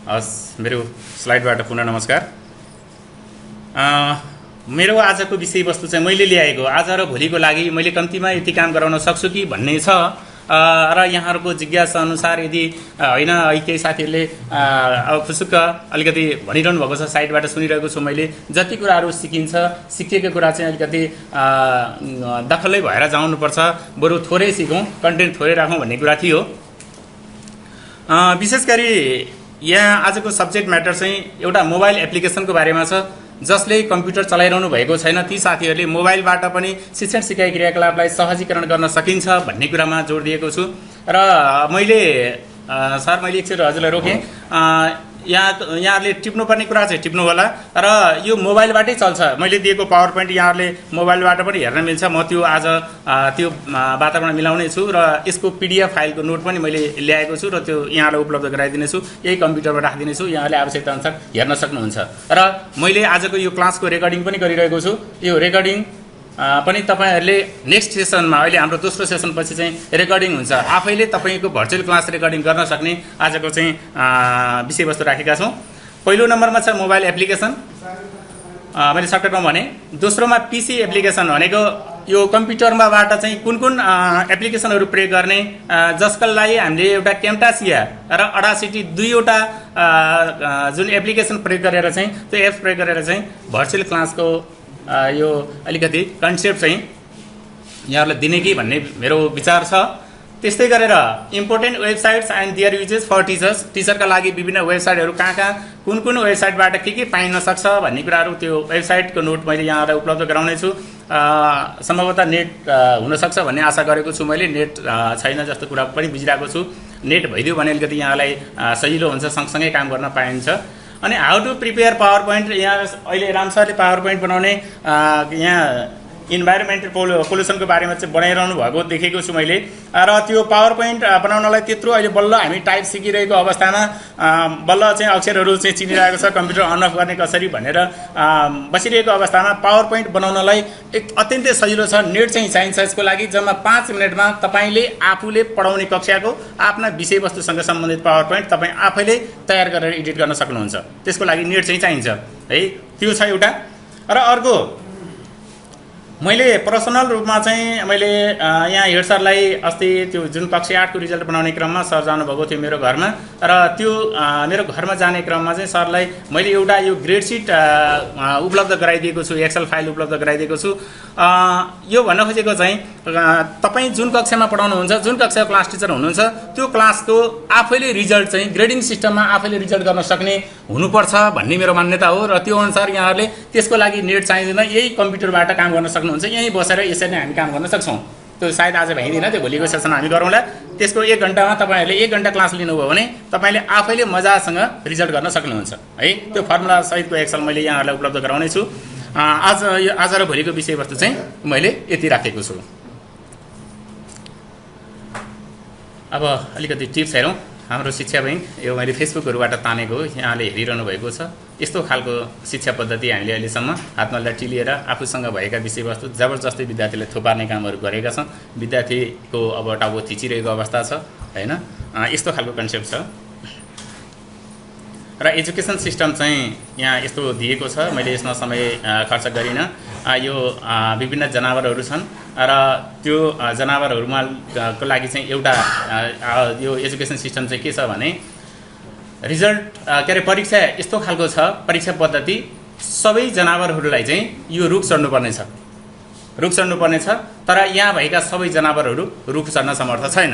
हस् मेरो स्लाइडबाट पुनः नमस्कार। मेरो आजको विषयवस्तु चाहिँ मैले ल्याएको आज र भोलिको लागि मैले कम्तीमा यति काम गराउन सक्छु कि भन्ने छ र यहाँहरूको जिज्ञासा अनुसार यदि होइन केही साथीहरूले अब फुसुक्क अलिकति भनिरहनु भएको छ, साइडबाट सुनिरहेको छु मैले, जति कुराहरू सिकिन्छ सिकेको कुरा चाहिँ अलिकति दखलै भएर जानुपर्छ, बरु थोरै सिकौँ, कन्टेन्ट थोरै राखौँ भन्ने कुरा थियो। विशेष गरी यहाँ आजको सब्जेक्ट म्याटर चाहिँ एउटा मोबाइल एप्लिकेसनको बारेमा छ, जसले कम्प्युटर चलाइरहनु भएको छैन ती साथीहरूले मोबाइलबाट पनि शिक्षण सिकाइ क्रियाकलापलाई सहजीकरण गर्न सकिन्छ भन्ने कुरामा जोड दिएको छु। र मैले एकचोटि हजुरलाई रोकेँ, यहाँहरूले टिप्नुपर्ने कुरा चाहिँ टिप्नु होला र यो मोबाइलबाटै चल्छ। मैले दिएको पावर पोइन्ट यहाँहरूले मोबाइलबाट पनि हेर्न मिल्छ। म त्यो आज त्यो वातावरण मिलाउने छु र यसको PDF फाइलको नोट पनि मैले ल्याएको छु र त्यो यहाँलाई उपलब्ध गराइदिनेछु, यही कम्प्युटरमा राखिदिनेछु, यहाँले आवश्यकता अनुसार हेर्न सक्नुहुन्छ। र मैले आजको यो क्लासको रेकर्डिङ पनि गरिरहेको छु। यो रेकर्डिङ पनि तपाईँहरूले नेक्स्ट सेसनमा, अहिले हाम्रो दोस्रो सेसनपछि चाहिँ रेकर्डिङ हुन्छ, आफैले तपाईँको भर्चुअल क्लास रेकर्डिङ गर्न सक्ने आजको चाहिँ विषयवस्तु राखेका छौँ। पहिलो नम्बरमा छ मोबाइल एप्लिकेसन, मैले सर्टकटमा भने। दोस्रोमा PC एप्लिकेसन भनेको यो कम्प्युटरमाबाट चाहिँ कुन कुन एप्लिकेसनहरू प्रयोग गर्ने, जसका लागि हामीले एउटा क्याम्टासिया र अडासिटी दुईवटा जुन एप्लिकेसन प्रयोग गरेर चाहिँ त्यो एप्स प्रयोग गरेर चाहिँ भर्चुअल क्लासको यो अलिकति कन्सेप्ट चाहिँ यहाँहरूलाई दिने कि भन्ने मेरो विचार छ। त्यस्तै गरेर important websites and their uses for teachers, टिचरका लागि विभिन्न वेबसाइटहरू कहाँ कुन कुन वेबसाइटबाट के पाइन सक्छ भन्ने कुराहरू, त्यो वेबसाइटको नोट मैले यहाँलाई उपलब्ध गराउने छु। सम्भवतः नेट हुनसक्छ भन्ने आशा गरेको छु मैले, नेट छैन जस्तो कुरा पनि बुझिरहेको छु। नेट भइदियो भने अलिकति यहाँलाई सजिलो हुन्छ, सँगसँगै काम गर्न पाइन्छ। अनि how to prepare PowerPoint, यहाँ अहिले राम सरले पावर पोइन्ट बनाउने यहाँ इन्भाइरोमेन्टल पोल्युसनको बारेमा चाहिँ बनाइरहनु भएको देखेको छु मैले। र त्यो पावर पोइन्ट बनाउनलाई त्यत्रो अहिले बल्ल हामी टाइप सिकिरहेको अवस्थामा बल्ल चाहिँ अक्षरहरू चाहिँ चिनिरहेको छ, कम्प्युटर अन अफ गर्ने कसरी भनेर बसिरहेको अवस्थामा पावर पोइन्ट बनाउनलाई एक अत्यन्तै सजिलो छ। नेट चाहिँ चाहिन्छ यसको लागि। जम्मा 5 मिनटमा तपाईँले आफूले पढाउने कक्षाको आफ्ना विषयवस्तुसँग सम्बन्धित पावर पोइन्ट तपाईँ आफैले तयार गरेर एडिट गर्न सक्नुहुन्छ। त्यसको लागि नेट चाहिँ चाहिन्छ है, त्यो छ एउटा। र अर्को, मैले पर्सनल रूपमा चाहिँ मैले यहाँ हेड सरलाई अस्ति त्यो जुन कक्षा 8 को रिजल्ट बनाउने क्रममा सर जानुभएको थियो मेरो घरमा, र त्यो मेरो घरमा जाने क्रममा चाहिँ सरलाई मैले एउटा यो ग्रेड सिट उपलब्ध गराइदिएको छु, एक्सेल फाइल उपलब्ध गराइदिएको छु। यो भन्न खोजेको चाहिँ तपाईँ जुन कक्षामा पढाउनुहुन्छ, जुन कक्षाको क्लास टिचर हुनुहुन्छ, त्यो क्लासको आफैले रिजल्ट चाहिँ ग्रेडिङ सिस्टममा आफैले रिजल्ट गर्न सक्ने हुनुपर्छ भन्ने मेरो मान्यता हो। र त्यो अनुसार यहाँहरूले त्यसको लागि नेट चाहिँदैन, यही कम्प्युटरबाट काम गर्न सक्नुहुन्छ, यहीँ बसेर यसरी नै हामी काम गर्न सक्छौँ। त्यो सायद आज भ्याइँदैन, त्यो भोलिको सेसन हामी गरौँला। त्यसको 1 घन्टामा तपाईँहरूले 1 घन्टा क्लास लिनुभयो भने तपाईँले आफैले मजासँग रिजल्ट गर्न सक्नुहुन्छ है। त्यो फर्मुला सहितको एक्सेल मैले यहाँहरूलाई उपलब्ध गराउने छु। आज र भोलिको विषयवस्तु चाहिँ मैले यति राखेको छु। अब अलिकति टिप्स हेरौँ। हाम्रो शिक्षा बैंक यो मैले फेसबुकहरूबाट तानेको हो, यहाँले हेरिरहनु भएको छ। यस्तो खालको शिक्षा पद्धति हामीले अहिलेसम्म हातमा लट्ठी लिएर आफूसँग भएका विषयवस्तु जबरजस्ती विद्यार्थीले थोपार्ने कामहरू गरेका छौँ। विद्यार्थीको अब टाउको थिचिरहेको अवस्था छ होइन, यस्तो खालको कन्सेप्ट छ। र एजुकेसन सिस्टम चाहिँ यहाँ यस्तो दिएको छ, मैले यसमा समय खर्च गरिनँ। यो विभिन्न जनावरहरू छन् र त्यो जनावरहरूमा को लागि चाहिँ एउटा यो एजुकेसन सिस्टम चाहिँ के छ भने रिजल्ट के अरे परीक्षा यस्तो खालको छ, परीक्षा पद्धति सबै जनावरहरूलाई चाहिँ यो रुख चढ्नुपर्ने छ, तर यहाँ भएका सबै जनावरहरू रुख चढ्न समर्थ छैन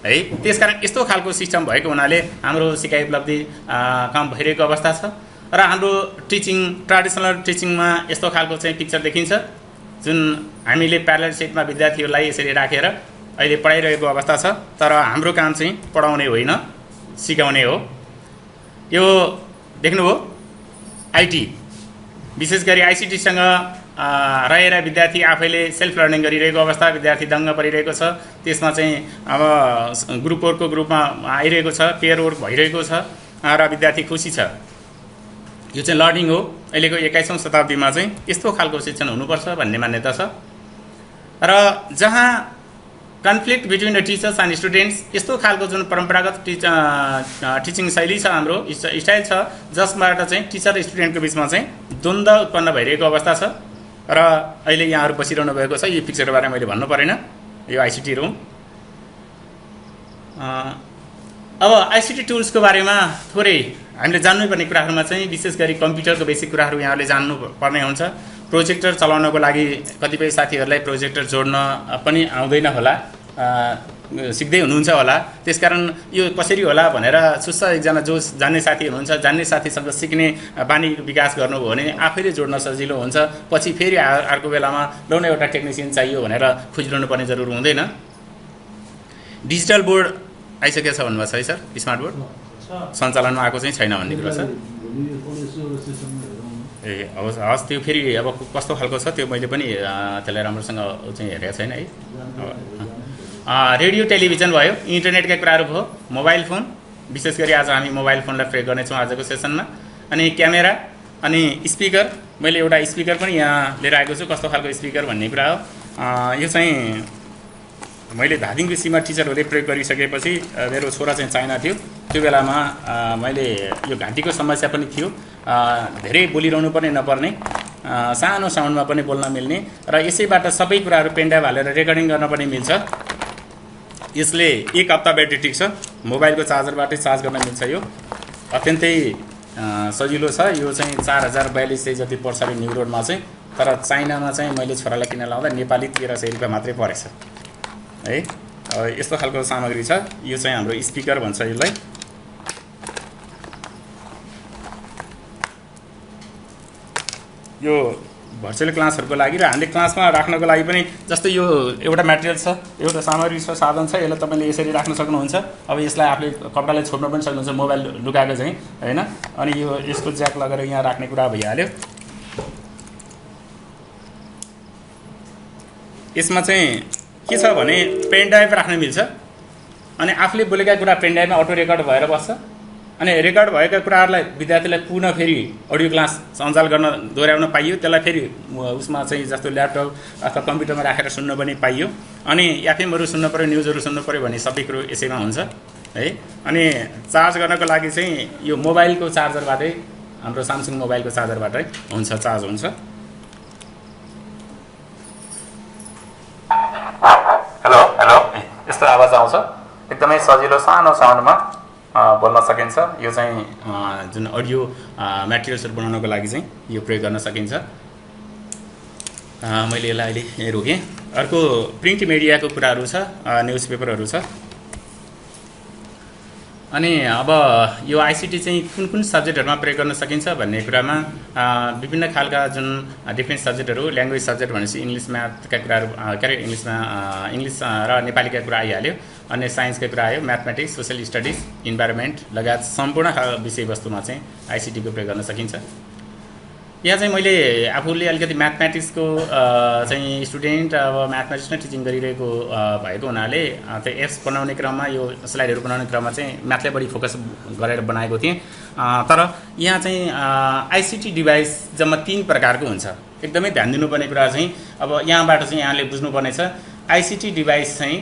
है। त्यसकारण यस्तो खालको सिस्टम भएको हुनाले हाम्रो सिकाइ उपलब्धि कम भइरहेको अवस्था छ। र हाम्रो टिचिङ, ट्रेडिसनल टिचिङमा यस्तो खालको चाहिँ पिक्चर देखिन्छ, जुन हामीले प्यारलल सेटमा विद्यार्थीहरूलाई यसरी राखेर अहिले पढाइरहेको अवस्था छ। तर हाम्रो काम चाहिँ पढाउने होइन, सिकाउने हो। यो देख्नुभयो आइटी, विशेष गरी आइसिटीसँग रहेर विद्यार्थी आफैले सेल्फ लर्निङ गरिरहेको अवस्था, विद्यार्थी दङ्ग परिरहेको छ। त्यसमा चाहिँ अब ग्रुप वर्कको ग्रुपमा आइरहेको छ, पेयर वर्क भइरहेको छ र विद्यार्थी खुसी छ। यो चाहिँ लर्निङ हो। अहिलेको 21औं शताब्दीमा चाहिँ यस्तो खालको शिक्षण हुनुपर्छ भन्ने मान्यता छ। र जहाँ conflict between the teachers and students, यस्तो खालको जुन परम्परागत टिचिङ शैली छ, हाम्रो स्टाइल छ, जसबाट चाहिँ टिचर र स्टुडेन्टको बिचमा चाहिँ द्वन्द्व उत्पन्न भइरहेको अवस्था छ। र अहिले यहाँहरू बसिरहनु भएको छ, यो पिक्चरको बारेमा मैले भन्नु परेन, यो आइसिटी रुम। अब आइसिटी टुल्सको बारेमा थोरै हामीले जान्नुपर्ने कुराहरूमा चाहिँ विशेष गरी कम्प्युटरको बेसिक कुराहरू यहाँले जान्नु पर्ने हुन्छ। प्रोजेक्टर चलाउनको लागि कतिपय साथीहरूलाई प्रोजेक्टर जोड्न पनि आउँदैन होला, सिक्दै हुनुहुन्छ होला, त्यसकारण यो कसरी होला भनेर सुस्स एकजना जो जान्ने साथी हुनुहुन्छ, जान्ने साथीसँग सिक्ने बानी विकास गर्नुभयो भने आफैले जोड्न सजिलो हुन्छ। पछि फेरि अर्को बेलामा ल्याउन एउटा टेक्निसियन चाहियो भनेर खोजिरहनु पर्ने जरुर हुँदैन। डिजिटल बोर्ड आइसकेको छ भन्नुभएको छ है सर, स्मार्ट बोर्ड सञ्चालनमा आएको चाहिँ छैन भन्ने कुरा छ। ए हवस्, त्यो फेरि अब कस्तो खालको छ त्यो मैले पनि त्यसलाई राम्रोसँग चाहिँ हेरेको छैन है। रेडियो टेलिभिजन भयो, इन्टरनेटका कुराहरू भयो, मोबाइल फोन, विशेष गरी आज हामी मोबाइल फोनलाई प्रयोग गर्नेछौँ आजको सेसनमा, अनि क्यामेरा अनि स्पिकर। मैले एउटा स्पिकर पनि यहाँ लिएर आएको छु, कस्तो खालको स्पिकर भन्ने कुरा हो। यो चाहिँ मैले धादिङ कृषिमा टिचरहरूले प्रयोग गरिसकेपछि मेरो छोरा चाहिँ चाइना थियो, त्यो बेलामा मैले यो घाँटीको समस्या पनि थियो, धेरै बोलिरहनु पनि नपर्ने, सानो साउन्डमा पनि बोल्न मिल्ने, र यसैबाट सबै कुराहरू पेनड्राइभ हालेर रेकर्डिङ गर्न पनि मिल्छ। यसले 1 हप्ता ब्याट्री टिक्छ, मोबाइलको चार्जरबाटै चार्ज गर्न मिल्छ। यो अत्यन्तै सजिलो छ। यो चाहिँ 4042 जति पर्छ अरे न्यु रोडमा चाहिँ, तर चाइनामा चाहिँ मैले छोरालाई किन लाउँदा नेपाली 1300 रुपियाँ मात्रै परेछ है। यस्तो खालको सामग्री छ। यो चाहिँ हाम्रो स्पिकर भन्छ यसलाई। यो भर्चुअल क्लासहरूको लागि र हामीले क्लासमा राख्नको लागि पनि, जस्तै यो एउटा मटेरियल छ, एउटा सामग्री छ, साधन छ, यसलाई तपाईँले यसरी राख्न सक्नुहुन्छ। अब यसलाई आफूले कपडाले छोड्न पनि सक्नुहुन्छ, मोबाइल लुकाएको चाहिँ हैन। अनि यो यसको ज्याक लगेर यहाँ राख्ने कुरा भइहाल्यो। यसमा चाहिँ के छ भने पेन ड्राइभ राख्न मिल्छ, अनि आफूले बोलेका कुरा पेन ड्राइभमा अटो रेकर्ड भएर बस्छ, अनि रेकर्ड भएका कुराहरूलाई विद्यार्थीलाई पुनः फेरि अडियो क्लास सञ्चालन गर्न दोहोऱ्याउन पाइयो। त्यसलाई फेरि उसमा चाहिँ जस्तो ल्यापटप अथवा कम्प्युटरमा राखेर सुन्न पनि पाइयो। अनि एफएमहरू सुन्न पऱ्यो, न्युजहरू सुन्नु पऱ्यो भने सबै कुरो यसैमा हुन्छ है। अनि चार्ज गर्नको लागि चाहिँ यो मोबाइलको चार्जरबाटै, हाम्रो सामसुङ मोबाइलको चार्जरबाटै हुन्छ, चार्ज हुन्छ। हेलो हेलो, यस्तो आवाज आउँछ, एकदमै सजिलो सानो साउन्डमा बोल्न सकिन्छ। यो चाहिँ जुन अडियो मेटेरियल्सहरू बनाउनको लागि चाहिँ यो प्रयोग गर्न सकिन्छ। मैले यसलाई अहिले रोकेँ। अर्को प्रिन्ट मिडियाको कुराहरू छ, न्युज पेपरहरू छ। अनि अब यो आइसिटी चाहिँ कुन कुन सब्जेक्टहरूमा प्रयोग गर्न सकिन्छ भन्ने कुरामा विभिन्न खालका जुन डिफ्रेन्ट सब्जेक्टहरू, ल्याङ्ग्वेज सब्जेक्ट भनेपछि इङ्ग्लिस म्याथका कुराहरू, के अरे इङ्ग्लिस र नेपालीका कुरा आइहाल्यो। अन्य साइन्सका कुरा आयो, म्याथमेटिक्स, सोसियल स्टडिज, इन्भाइरोमेन्ट लगायत सम्पूर्ण विषयवस्तुमा चाहिँ आइसिटीको प्रयोग गर्न सकिन्छ। यहाँ चाहिँ मैले आफूले अलिकति म्याथमेटिक्सको चाहिँ स्टुडेन्ट, अब म्याथमेटिक्स नै टिचिङ गरिरहेको भएको हुनाले त्यो एप्स बनाउने क्रममा, यो स्लाइडहरू बनाउने क्रममा चाहिँ म्याथलाई बढी फोकस गरेर बनाएको थिएँ। तर यहाँ चाहिँ आइसिटी डिभाइस जम्मा 3 प्रकारको हुन्छ। एकदमै ध्यान दिनुपर्ने कुरा चाहिँ अब यहाँबाट चाहिँ यहाँले बुझ्नुपर्ने छ, आइसिटी डिभाइस चाहिँ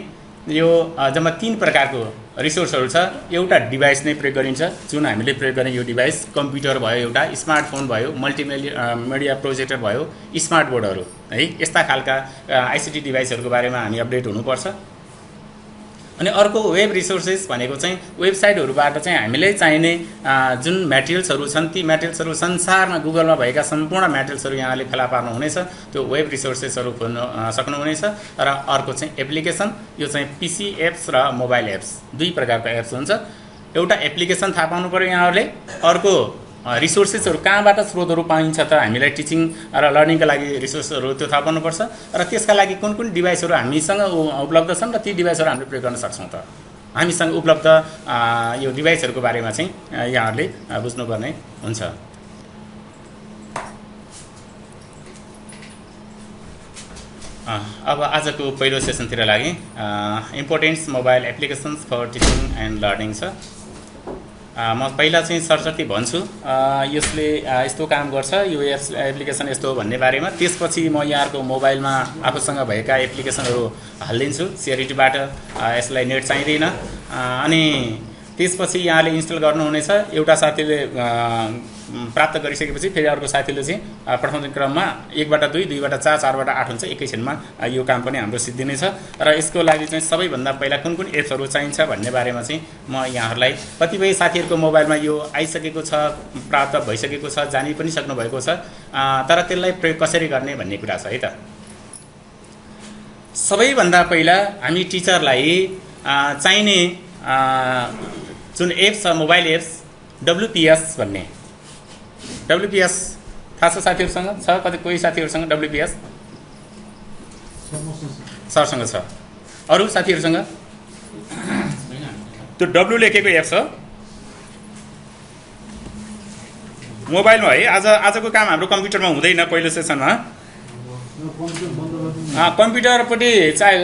यो जम्मा 3 प्रकारको रिसोर्सहरू छ। एउटा डिभाइस नै प्रयोग गरिन्छ, जुन हामीले प्रयोग गर्ने यो डिभाइस कम्प्युटर भयो, एउटा स्मार्टफोन भयो, मल्टिमिडिया प्रोजेक्टर भयो, स्मार्ट बोर्डहरू है। यस्ता खालका आइसिटी डिभाइसहरूको बारेमा हामी अपडेट हुनुपर्छ। अनि अर्को वेब रिसोर्सेस भनेको चाहिँ वेबसाइटहरूबाट चाहिँ हामीलाई चाहिने जुन मेटेरियल्सहरू छन्, ती मेटेरियल्सहरू संसारमा गुगलमा भएका सम्पूर्ण मेटेरियल्सहरू यहाँले फेला पार्नुहुनेछ, त्यो वेब रिसोर्सेसहरू खोल्न सक्नुहुनेछ। र अर्को चाहिँ एप्लिकेसन, यो चाहिँ पिसी एप्स र मोबाइल एप्स, 2 प्रकारको एप्स हुन्छ। एउटा एप्लिकेसन थाहा पाउनु पर्यो यहाँहरूले, अर्को रिसोर्सेसहरू कहाँबाट स्रोतहरू पाइन्छ त हामीलाई टिचिङ र लर्निङका लागि रिसोर्सहरू त्यो थाहा पाउनुपर्छ। र त्यसका लागि कुन कुन डिभाइसहरू हामीसँग उपलब्ध छन् र ती डिभाइसहरू हामीले प्रयोग गर्न सक्छौँ त। हामीसँग उपलब्ध यो डिभाइसहरूको बारेमा चाहिँ यहाँहरूले बुझ्नुपर्ने हुन्छ। अब आजको पहिलो सेसनतिर लागि importance mobile applications for teaching and learning छ। म पहिला चाहिँ सरस्वती भन्छु यसले यस्तो काम गर्छ, यो एप्लिकेसन यस्तो हो भन्ने बारेमा। त्यसपछि म यहाँहरूको मोबाइलमा आफूसँग भएका एप्लिकेसनहरू हालिदिन्छु सिआरइटीबाट। यसलाई नेट चाहिँदैन। अनि त्यसपछि यहाँले इन्स्टल गर्नुहुनेछ। एउटा साथीले प्राप्त गरिसकेपछि फेरि अर्को साथीले चाहिँ पठाउने क्रममा 1बाट 2, 2बाट 4, 4बाट 8 हुन्छ। एकैछिनमा यो काम पनि हाम्रो सिद्धिनेछ। र यसको लागि चाहिँ सबैभन्दा पहिला कुन कुन एप्सहरू चाहिन्छ भन्ने बारेमा चाहिँ म यहाँहरूलाई, कतिपय साथीहरूको मोबाइलमा यो आइसकेको छ, प्राप्त भइसकेको छ, जानी पनि सक्नुभएको छ, तर त्यसलाई प्रयोग कसरी गर्ने भन्ने कुरा छ है त। सबैभन्दा पहिला हामी टिचरलाई चाहिने जुन एप्स छ, मोबाइल एप्स WPS भन्ने, WPS थाहा छ साथीहरूसँग? छ कति कोही साथीहरूसँग WPS? सरसँग छ। अरू साथीहरूसँग? त्यो W लेखेको एप्स हो मोबाइलमा है। आजको काम हाम्रो कम्प्युटरमा हुँदैन। पहिलो सेसनमा कम्प्युटरपट्टि चाहे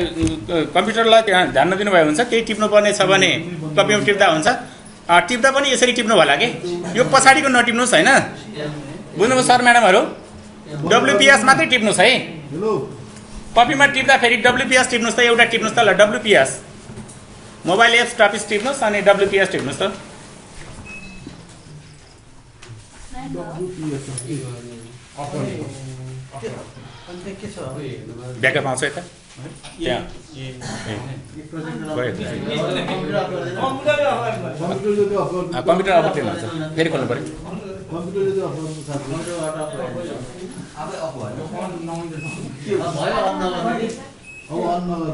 कम्प्युटरलाई त्यहाँ ध्यान नदिनुभयो हुन्छ। केही टिप्नुपर्ने छ भने कपीमा टिप्दा हुन्छ। टिप्दा पनि यसरी टिप्नु होला कि यो पछाडिको नटिप्नुहोस् होइन। बुझ्नुभयो सर म्याडमहरू? WPS मात्रै टिप्नुहोस् है। कपीमा टिप्दा फेरि WPS टिप्नुहोस् त। एउटा टिप्नुहोस् त ल, WPS मोबाइल एप्स टपिस टिप्नुहोस् अनि WPS टिप्नुहोस् त। ब्याकअप आउँछ यता त्यहाँ कम्प्युटर अफ हुन्छ। फेरि खोल्नु पऱ्यो।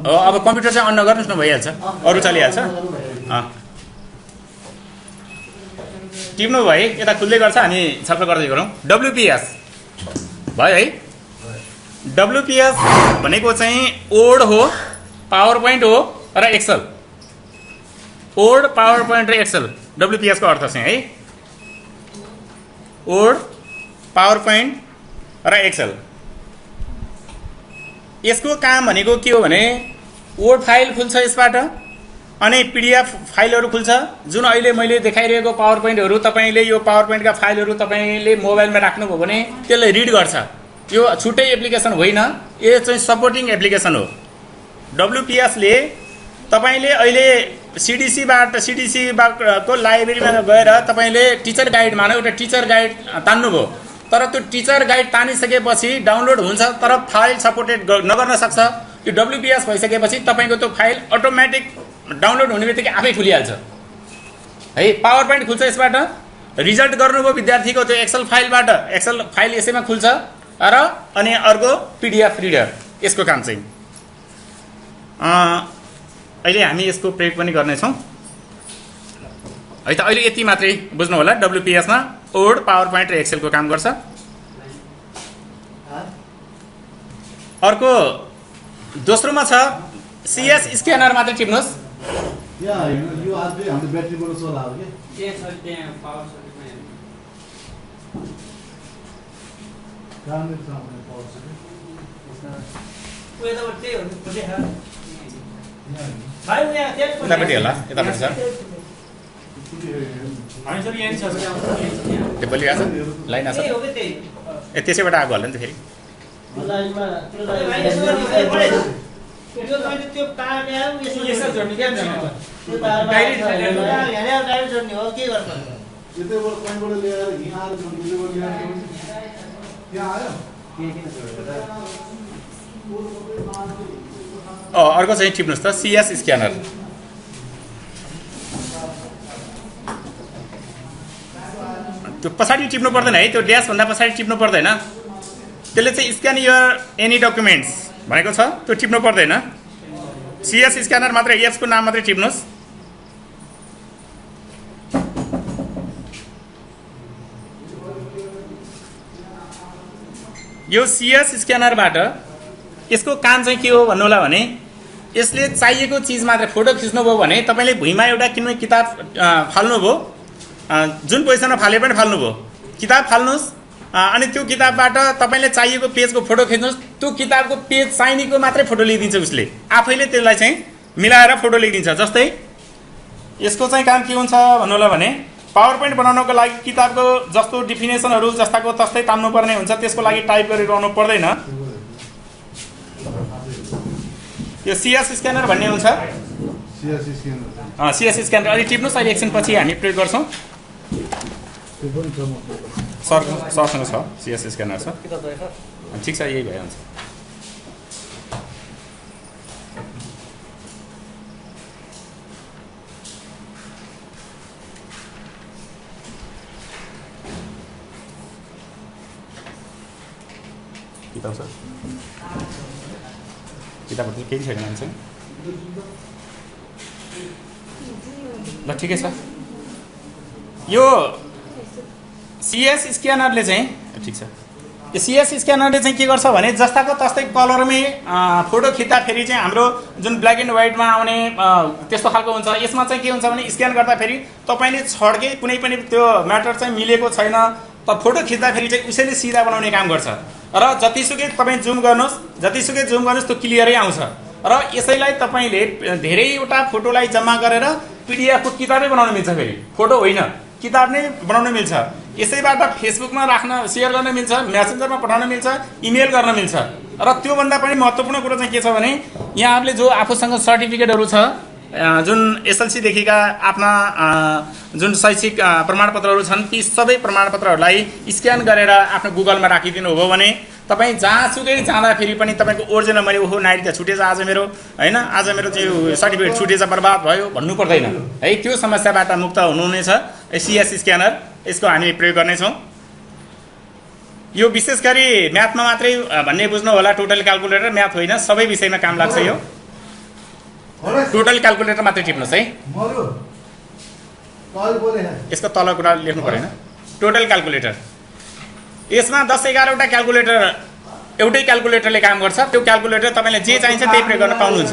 अब कम्प्युटर चाहिँ अन नगर्नुहोस् न, भइहाल्छ। अरू चलिहाल्छ। टिप्नु भयो है, यता खुल्दै गर्छ, हामी छप्प गर्दै गरौँ। WPS भयो है। WPS भनेको चाहिँ वर्ड हो, पावर पोइन्ट हो र एक्सेल। वर्ड, पावर पोइन्ट र एक्सेल WPS को अर्थ चाहिँ है। वर्ड, पावर पोइन्ट र एक्सेल। यसको काम भनेको के हो भने वर्ड फाइल खुल्छ यसबाट, अनि PDF फाइलहरू खुल्छ। जुन अहिले मैले देखाइरहेको पावर पोइन्टहरू, तपाईँले यो पावर पोइन्टका फाइलहरू तपाईँले मोबाइलमा राख्नुभयो भने त्यसलाई रिड गर्छ। यो छुट्टै एप्लिकेसन होइन, यो चाहिँ सपोर्टिङ एप्लिकेसन हो। WPS ले तपाईँले अहिले CDC को लाइब्रेरीमा गएर तपाईँले टिचर गाइड मानौ एउटा टिचर गाइड तान्नुभयो, तर त्यो टिचर गाइड तानिसकेपछि डाउनलोड हुन्छ तर फाइल सपोर्टेड नगर्न सक्छ। यो WPS भइसकेपछि तपाईँको त्यो फाइल अटोमेटिक डाउनलोड हुने बित्तिकै आफै खुलिहाल्छ है। पावर पोइन्ट खुल्छ यसबाट। रिजल्ट गर्नुभयो विद्यार्थीको त्यो एक्सेल फाइलबाट, एक्सेल फाइल यसैमा खुल्छ। र अनि अर्को PDF रिडर, यसको काम चाहिँ अहिले हामी यसको प्रयोग पनि गर्नेछौँ है त। अहिले यति मात्रै बुझ्नु होला। WPS मा वर्ड, पावर पोइन्ट र एक्सेलको काम गर्छ। अर्को दोस्रोमा छ CS स्क्यानर। मात्रै टिप्नुहोस्। यतापट्टि होला, यतापट्टि छ। त्यो बलिरहेछ लाइन आछ। त्यसैबाट आगो होला नि त फेरि। अर्को चाहिँ टिप्नुहोस् त CS स्क्यानर। त्यो पछाडि टिप्नु पर्दैन है, त्यो ड्यास भन्दा पछाडि टिप्नु पर्दैन। त्यसले चाहिँ स्क्यान योर एनी डकुमेन्ट्स भनेको छ, त्यो टिप्नु पर्दैन। CS स्क्यानर मात्रै, एप्सको नाम मात्रै टिप्नुहोस्। यो CS स्क्यानरबाट यसको काम चाहिँ के हो भन्नु होला भने यसले चाहिएको चिज मात्र फोटो खिच्नुभयो भने तपाईले भुइँमा एउटा किन्ने किताब फाल्नुभयो, जुन पोजिसनमा फाले पनि फाल्नुभयो, किताब फाल्नुस् अनि त्यो किताबबाट तपाईले चाहिएको पेजको फोटो खिच्नुस्। त्यो किताबको पेज चाहिनेको मात्रै फोटो लिइदिन्छ उसले, आफैले त्यसलाई चाहिँ मिलाएर फोटो लिइदिन्छ। जस्तै यसको चाहिँ काम के हुन्छ भन्नु होला भने पावर पोइन्ट बनाउनको लागि किताबको जस्तो डिफिनेसनहरू जस्ताको तस्तै तान्नुपर्ने हुन्छ, त्यसको लागि टाइप गरिरहनु पर्दैन। यो सिएस स्क्यानर भन्ने हुन्छ। सिएस स्क्यानर अलि टिप्नुहोस्, अहिले एकछिन पछि हामी प्रयोग गर्छौँ। सरसँग छ सिएस स्क्यानर छ, ठिक छ, यही भइहाल्छ। किताब छ, किताबहरू चाहिँ केही छैन मान्छे। ल ठिकै छ। यो सिएस स्क्यानरले चाहिँ ठिक छ, यो सिएस स्क्यानरले चाहिँ के गर्छ भने जस्ताको तस्तै कलरमै फोटो खिच्दाखेरि चाहिँ हाम्रो जुन ब्ल्याक एन्ड व्हाइटमा आउने त्यस्तो खालको हुन्छ। यसमा चाहिँ के हुन्छ भने स्क्यान गर्दाखेरि तपाईँले छड्के कुनै पनि त्यो म्याटर चाहिँ मिलेको छैन, त फोटो खिच्दाखेरि चाहिँ उसैले सिधा बनाउने काम गर्छ। र जतिसुकै तपाईँ जुम गर्नुहोस्, जतिसुकै जुम गर्नुहोस् त्यो क्लियरै आउँछ। र यसैलाई तपाईँले धेरैवटा फोटोलाई जम्मा गरेर पिडिएफको किताबै बनाउन मिल्छ, फेरि फोटो होइन किताब नै बनाउन मिल्छ। यसैबाट फेसबुकमा राख्न, सेयर गर्न मिल्छ, मेसेन्जरमा पठाउन मिल्छ, इमेल गर्न मिल्छ। र त्योभन्दा पनि महत्त्वपूर्ण कुरो चाहिँ के छ भने यहाँहरूले जो आफूसँग सर्टिफिकेटहरू छ, जुन एसएलसीदेखिका आफ्ना जुन शैक्षिक प्रमाणपत्रहरू छन्, ती सबै प्रमाणपत्रहरूलाई स्क्यान गरेर आफ्नो गुगलमा राखिदिनु हो भने तपाईँ जहाँसुकै जाँदाखेरि पनि तपाईँको ओरिजिनल मैले ओहो नाइट त छुटेछ आज मेरो, होइन आज मेरो चाहिँ सर्टिफिकेट छुटेछ, बर्बाद भयो भन्नु पर्दैन है। त्यो समस्याबाट मुक्त हुनुहुनेछ। सिएस स्क्यानर यसको हामी प्रयोग गर्नेछौँ। यो विशेष गरी म्याथमा मात्रै भन्ने बुझ्नु होला, टोटल क्यालकुलेटर म्याथ होइन, सबै विषयमा काम लाग्छ। यो टोटल क्यालकुलेटर मात्रै टिप्नुहोस् है, यसको तल कुरा लेख्नु परेन। टोटल क्यालकुलेटर, यसमा 10-11वटा क्यालकुलेटर एउटै क्यालकुलेटरले काम गर्छ। त्यो क्यालकुलेटर तपाईँलाई जे चाहिन्छ त्यही प्रयोग गर्न पाउनुहुन्छ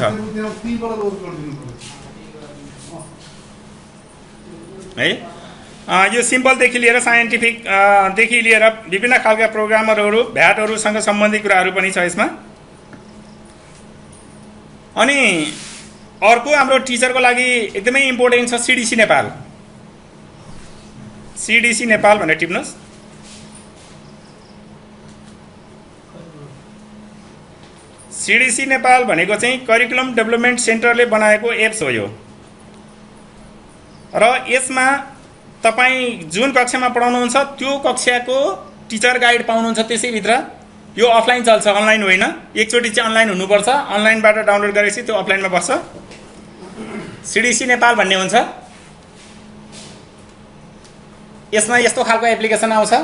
है। यो सिम्पलदेखि लिएर साइन्टिफिकदेखि लिएर विभिन्न खालका प्रोग्रामरहरू, भ्याटहरूसँग सम्बन्धित कुराहरू पनि छ यसमा। अनि अर्को हाम्रो टिचरको लागि एकदमै इम्पोर्टेन्ट छ सिडिसी नेपाल। सिडिसी नेपाल भनेर टिप्नुहोस्। सिडिसी नेपाल भनेको चाहिँ करिकुलम डेभलपमेन्ट सेन्टरले बनाएको एप्स हो यो। र यसमा तपाईँ जुन कक्षामा पढाउनुहुन्छ त्यो कक्षाको टिचर गाइड पाउनुहुन्छ त्यसैभित्र। यो अफलाइन चल्छ, अनलाइन होइन। एकचोटि चाहिँ अनलाइन हुनुपर्छ, अनलाइनबाट डाउनलोड गरेपछि त्यो अफलाइनमा बस्छ। सिडिसी नेपाल भन्ने हुन्छ। यसमा यस्तो खालको एप्लिकेसन आउँछ,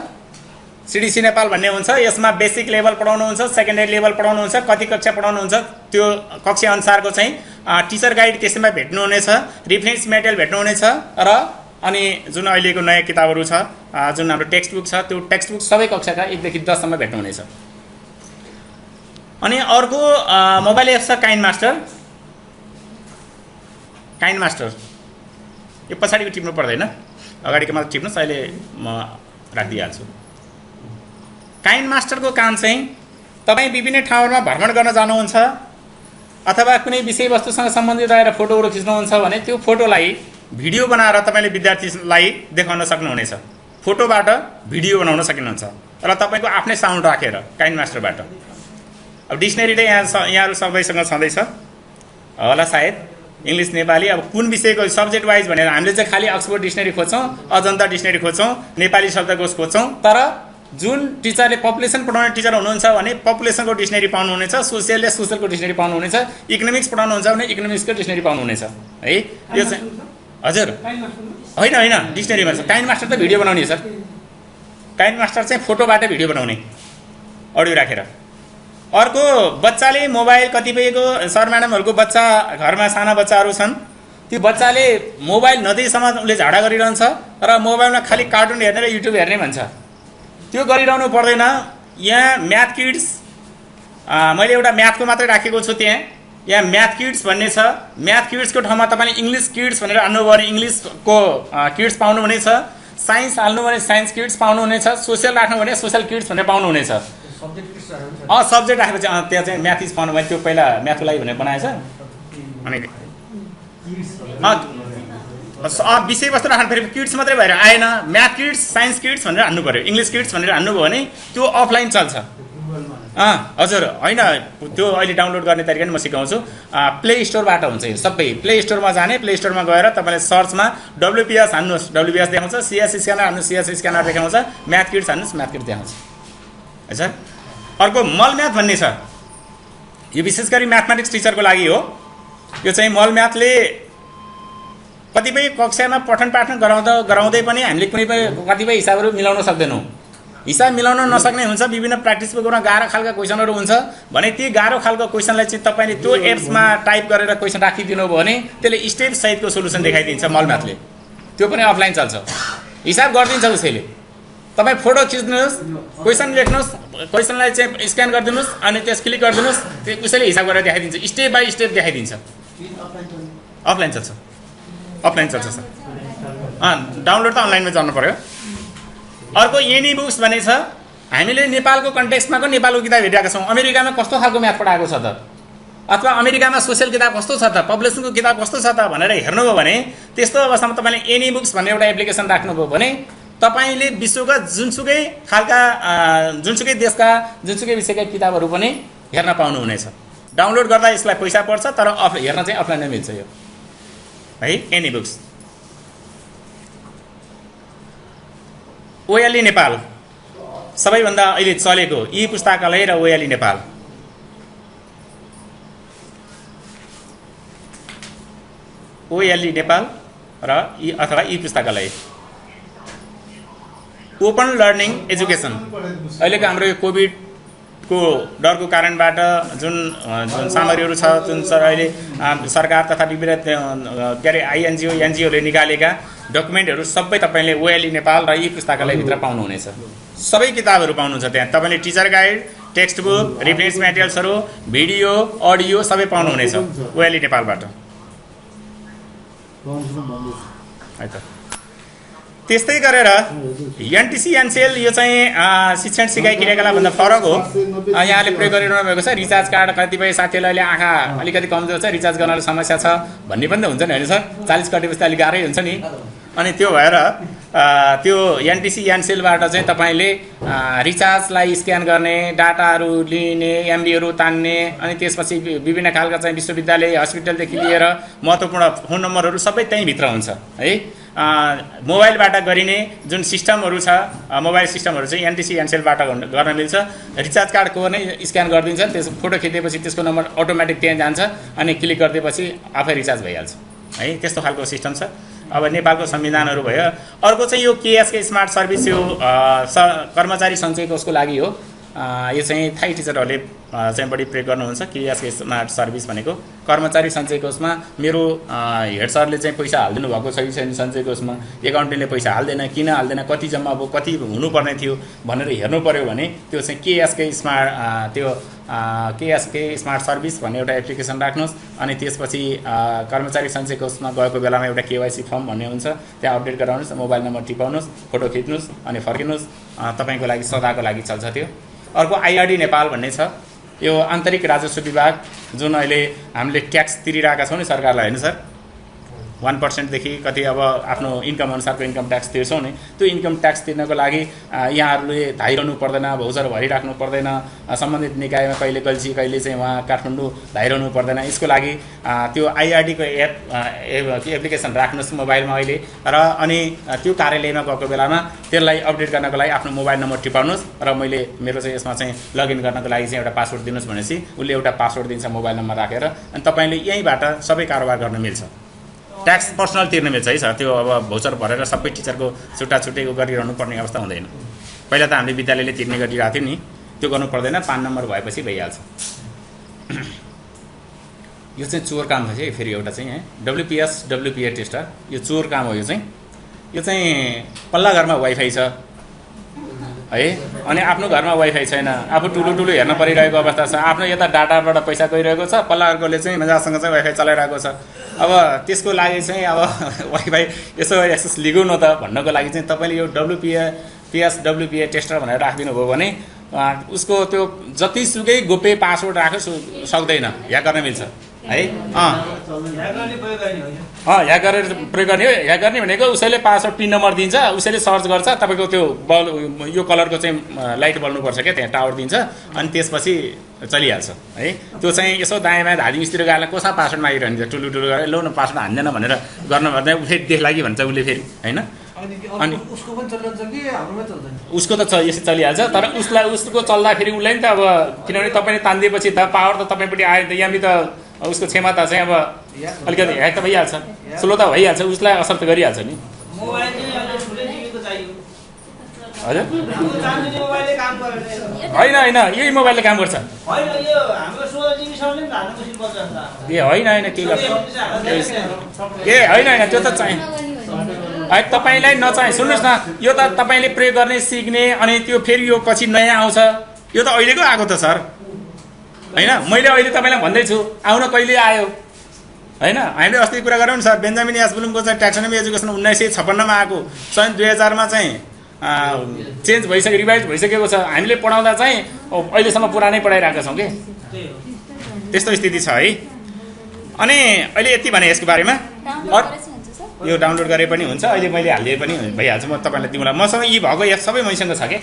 सिडिसी नेपाल भन्ने हुन्छ। यसमा बेसिक लेभल पढाउनुहुन्छ, सेकेन्डरी लेभल पढाउनुहुन्छ, कति कक्षा पढाउनुहुन्छ त्यो कक्षा अनुसारको चाहिँ टिचर गाइड त्यसैमा भेट्नुहुनेछ, रिफरेन्स मेटेरियल भेट्नुहुनेछ। र अनि जुन अहिलेको नयाँ किताबहरू छ, जुन हाम्रो टेक्स्ट बुक छ, त्यो टेक्स्ट बुक सबै कक्षाका 1 देखि 10 सम्म भेट्नुहुनेछ। अनि अर्को मोबाइल एप छ काइन्ड मास्टर। काइन्ड मास्टर यो पछाडिको टिप्नु पर्दैन, अगाडिको मात्र टिप्नुहोस्, अहिले म राखिदिइहाल्छु। काइन्ड मास्टरको काम चाहिँ तपाईँ विभिन्न ठाउँहरूमा भ्रमण गर्न जानुहुन्छ अथवा कुनै विषयवस्तुसँग सम्बन्धित रहेर फोटोहरू खिच्नुहुन्छ भने त्यो फोटोलाई भिडियो बनाएर तपाईँले विद्यार्थीलाई देखाउन सक्नुहुनेछ। फोटोबाट भिडियो बनाउन सक्नुहुन्छ र तपाईँको आफ्नै साउन्ड राखेर काइन्ड मास्टरबाट। अब डिक्सनरी त यहाँहरू सबैसँग छँदैछ होला सायद, इङ्ग्लिस नेपाली। अब कुन विषयको सब्जेक्ट वाइज भनेर हामीले चाहिँ खालि अक्सफोर्ड डिक्सनरी खोज्छौँ, अजन्ता डिक्सनरी खोज्छौँ, नेपाली शब्दकोश खोज्छौँ। तर जुन टिचरले पपुलेसन पढाउने टिचर हुनुहुन्छ भने पपुलेसनको डिक्सनरी पाउनुहुनेछ, सोसियलले सोसियलको डिक्सनरी पाउनुहुनेछ, इकोनोमिक्स पढाउनुहुन्छ भने इकोनोमिक्सको डिक्सनरी पाउनुहुनेछ है। यो चाहिँ हजुर होइन होइन डिक्सनरीमा छ। काइन्ड मास्टर त भिडियो बनाउने सर। काइन्ड मास्टर चाहिँ फोटोबाट भिडियो बनाउने अडियो राखेर। अर्को बच्चाले मोबाइल, कतिपयको सर म्याडमहरूको बच्चा घरमा साना बच्चाहरू छन्, त्यो बच्चाले मोबाइल नदिएसम्म उसले झाडा गरिरहन्छ र मोबाइलमा खालि कार्टुन हेर्ने र युट्युब हेर्ने भन्छ। त्यो गरिरहनु पर्दैन। यहाँ म्याथ किड्स, मैले एउटा म्याथको मात्रै राखेको छु त्यहाँ। यहाँ म्याथ किड्स भन्ने छ। म्याथ किड्सको ठाउँमा तपाईँले इङ्ग्लिस किड्स भनेर हाल्नुभयो भने इङ्ग्लिसको किड्स पाउनुहुनेछ, साइन्स हाल्नु भने साइन्स किड्स पाउनुहुनेछ, सोसियल राख्नु भने सोसियल किड्स भनेर पाउनुहुनेछ। सब्जेक्ट राखेपछि त्यहाँ चाहिँ म्याथिस पाउनु भने त्यो पहिला म्याथको लागि भनेर बनाएछ। अनि विषयवस्तु राख्नु पऱ्यो। किड्स मात्रै भएर आएन, म्याथ किड्स, साइन्स किड्स भनेर हान्नु पऱ्यो, इङ्ग्लिस किड्स भनेर हान्नुभयो भने त्यो अफलाइन चल्छ। हजुर होइन, त्यो अहिले डाउनलोड गर्ने तरिका नि म सिकाउँछु। प्ले स्टोरबाट हुन्छ यो सबै। प्ले स्टोरमा जाने, प्ले स्टोरमा गएर तपाईँले सर्चमा WPS हान्नुहोस्, WPS देखाउँछ, CS स्क्यानर हान्नुहोस्, CS स्क्यानर देखाउँछ, म्याथ किड्स हान्नुहोस्, म्याथ किड्स देखाउँछ है सर। अर्को मल म्याथ भन्ने छ, यो विशेष गरी म्याथमेटिक्स टिचरको लागि हो। यो चाहिँ मल म्याथले कतिपय कक्षामा पठन पाठन गराउँदै पनि हामीले कुनै पनि कतिपय हिसाबहरू मिलाउन सक्दैनौँ। हिसाब मिलाउन नसक्ने हुन्छ, विभिन्न प्र्याक्टिस बुकमा गाह्रो खालका क्वेसनहरू हुन्छ भने ती गाह्रो खालको क्वेसनलाई चाहिँ तपाईँले त्यो एप्समा टाइप गरेर क्वेसन राखिदिनु भयो भने त्यसले स्टेप सहितको सोल्युसन देखाइदिन्छ मल म्याथले। त्यो पनि अफलाइन चल्छ, हिसाब गरिदिन्छ उसैले। तपाईँ फोटो खिच्नुहोस्, क्वेसन लेख्नुहोस्, क्वेसनलाई चाहिँ स्क्यान गरिदिनुहोस् अनि त्यस क्लिक गरिदिनुहोस्, त्यो उसैले हिसाब गरेर देखाइदिन्छ, स्टेप बाई स्टेप देखाइदिन्छ। अफलाइन चल्छ, अफलाइन चल्छ सर। डाउनलोड त अनलाइनमा जानु पऱ्यो। अर्को एनी बुक्स भन्ने छ। हामीले नेपालको कन्टेक्स्टमा पनि नेपालको किताब हेरिरहेका छौँ। अमेरिकामा कस्तो खालको म्याथ पढाएको छ त, अथवा अमेरिकामा सोसियल किताब कस्तो छ त, पपुलेसनको किताब कस्तो छ त भनेर हेर्नुभयो भने त्यस्तो अवस्थामा तपाईँले एनी बुक्स भन्ने एउटा एप्लिकेसन राख्नुभयो भने तपाईँले विश्वका जुनसुकै खालका जुनसुकै देशका जुनसुकै विषयका किताबहरू पनि हेर्न पाउनुहुनेछ। डाउनलोड गर्दा यसलाई पैसा पर्छ, तर हेर्न चाहिँ अफलाइनमा मिल्छ यो है। Any books. ओएलई नेपाल सबैभन्दा अहिले चलेको ई पुस्तकालय र ओएलई नेपाल। ओएलई नेपाल र ई अथवा ई पुस्तकालय। Open learning education. अहिलेको हाम्रो यो कोभिडको डरको कारणबाट जुन सामग्रीहरू छ, जुन अहिले सरकार तथा विभिन्न के अरे आइएनजिओ एनजिओले निकालेका डकुमेन्टहरू सबै तपाईँले ओएलई नेपाल र ई पुस्तकालयभित्र पाउनुहुनेछ। सबै किताबहरू पाउनुहुन्छ त्यहाँ। तपाईँले teacher guide, text book, reference मेटेरियल्सहरू, भिडियो, अडियो सबै पाउनुहुनेछ ओएलई नेपालबाट है त। त्यस्तै गरेर एनटिसी एनसेल यो चाहिँ शिक्षण सिकाइ क्रियाकलापभन्दा फरक हो। यहाँले प्रयोग गरिरहनु भएको छ। रिचार्ज कार्ड कतिपय साथीहरूलाई अहिले आँखा अलिकति कमजोर छ, रिचार्ज गर्न समस्या छ भन्ने पनि त हुन्छ नि होइन सर। 40 कटेपछि अलिक गाह्रै हुन्छ नि। अनि त्यो भएर त्यो एनटिसी एनसेलबाट चाहिँ तपाईँले रिचार्जलाई स्क्यान गर्ने, डाटाहरू लिने, एमबीहरू तान्ने, अनि त्यसपछि विभिन्न खालका चाहिँ विश्वविद्यालय, हस्पिटलदेखि लिएर महत्त्वपूर्ण फोन नम्बरहरू सबै त्यहीँभित्र हुन्छ है। मोबाइलबाट गरिने जुन सिस्टमहरू छ, मोबाइल सिस्टमहरू चाहिँ एनटिसी एनसेलबाट गर्न मिल्छ। रिचार्ज कार्डको नै स्क्यान गरिदिन्छ, त्यस फोटो खिचेपछि त्यसको नम्बर अटोमेटिक त्यहाँ जान्छ अनि क्लिक गरिदिएपछि आफै रिचार्ज भइहाल्छ है। त्यस्तो खालको सिस्टम छ। अब नेपालको संविधानहरू भयो। अर्को चाहिँ यो केएसके स्मार्ट सर्भिस, यो कर्मचारी सञ्चय कोषको लागि हो। यो चाहिँ थाई टिचरहरूले चाहिँ बढी प्रयोग गर्नुहुन्छ। केएसके स्मार्ट सर्भिस भनेको कर्मचारी सञ्चय कोषमा मेरो हेड सरले चाहिँ पैसा हालिदिनु भएको छ कि छैन सञ्चय कोषमा, एकाउन्टेन्टले पैसा हाल्दैन, किन हाल्दैन, कति जम्मा अब कति हुनुपर्ने थियो भनेर हेर्नु पऱ्यो भने त्यो चाहिँ केएसके स्मार्ट सर्भिस भन्ने एउटा एप्लिकेसन राख्नुहोस्। अनि त्यसपछि कर्मचारी सञ्चय कोषमा गएको बेलामा एउटा केवाइसी फर्म भन्ने हुन्छ, त्यहाँ अपडेट गराउनुहोस्, मोबाइल नम्बर टिपाउनुहोस्, फोटो खिच्नुहोस् अनि फर्किनुहोस्। तपाईँको लागि सदाको लागि चल्छ त्यो। अर्को आइआरडी नेपाल भन्ने छ। यो आन्तरिक राजस्व विभाग जुन अहिले हामीले ट्याक्स तिरिरहेका छौँ नि सरकारलाई होइन सर, 1% देखि कति अब आफ्नो इन्कम अनुसारको इन्कम ट्याक्स तिर्छौँ नि, त्यो इन्कम ट्याक्स तिर्नको लागि यहाँहरूले धाइरहनु पर्दैन, भौचर भरिराख्नु पर्दैन, सम्बन्धित निकायमा कहिले गल्छी कहिले चाहिँ उहाँ काठमाडौँ धाइरहनु पर्दैन। यसको लागि त्यो आइआरडीको एप्लिकेसन राख्नुहोस् मोबाइलमा अहिले र अनि त्यो कार्यालयमा गएको बेलामा त्यसलाई अपडेट गर्नको लागि आफ्नो मोबाइल नम्बर टिपाउनुहोस् र मेरो चाहिँ यसमा चाहिँ लगइन गर्नको लागि चाहिँ एउटा पासवर्ड दिनुहोस् भनेपछि उसले एउटा पासवर्ड दिन्छ मोबाइल नम्बर राखेर, अनि तपाईँले यहीँबाट सबै कारोबार गर्न मिल्छ। ट्याक्स पर्सनल तिर्न मिल्छ है सर। त्यो अब भौचर भरेर सबै टिचरको छुट्टा छुट्टै गरिरहनु पर्ने अवस्था हुँदैन। पहिला त हामीले विद्यालयले तिर्ने गरिरहेको थियो नि, त्यो गर्नु पर्दैन, पान नम्बर भएपछि भइहाल्छ। यो चाहिँ चोर काम छ है। फेरि एउटा चाहिँ WPA टेस्टर, यो चोर काम हो। यो चाहिँ पल्ला घरमा वाइफाई छ है, अनि आफ्नो घरमा वाइफाई छैन, आफू ठुलो हेर्न परिरहेको अवस्था छ, आफ्नो यता डाटाबाट पैसा गइरहेको छ, पल्ला अर्कोले चाहिँ मजासँग चाहिँ वाइफाई चलाइरहेको छ। अब त्यसको लागि चाहिँ अब वाइफाई यसो एक्सेस लिगो न त भन्नको लागि चाहिँ तपाईँले यो WPA टेस्टर भनेर राखिदिनु भयो भने उसको त्यो जतिसुकै गोप्य पासवर्ड राख्न सक्दैन, ह्याक गर्न मिल्छ। है ह्याक गरेर प्रयोग गर्ने हो। ह्याक गर्ने भनेको उसैले पासवर्ड पिन नम्बर दिन्छ, उसैले सर्च गर्छ तपाईँको त्यो यो कलरको चाहिँ लाइट बल्नुपर्छ क्या, त्यहाँ टावर दिन्छ अनि त्यसपछि चलिहाल्छ है। त्यो चाहिँ यसो दायाँ बायाँ धादिमतिर गएर कोसा पासवर्ड मागिरहन्छ, टुलु टुलु गरेर लौ न पासवर्ड हान्दैन भनेर गर्न भन्दा फेरि देख्ला कि भन्छ उसले फेरि होइन। अनि उसको त यसै चलिहाल्छ, तर उसको चल्दाखेरि उसलाई नि त अब किनभने तपाईँले तानिदिएपछि त पावर त तपाईँपट्टि आयो त, यहाँनिर त उसको क्षमता चाहिँ अब अलिकति ह्याक त भइहाल्छ, स्लो त भइहाल्छ, उसलाई असर त गरिहाल्छ नि। हजुर होइन होइन यही मोबाइलले काम गर्छ ए होइन के गर्छ ए होइन त्यो त चाहिँ तपाईँलाई नचाहे सुन्नुहोस् न, यो त तपाईँले प्रयोग गर्ने सिक्ने अनि त्यो फेरि यो पछि नयाँ आउँछ, यो त अहिलेको आएको त सर होइन। मैले अहिले तपाईँलाई भन्दैछु आउन कहिले आयो होइन। हामीले अस्ति कुरा गरौँ नि सर, बेन्जामिन एसब्लुमको चाहिँ ट्याक्सोनोमी एजुकेसन 1956 मा आएको, सन् 2000 मा चाहिँ चेन्ज भइसक्यो, रिभाइज भइसकेको छ। हामीले पढाउँदा चाहिँ अहिलेसम्म पुरानै पढाइरहेका छौँ कि त्यस्तो स्थिति छ है। अनि अहिले यति भने यसको बारेमा, यो डाउनलोड गरे पनि हुन्छ, अहिले मैले हालिदिए पनि भइहाल्छ, म तपाईँलाई दिउँला। मसँग यी भएको एप सबै मैसँग छ कि।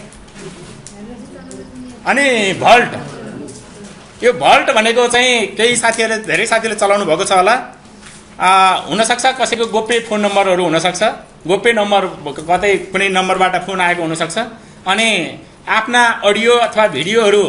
अनि भल्ट, यो भल्ट भनेको चाहिँ केही साथीहरूले धेरै साथीहरूले चलाउनु भएको छ होला, हुनसक्छ कसैको गोप्य फोन नम्बरहरू हुनसक्छ, गोप्य नम्बर कतै कुनै नम्बरबाट फोन आएको हुनसक्छ। अनि आफ्ना अडियो अथवा भिडियोहरू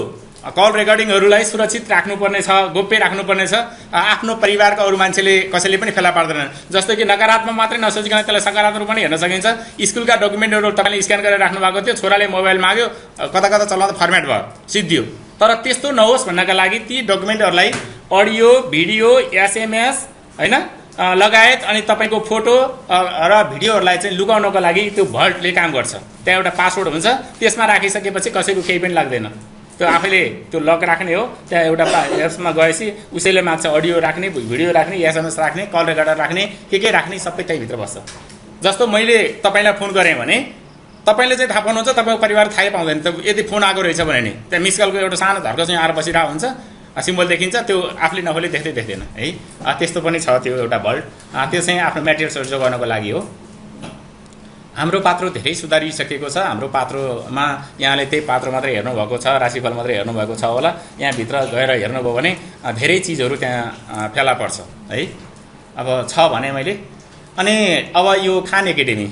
कल रेकर्डिङहरूलाई सुरक्षित राख्नुपर्ने छ, गोप्य राख्नुपर्ने छ। आफ्नो परिवारका अरू मान्छेले कसैले पनि फेला पार्दैनन्। जस्तो कि नकारात्मक मात्रै नसोचिकन त्यसलाई सकारात्मक पनि हेर्न सकिन्छ। स्कुलका डकुमेन्टहरू तपाईँले स्क्यान गरेर राख्नु भएको थियो, छोराले मोबाइल माग्यो, कता कता चलाउँदा फर्मेट भयो, सिद्धियो। तर त्यस्तो नहोस् भन्नका लागि ती डकुमेन्टहरूलाई अडियो भिडियो एसएमएस होइन लगायत अनि तपाईँको फोटो र भिडियोहरूलाई चाहिँ लुकाउनको लागि त्यो भल्टले काम गर्छ। त्यहाँ एउटा पासवर्ड हुन्छ, त्यसमा राखिसकेपछि कसैको केही पनि लाग्दैन। त्यो आफैले त्यो लक राख्ने हो। त्यहाँ एउटा एप्समा गएपछि उसैले माग्छ अडियो राख्ने, भिडियो राख्ने, एसएमएस राख्ने, कल रेकर्डर राख्ने, के राख्ने सबै त्यहीभित्र बस्छ। जस्तो मैले तपाईँलाई फोन गरेँ भने तपाईँले चाहिँ थाहा पाउनुहुन्छ, तपाईँको परिवार थाहै पाउँदैन। त यदि फोन आएको रहेछ भने नि त्यहाँ मिस कलको एउटा सानो धर्को चाहिँ आएर बसिरहेको हुन्छ, सिम्बल देखिन्छ, त्यो आफूले नफोले देख्दैन है। त्यस्तो पनि छ त्यो एउटा भल्ट। त्यो चाहिँ आफ्नो मेटेरियल्सहरू जोगाउनको लागि हो। हाम्रो पात्रो धेरै सुधारिसकेको छ। हाम्रो पात्रोमा यहाँले त्यही पात्रो मात्रै हेर्नुभएको छ, राशिफल मात्रै हेर्नुभएको छ होला, यहाँभित्र गएर हेर्नुभयो भने धेरै चिजहरू त्यहाँ फेला पर्छ है। अब छ भने मैले। अनि अब यो खान एकाडेमी,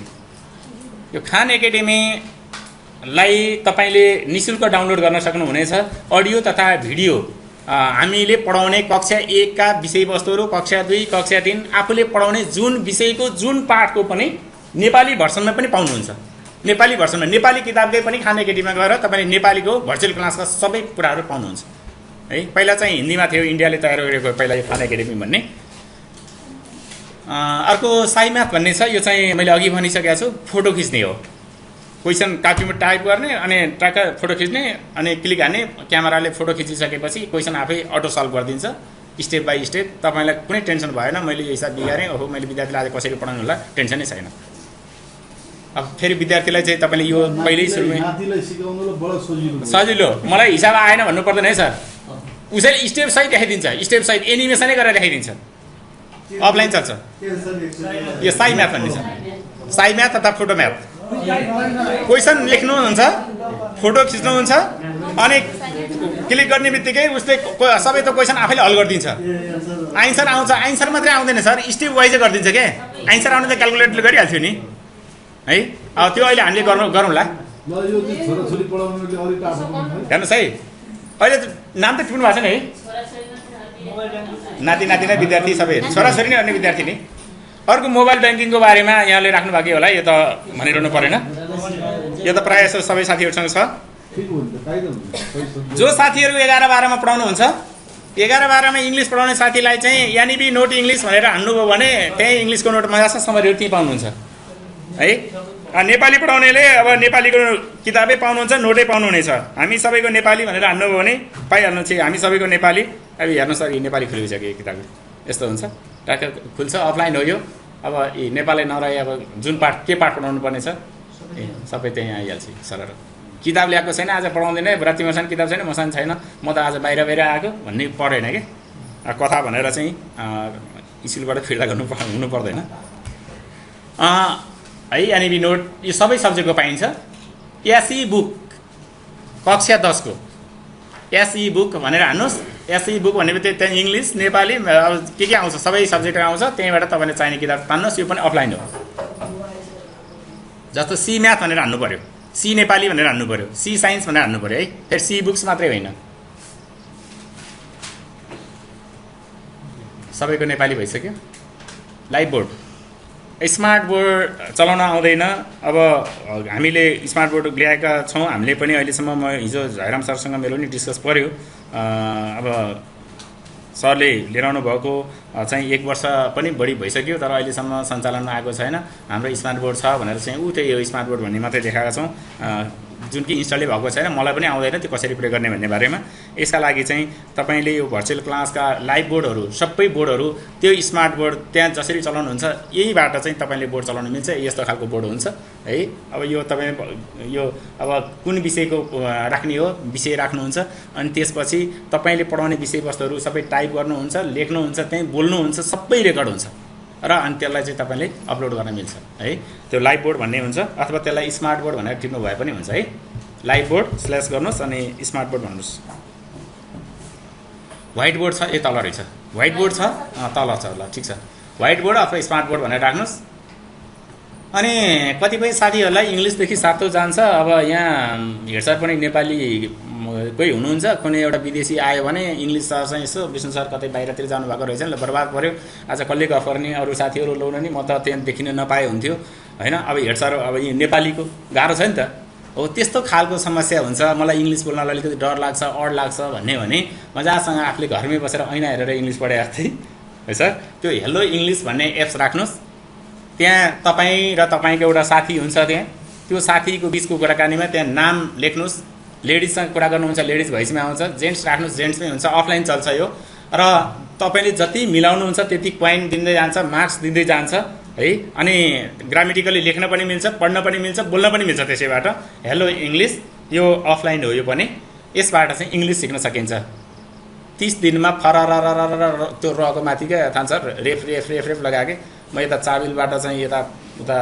यो खान एकाडेमीलाई तपाईँले निःशुल्क डाउनलोड गर्न सक्नुहुनेछ। अडियो तथा भिडियो हामीले पढाउने कक्षा 1 का विषयवस्तुहरू, कक्षा 2 कक्षा 3 आफूले पढाउने जुन विषयको जुन पाठको पनि नेपाली भर्सनमा पनि पाउनुहुन्छ। नेपाली भर्सनमा नेपाली किताबकै पनि खान एकाडेमीमा गएर तपाईँले नेपालीको भर्चुअल क्लासका सबै कुराहरू पाउनुहुन्छ है। पहिला चाहिँ हिन्दीमा थियो, इन्डियाले तयार गरेको पहिला यो खान एकाडेमी भन्ने। अर्को साई म्याथ भन्ने छ, यो चाहिँ मैले अघि भनिसकेको छु, फोटो खिच्ने हो। क्वेसन कापीमा टाइप गर्ने अनि ट्र्याक्क फोटो खिच्ने अनि क्लिक हान्ने, क्यामेराले फोटो खिचिसकेपछि क्वेसन आफै अटो सल्भ गरिदिन्छ स्टेप बाई स्टेप। तपाईँलाई कुनै टेन्सन भएन, मैले यो हिसाब बिगारेँ, ओहो मैले विद्यार्थीलाई आज कसरी पढाउनु होला, टेन्सनै छैन। अब फेरि विद्यार्थीलाई चाहिँ तपाईँले यो पहिल्यै सुरुमै सजिलो, मलाई हिसाब आएन भन्नु पर्दैन है सर। उसैले स्टेप सहित देखाइदिन्छ, स्टेप सहित एनिमेसनै गरेर देखाइदिन्छ, अफलाइन चल्छ। यो साई म्याथ भन्ने छ, साई म्याथ तथा फोटो म्याथ। क्वेसन लेख्नुहुन्छ, फोटो खिच्नुहुन्छ अनि क्लिक गर्ने बित्तिकै उसले सबै त क्वेसन आफैले हल गरिदिन्छ। आन्सर आउँछ, आन्सर मात्रै आउँदैन सर, स्टेप वाइजै गरिदिन्छ क्या। आन्सर आउने त क्यालकुलेटले गरिहाल्थ्यो नि है। अब त्यो अहिले हामीले गरौँला। हेर्नुहोस् है, अहिले नाम त टिप्नु भएको छैन है, नाति नातिना विद्यार्थी सबै छोराछोरी नै अन्य विद्यार्थी नै। अर्को मोबाइल ब्याङ्किङको बारेमा यहाँले राख्नु भएको होला, यो त भनिरहनु परेन, यो त प्रायः सबै साथीहरूसँग छ। जो साथीहरू 11-12मा पढाउनुहुन्छ, 11-12मा इङ्ग्लिस पढाउने साथीलाई चाहिँ यानिबी नोट इङ्ग्लिस भनेर हान्नुभयो भने त्यही इङ्ग्लिसको नोट मजासँग समरीहरू त्यहीँ पाउनुहुन्छ है। नेपाली पढाउनेले अब नेपालीको किताबै पाउनुहुन्छ, नोटै पाउनुहुनेछ। हामी सबैको नेपाली भनेर हान्नुभयो भने पाइहाल्नुहुन्छ, हामी सबैको नेपाली। अब हेर्नुहोस् सर, नेपाली खुलिसक्यो यो किताब, यस्तो हुन्छ, ट्याक्क खुल्छ। अफलाइन हो यो। अब नेपाली नरहे अब जुन पाठ के पाठ पढाउनु पर्ने छ सबै त्यहीँ आइहाल्छ सरर। किताब ल्याएको छैन, आज पढाउँदैन, राति मसान किताब छैन, मसान छैन, म त आज बाहिर आएको भन्ने पढेन कि कथा भनेर चाहिँ स्कुलबाट फिर्ता हुनु पर्दैन है। एनइबी नोट यो सबै सब्जेक्टको पाइन्छ। एसई बुक कक्षा 10 को एसई बुक भनेर हान्नुहोस्। एसई बुक भनेपछि त्यहाँ इङ्ग्लिस नेपाली अब के आउँछ सबै सब्जेक्ट आउँछ, त्यहीँबाट तपाईँले चाहिने किताब तान्नुहोस्। यो पनि अफलाइन हो। जस्तो सी म्याथ भनेर हान्नु पऱ्यो, सी नेपाली भनेर हान्नु पऱ्यो, सी साइन्स भनेर हान्नु पऱ्यो है। फेरि सी बुक्स मात्रै होइन, सबैको नेपाली भइसक्यो। लाइभ बोर्ड स्मार्ट बोर्ड चलाउन आउँदैन। अब हामीले स्मार्ट बोर्ड ल्याएका छौँ हामीले पनि। अहिलेसम्म म हिजो जयराम सरसँग मेरो नि डिस्कस पर्यो। अब सरले लिएर आउनु भएको चाहिँ 1 वर्ष पनि बढी भइसक्यो, तर अहिलेसम्म सञ्चालनमा आएको छैन। हाम्रो स्मार्ट बोर्ड छ भनेर चाहिँ त्यही यो स्मार्ट बोर्ड भन्ने मात्रै देखाएका छौँ, जुन कि इन्स्टलै भएको छैन। मलाई पनि आउँदैन त्यो कसरी प्रयोग गर्ने भन्ने बारेमा। यसका लागि चाहिँ तपाईँले यो भर्चुअल क्लासका लाइभ बोर्डहरू सबै बोर्डहरू त्यो स्मार्ट बोर्ड त्यहाँ जसरी चलाउनुहुन्छ यहीबाट चाहिँ तपाईँले बोर्ड चलाउनु मिल्छ। यस्तो खालको बोर्ड हुन्छ है। अब यो तपाईँ यो अब कुन विषयको राख्ने हो विषय राख्नुहुन्छ, अनि त्यसपछि तपाईँले पढाउने विषयवस्तुहरू सबै टाइप गर्नुहुन्छ, लेख्नुहुन्छ, त्यहीँ बोल्नुहुन्छ, सबै रेकर्ड हुन्छ र अनि त्यसलाई चाहिँ तपाईँले अपलोड गर्न मिल्छ है। त्यो लाइभ बोर्ड भन्ने हुन्छ, अथवा त्यसलाई स्मार्ट बोर्ड भनेर टिप्नु भए पनि हुन्छ है। लाइभ बोर्ड स्ल्यास गर्नुहोस् अनि स्मार्ट बोर्ड भन्नुहोस्। व्हाइट बोर्ड छ, ए तल रहेछ व्हाइट बोर्ड छ, तल छ, ल ठिक छ। व्हाइट बोर्ड अथवा स्मार्ट बोर्ड भनेर राख्नुहोस्। अनि कतिपय साथीहरूलाई इङ्ग्लिसदेखि सातो जान्छ। अब यहाँ हेड सर पनि नेपाली कोही हुनुहुन्छ, कुनै एउटा विदेशी आयो भने इङ्ग्लिस सर चाहिँ यसो विष्णु सर कतै बाहिरतिर जानुभएको रहेछ ल बर्बाद पऱ्यो, आज कसले गफ गर्ने, अरू साथीहरू ल्याउन नि म त त्यहाँ देखिन नपाए हुन्थ्यो होइन। अब हेड सर अब यी नेपालीको गाह्रो छ नि त। हो त्यस्तो खालको समस्या हुन्छ। मलाई इङ्ग्लिस बोल्नलाई अलिकति डर लाग्छ, अड लाग्छ भने मजासँग आफूले घरमै बसेर ऐना हेरेर इङ्ग्लिस पढाएको थिएँ है सर। त्यो हेलो इङ्ग्लिस भन्ने एप्स राख्नुहोस्। त्यहाँ तपाईँ र तपाईँको एउटा साथी हुन्छ, त्यहाँ त्यो साथीको बिचको कुराकानीमा त्यहाँ नाम लेख्नुहोस्। लेडिजसँग कुरा गर्नुहुन्छ लेडिज भोइसमा आउँछ, जेन्ट्स राख्नुहोस् जेन्ट्समै हुन्छ। अफलाइन चल्छ यो। र तपाईँले जति मिलाउनुहुन्छ त्यति पोइन्ट दिँदै जान्छ, मार्क्स दिँदै जान्छ है। अनि ग्रामेटिकली लेख्न पनि मिल्छ, पढ्न पनि मिल्छ, बोल्न पनि मिल्छ त्यसैबाट। हेलो इङ्ग्लिस यो अफलाइन हो। यो पनि यसबाट चाहिँ इङ्ग्लिस सिक्न सकिन्छ। 30 दिनमा फरर त्यो रको माथि क्या थाहा छ रेफ रेफ रेफ रेफ लगाएँ कि म यता चाबिलबाट चाहिँ यता उता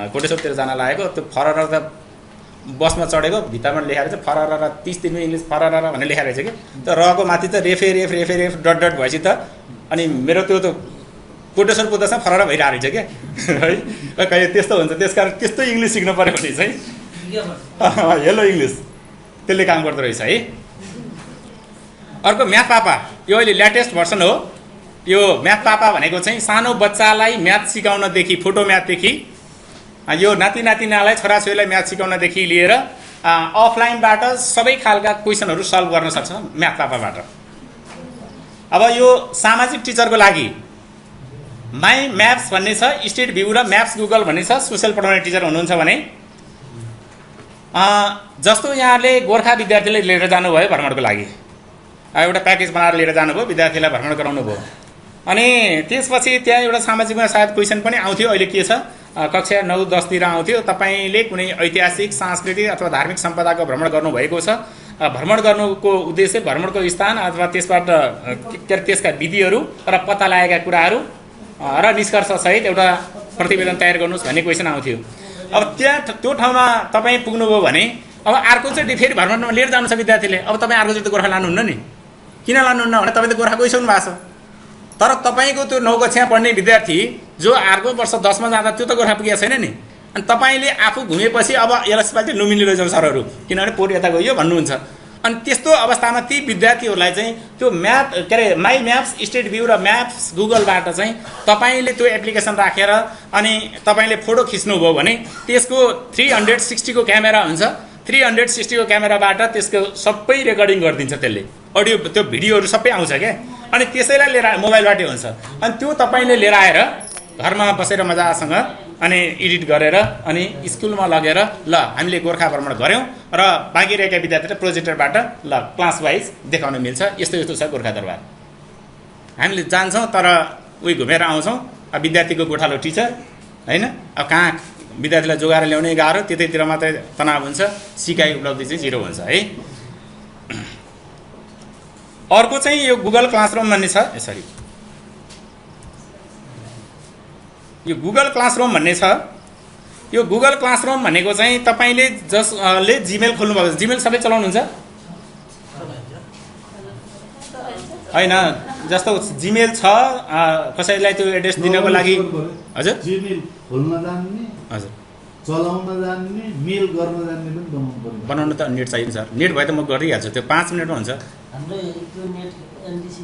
कोटेश्वरतिर जान लागेको, त्यो फरर त बसमा चढेको भित्तामा लेखाएर चाहिँ फरर 30 दिनमा इङ्ग्लिस फरर भनेर लेखाएर रहेछ कि त्यो रको माथि त रेफे रेफ रेफे रेफ डट डट भएपछि त अनि मेरो त्यो त कोटेश्वर पुग्दासम्म फरर भइरहेको रहेछ क्या है। कहिले त्यस्तो हुन्छ, त्यसकारण त्यस्तो इङ्ग्लिस सिक्नु पऱ्यो भने चाहिँ हेलो इङ्ग्लिस त्यसले काम गर्दो रहेछ है। अर्को म्याथ पापा, यो अहिले लेटेस्ट भर्सन हो। यो म्याथ पापा भनेको चाहिँ सानो बच्चालाई म्याथ सिकाउनदेखि, फोटो म्याथदेखि यो नाति नातिनालाई छोराछोरीलाई म्याथ सिकाउनदेखि लिएर अफलाइनबाट सबै खालका क्वेसनहरू सल्भ गर्न सक्छ म्याथ पापाबाट। अब यो सामाजिक टिचरको लागि माई म्याप्स भन्ने छ, स्टेट भ्यू र म्याप्स गुगल भन्ने छ। सोसियल पढाउने टिचर हुनुहुन्छ भने जस्तो यहाँले गोर्खा विद्यार्थीलाई लिएर जानुभयो भ्रमणको लागि, एउटा प्याकेज बनाएर लिएर जानुभयो, विद्यार्थीलाई भ्रमण गराउनु भयो। अनि त्यसपछि त्यहाँ एउटा सामाजिकमा सायद क्वेसन पनि आउँथ्यो। अहिले के छ कक्षा 9-10 आउँथ्यो। तपाईँले कुनै ऐतिहासिक, सांस्कृतिक अथवा धार्मिक सम्पदाको भ्रमण गर्नुभएको छ। भ्रमण गर्नुको उद्देश्य भ्रमणको स्थान अथवा त्यसबाट त्यसका विधिहरू र पत्ता लागेका कुराहरू र निष्कर्षसहित एउटा प्रतिवेदन तयार गर्नुहोस् भन्ने क्वेसन आउँथ्यो। अब त्यहाँ त्यो ठाउँमा तपाईँ पुग्नुभयो भने अब अर्कोचोटि फेरि भ्रमणमा लिएर जानु छ विद्यार्थीले। अब तपाईँ अर्कोचोटि गोर्खा लानुहुन्न नि, किन लानुहुन्न भने तपाईँ त गोर्खा गइसक्नु भएको छ। तर तपाईँको त्यो 9 कक्षा पढ्ने विद्यार्थी जो अर्को वर्ष 10मा जाँदा त्यो त गोर्खा पुगेको छैन नि। अनि तपाईँले आफू घुमेपछि अब यसपालि चाहिँ लुम्बिनी लैजाउँ सरहरू, किनभने पोहोर यता गयो भन्नुहुन्छ। अनि त्यस्तो अवस्थामा ती विद्यार्थीहरूलाई चाहिँ त्यो म्याप के अरे माई म्याप्स, स्टेट भ्यू र म्याप्स गुगलबाट चाहिँ तपाईँले त्यो एप्लिकेसन राखेर अनि तपाईँले फोटो खिच्नुभयो भने त्यसको 360 को क्यामेरा हुन्छ। 360 को क्यामेराबाट त्यसको सबै रेकर्डिङ गरिदिन्छ। त्यसले अडियो त्यो भिडियोहरू सबै आउँछ क्या। अनि त्यसैलाई लिएर मोबाइलबाटै हुन्छ। अनि त्यो तपाईँले लिएर आएर घरमा बसेर मजासँग अनि एडिट गरेर अनि स्कुलमा लगेर ल हामीले गोर्खा भ्रमण गऱ्यौँ र बाँकी रहेका विद्यार्थीले प्रोजेक्टरबाट ल क्लास वाइज देखाउन मिल्छ। यस्तो यस्तो छ गोर्खा दरबार। हामीले जान्छौँ तर उही घुमेर आउँछौँ। अब विद्यार्थीको गोठालो टिचर होइन, अब कहाँ विद्यार्थीलाई जोगाएर ल्याउने गाह्रो, त्यतैतिर मात्रै तनाव हुन्छ, सिकाइ उपलब्धि चाहिँ 0 हुन्छ है। अर्को चाहिँ यो गुगल क्लासरुम भन्ने छ, सरी यो गुगल क्लासरुम भन्ने छ। यो गुगल क्लासरुम भनेको चाहिँ तपाईले जसले जीमेल खोल्नु भएको छ, जीमेल सबै चलाउनुहुन्छ हैन? जस्तो जीमेल छ, कसैलाई त्यो एड्रेस दिनको लागि हजुर जीमेल खोल्न जान्ने, हजुर चलाउन जान्ने, मेल गर्न जान्ने पनि बनाउनु पर्यो। बनाउनु त नेट चाहिन्छ सर, नेट भए त म गरिहाल्छु, त्यो 5 मिनेटमा हुन्छ। हाम्रो त्यो नेट एनडिसी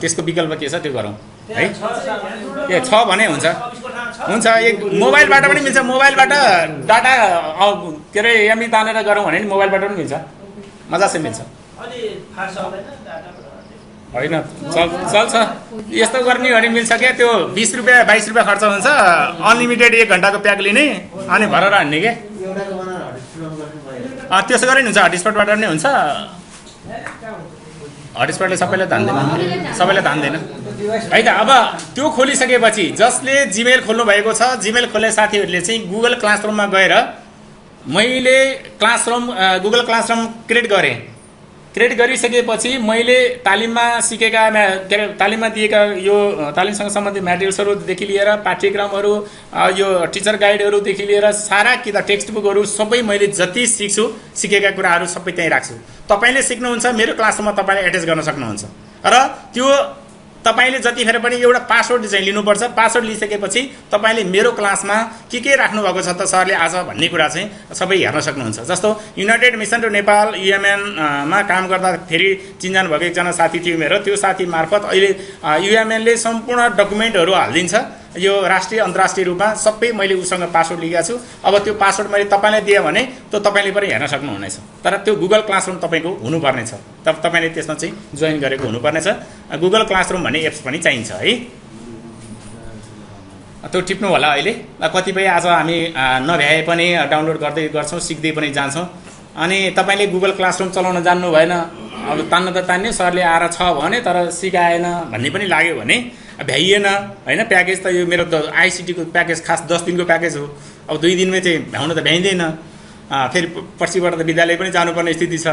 त्यसको विकल्प के छ त्यो गरौँ है? ए छ भने हुन्छ, हुन्छ। एक मोबाइलबाट पनि मिल्छ, मोबाइलबाट डाटा के अरे एमबी तानेर गरौँ भने नि मोबाइलबाट पनि मिल्छ, मजासे मिल्छ होइन? चल्छ, यस्तो गर्ने भने मिल्छ क्या। त्यो 20 रुपियाँ 22 रुपियाँ खर्च हुन्छ, अनलिमिटेड 1 घन्टाको प्याक लिने अनि भरेर हान्ने के। त्यसो गरे नि हुन्छ, हटस्पटबाट पनि हुन्छ। हटस्पटले सबैलाई धान्दैन, सबैलाई धान्दैन है त। अब त्यो खोलिसकेपछि जसले जीमेल खोल्नु भएको छ, जीमेल खोल्ने साथीहरूले चाहिँ गुगल क्लासरुममा गएर मैले गुगल क्लासरुम क्रिएट गरेँ। क्रिएट गरिसकेपछि मैले तालिममा सिकेका के अरे तालिममा दिएका यो तालिमसँग सम्बन्धित म्याटेरियल्सहरूदेखि लिएर पाठ्यक्रमहरू, यो टिचर गाइडहरूदेखि लिएर सारा किताब टेक्स्ट बुकहरू सबै मैले जति सिकेका कुराहरू सबै त्यहीँ राख्छु। तपाईँले सिक्नुहुन्छ, मेरो क्लासरुममा तपाईँले एट्याच गर्न सक्नुहुन्छ। र त्यो तपाईले जतिखेर पनि एउटा पासवर्ड चाहिँ लिनुपर्छ। पासवर्ड लिइसकेपछि तपाईले मेरो क्लासमा के राख्नु भएको छ त सरले आज भन्ने कुरा चाहिँ सबै हेर्न सक्नुहुन्छ। जस्तो United Mission to Nepal UMN मा काम गर्दाखेरि चिन्जान भएको एकजना साथी थियो मेरो, त्यो साथी मार्फत अहिले युएमएनले सम्पूर्ण डकुमेन्टहरू हालिदिन्छ यो राष्ट्रिय अन्तर्राष्ट्रिय रूपमा सबै मैले उसँग पासवर्ड लिएको छु। अब त्यो पासवर्ड मैले तपाईलाई दिएँ भने त्यो तपाईले पनि हेर्न सक्नुहुनेछ। तर त्यो गुगल क्लासरुम तपाईको हुनुपर्ने छ, तब तपाईले त्यसमा चाहिँ जोइन गरेको हुनुपर्ने छ। गुगल क्लासरुम भन्ने एप्स पनि चाहिन्छ है, त्यो टिप्नु होला। अहिले कतिपय आज हामी नभ्याए पनि डाउनलोड गर्दै गर्छौँ, सिक्दै पनि जान्छौँ। अनि तपाईले गुगल क्लासरुम चलाउन जान्नु भएन, अब तान्न त तान्ने, सरले आएर छ भने तर सिकाएन भन्ने पनि लाग्यो भने भ्याइएन होइन। प्याकेज त यो मेरो त आइसिटीको प्याकेज खास 10 दिनको प्याकेज हो। अब 2 दिनमै चाहिँ भ्याउन त भ्याइँदैन, फेरि पर्सिबाट त विद्यालय पनि जानुपर्ने स्थिति छ।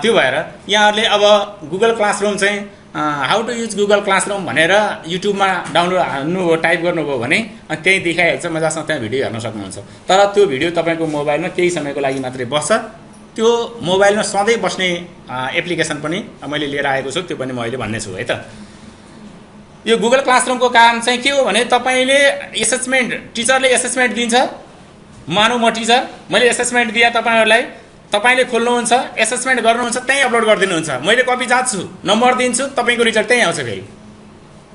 त्यो भएर यहाँहरूले अब गुगल क्लासरुम चाहिँ how to use Google Classroom भनेर युट्युबमा डाउनलोड हाल्नुभयो, टाइप गर्नुभयो भने त्यही देखाइहाल्छ, मजासँग त्यहाँ भिडियो हेर्न सक्नुहुन्छ। तर त्यो भिडियो तपाईँको मोबाइलमा केही समयको लागि मात्रै बस्छ। त्यो मोबाइलमा सधैँ बस्ने एप्लिकेसन पनि मैले लिएर आएको छु, त्यो पनि म अहिले भन्ने छु है त। यो गुगल क्लासरुमको काम चाहिँ के हो भने तपाईले एसेसमेन्ट, टिचरले एसेसमेन्ट दिन्छ, मानौ म टिचर, मैले एसेसमेन्ट दिएँ तपाईँहरूलाई, तपाईले खोल्नुहुन्छ, एसेसमेन्ट गर्नुहुन्छ, त्यहीँ अपलोड गरिदिनुहुन्छ। मैले कपी जाँच्छु, नम्बर दिन्छु, तपाईँको रिजल्ट त्यहीँ आउँछ फेरि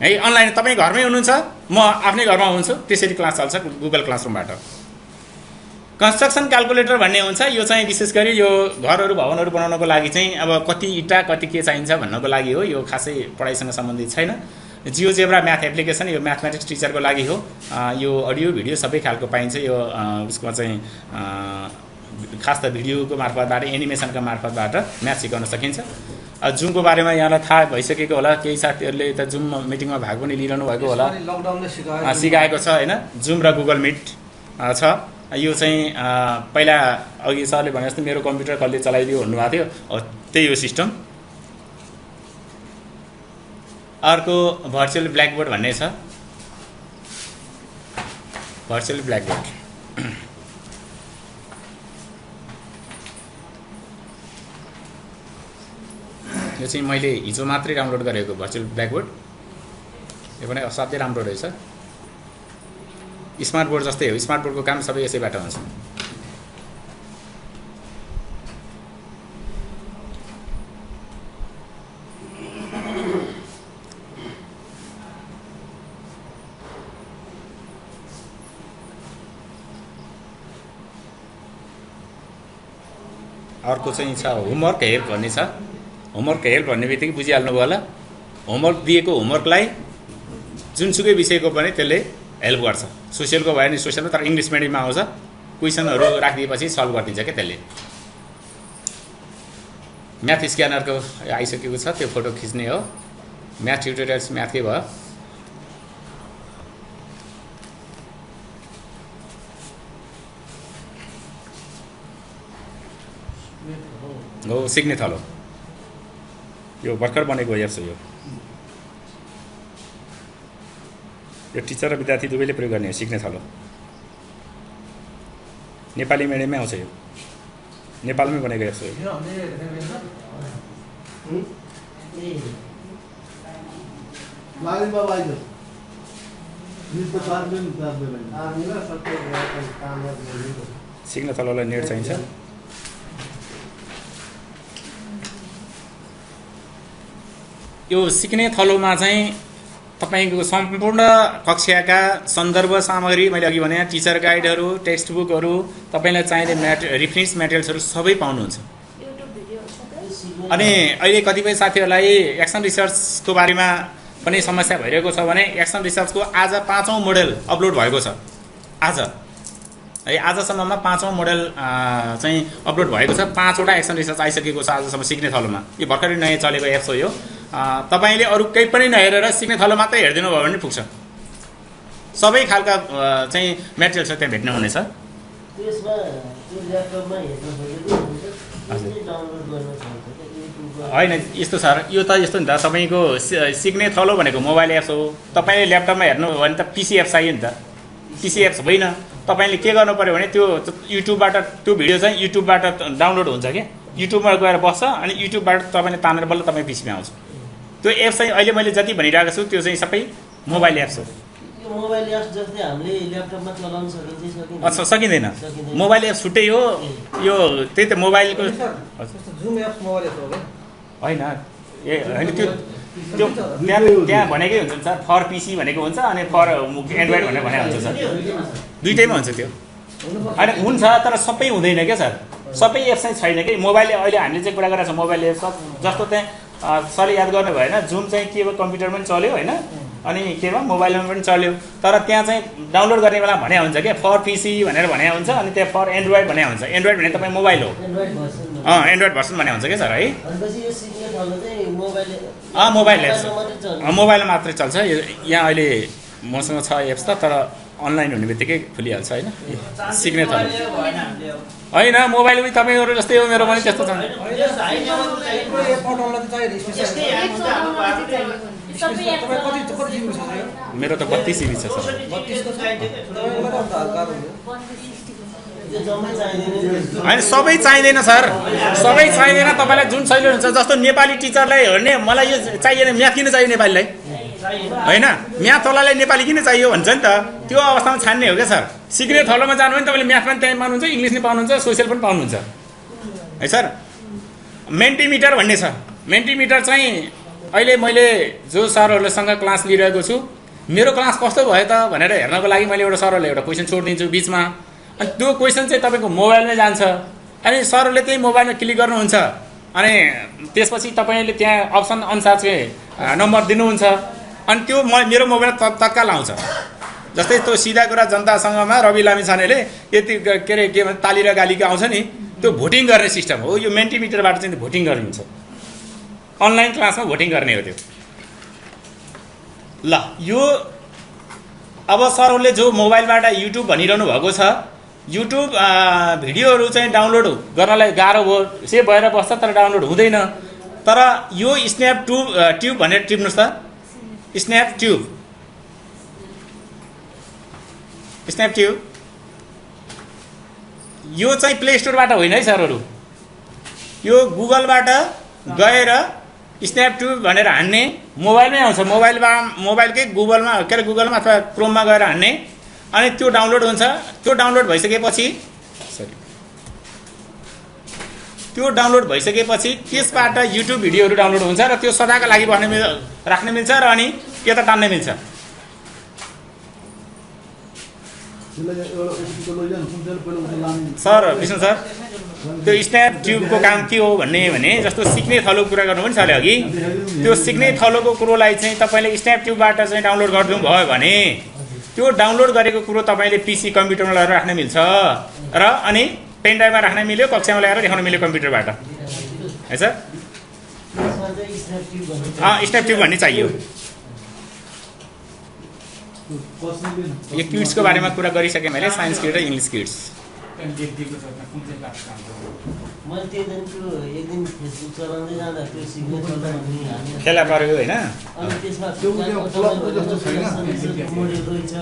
है। अनलाइन तपाईँ घरमै हुनुहुन्छ, म आफ्नै घरमा हुन्छु, त्यसरी क्लास चल्छ गुगल क्लासरुमबाट। कन्स्ट्रक्सन क्यालकुलेटर भन्ने हुन्छ, यो चाहिँ विशेष गरी यो घरहरू भवनहरू बनाउनको लागि चाहिँ अब कति इँटा कति के चाहिन्छ भन्नको लागि हो। यो खासै पढाइसँग सम्बन्धित छैन। जियोजेब्रा म्याथ एप्लिकेसन यो म्याथमेटिक्स टिचरको लागि हो। यो अडियो भिडियो सबै खालको पाइन्छ। यो उसमा चाहिँ खास त भिडियोको मार्फतबाट, एनिमेसनका मार्फतबाट म्याथ सिकाउन सकिन्छ। जुमको बारेमा यहाँलाई थाहा भइसकेको होला, केही साथीहरूले त जुम मिटिङमा भाग पनि लिइरहनु भएको होला, सिकाएको छ होइन। जुम र गुगल मिट छ। यो चाहिँ पहिला अघि सरले भने जस्तो मेरो कम्प्युटर कसले चलाइदियो भन्नुभएको थियो, त्यही हो सिस्टम। अर्को भर्चुअल ब्ल्याकबोर्ड भन्ने छ, भर्चुअल ब्ल्याकबोर्ड। यो चाहिँ मैले हिजो मात्रै डाउनलोड गरेको भर्चुअल ब्ल्याकबोर्ड। यो पनि असाध्यै राम्रो रहेछ, स्मार्ट बोर्ड जस्तै हो। स्मार्ट बोर्डको काम सबै यसैबाट हुन्छ। अर्को चाहिँ छ होमवर्क हेल्प भन्ने छ। होमवर्क हेल्प भन्ने बित्तिकै बुझिहाल्नुभयो होला, होमवर्क दिएको होमवर्कलाई जुनसुकै विषयको पनि त्यसले हेल्प गर्छ। सोसियलको भयो भने सोसियलमा, तर इङ्ग्लिस मिडियममा आउँछ। क्वेसनहरू राखिदिएपछि सल्भ गरिदिन्छ क्या त्यसले। म्याथ स्क्यानरको आइसकेको छ, त्यो फोटो खिच्ने हो। म्याथ ट्युटोरियल्स म्याथकै भयो। हो सिग्ने थलो। यो भर्खर बनेको एप्स हो यो टिचर र विद्यार्थी दुवैले प्रयोग गर्ने सिक्ने थलो नेपाली मिडियममै आउँछ यो नेपालमै बनेको एप्स हो लालिम बाबा आइज नित पार्दैन सिक्ने थलोलाई नेट चाहिन्छ यो सिक्ने थलोमा चाहिँ तपाईको सम्पूर्ण कक्षाका सन्दर्भ सामग्री मैले अघि भने टिचर गाइडहरू टेक्स्ट बुकहरू तपाईलाई चाहिने रेफरेन्स मेटेरियल्सहरू सबै पाउनुहुन्छ अनि अहिले कतिपय साथीहरूलाई एक्सन रिसर्चको बारेमा पनि समस्या भइरहेको छ भने एक्सन रिसर्चको आज 5औं मोडेल अपलोड भएको छ आज है आजसम्ममा 5औं मोडेल चाहिँ अपलोड भएको छ 5वटा एक्सन रिसर्च आइसकेको छ आजसम्म सिक्ने थलोमा यो भर्खरै नयाँ चलेको एप्स हो यो तपाईले अरु केही पनि नहेरेर सिक्ने थलो मात्रै हेर्दिनु भयो भने पुग्छ सबै खालका चाहिँ मेटेरियल्स त्यहाँ भेट्नु हुनेछ त्यसमा त्यो ल्यापटपमा हेर्न खोजेको हुन्छ डाउनलोड गर्न सक्छ हैन यस्तो सर यो त यस्तो नि त तपाईको सिक्ने थलो भनेको मोबाइल एप्स हो तपाईले ल्यापटपमा हेर्नु हो भने त पीसी एप्स चाहियो नि त पीसी एप्स होइन तपाईले के गर्नु पर्यो भने त्यो युट्युबबाट त्यो भिडियो चाहिँ युट्युबबाट डाउनलोड हुन्छ के युट्युबमा गएर बस्छ अनि युट्युबबाट तपाईले तानेर बल्ल तपाई पीसीमा आउँछ त्यो एप्स चाहिँ अहिले मैले जति भनिरहेको छु त्यो चाहिँ सबै मोबाइल एप्स हो यो मोबाइल एप्स जस्तै हामीले ल्यापटपमा चलाउन सकिन्छ अच्छा सकिँदैन मोबाइल एप्स छुट्टै हो यो त्यही त मोबाइलको जुम एप्स मोबाइल एप्स हो हैन ए हैन त्यो त्यो त्यहाँ भनेकै हुन्छ सर फर पीसी भनेको हुन्छ अनि फर एन्ड्रोइड भनेर भने हुन्छ सर दुईटैमा हुन्छ त्यो हैन हुन्छ तर सबै हुँदैन के सर सबै एप्स चाहिँ छैन के मोबाइल अहिले हामीले चाहिँ कुरा गरेको छ मोबाइल एप्स जस्तो त्यहाँ सरले याद गर्नु भएन जुम चाहिँ के भयो कम्प्युटरमा पनि चल्यो हैन अनि के भयो मोबाइलमा पनि चल्यो तर त्यहाँ चाहिँ डाउनलोड गर्ने बेला भने हुन्छ के फर पीसी भनेर भने हुन्छ अनि त्यहाँ फर एन्ड्रोइड भने हुन्छ एन्ड्रोइड भने तपाईँ मोबाइल हो एन्ड्रोइड भर्सन भने हुन्छ के सर है मोबाइल एप्स मोबाइलमा मात्रै चल्छ यहाँ अहिले मसँग छ एप्स त तर अनलाइन हुने बित्तिकै खुलिहाल्छ होइन सिक्ने थलो होइन मोबाइल पनि तपाईँहरू जस्तै हो मेरो पनि त्यस्तो छ मेरो त 32 GB छ सर होइन सबै चाहिँदैन सर सबै चाहिँदैन तपाईँलाई जुन सजिलो हुन्छ जस्तो नेपाली टिचरलाई हेर्ने मलाई यो चाहिएन म्याथ किन चाहियो नेपालीलाई हैन म्याथ वालालाई नेपाली किन चाहियो भन्छ नि त त्यो अवस्थामा छान्ने हो क्या सर सिक्ने थलोमा जानु भने तपाईँले म्याथ पनि त्यहाँ पाउनुहुन्छ इङ्ग्लिस पनि पाउनुहुन्छ सोसियल पनि पाउनुहुन्छ है सर मेन्टिमिटर भन्ने छ मेन्टिमिटर चाहिँ अहिले मैले जो सरहरूसँग क्लास लिइरहेको छु मेरो क्लास कस्तो भयो त भनेर हेर्नको लागि मैले एउटा सरहरूले एउटा क्वेसन छोडिदिन्छु बिचमा अनि त्यो क्वेसन चाहिँ तपाईँको मोबाइलमै जान्छ अनि सरहरूले त्यही मोबाइलमा क्लिक गर्नुहुन्छ अनि त्यसपछि तपाईँले त्यहाँ अप्सन अनुसार चाहिँ नम्बर दिनुहुन्छ अनि त्यो मेरो मोबाइल तत्काल आउँछ जस्तै त्यो सिधा कुरा जनतासँगमा रवि लामिछानेले यति के अरे के भन्छ ताली र गालीको आउँछ नि त्यो भोटिङ गर्ने सिस्टम हो यो मेन्टिमिटरबाट चाहिँ भोटिङ गरिन्छ अनलाइन क्लासमा भोटिङ गर्ने हो त्यो ल यो अब सरहरूले जो मोबाइलबाट युट्युब भनिरहनु भएको छ युट्युब भिडियोहरू चाहिँ डाउनलोड गर्नलाई गाह्रो भयो सेभ भएर बस्छ तर डाउनलोड हुँदैन तर यो स्न्याप ट्युब भनेर टिप्नुहोस् त स्न्याप ट्युब यो चाहिँ प्ले स्टोरबाट होइन है सरहरू यो गुगलबाट गएर स्न्याप ट्युब भनेर हान्ने मोबाइलमै आउँछ मोबाइलकै गुगलमा के अरे गुगलमा अथवा क्रोममा गएर हान्ने अनि त्यो डाउनलोड हुन्छ त्यो डाउनलोड भइसकेपछि त्यसबाट युट्युब भिडियोहरू डाउनलोड हुन्छ र त्यो सदाका लागि राख्न मिल्छ र अनि यता तान्न मिल्छ सर विष्णु सर त्यो स्न्याप ट्युबको काम के हो भने जस्तो सिक्ने थलोको कुरा गर्नु पनि छ अघि त्यो सिक्ने थलोको कुरोलाई चाहिँ तपाईँले स्न्याप ट्युबबाट चाहिँ डाउनलोड गरिदिनु भयो भने त्यो डाउनलोड गरेको कुरो तपाईँले पिसी कम्प्युटरमा लगेर राख्न मिल्छ र अनि पेन ड्राइभमा राख्न मिल्यो कक्षामा ल्याएर देखाउन मिल्यो कम्प्युटरबाट है सर स्न्याप ट्युब भन्ने चाहियो यो किड्सको बारेमा कुरा गरिसकेँ मैले साइन्स किड र इङ्ग्लिस किड्स मैले त्यो दिनको एक दिन फेसबुक चलाउँदै जाँदा त्यो सिग्नेचर भन्ने हालेर खेला पऱ्यो होइन अनि त्यसमा त्यो उपलब्ध जस्तो छैन। मोडेल रहेछ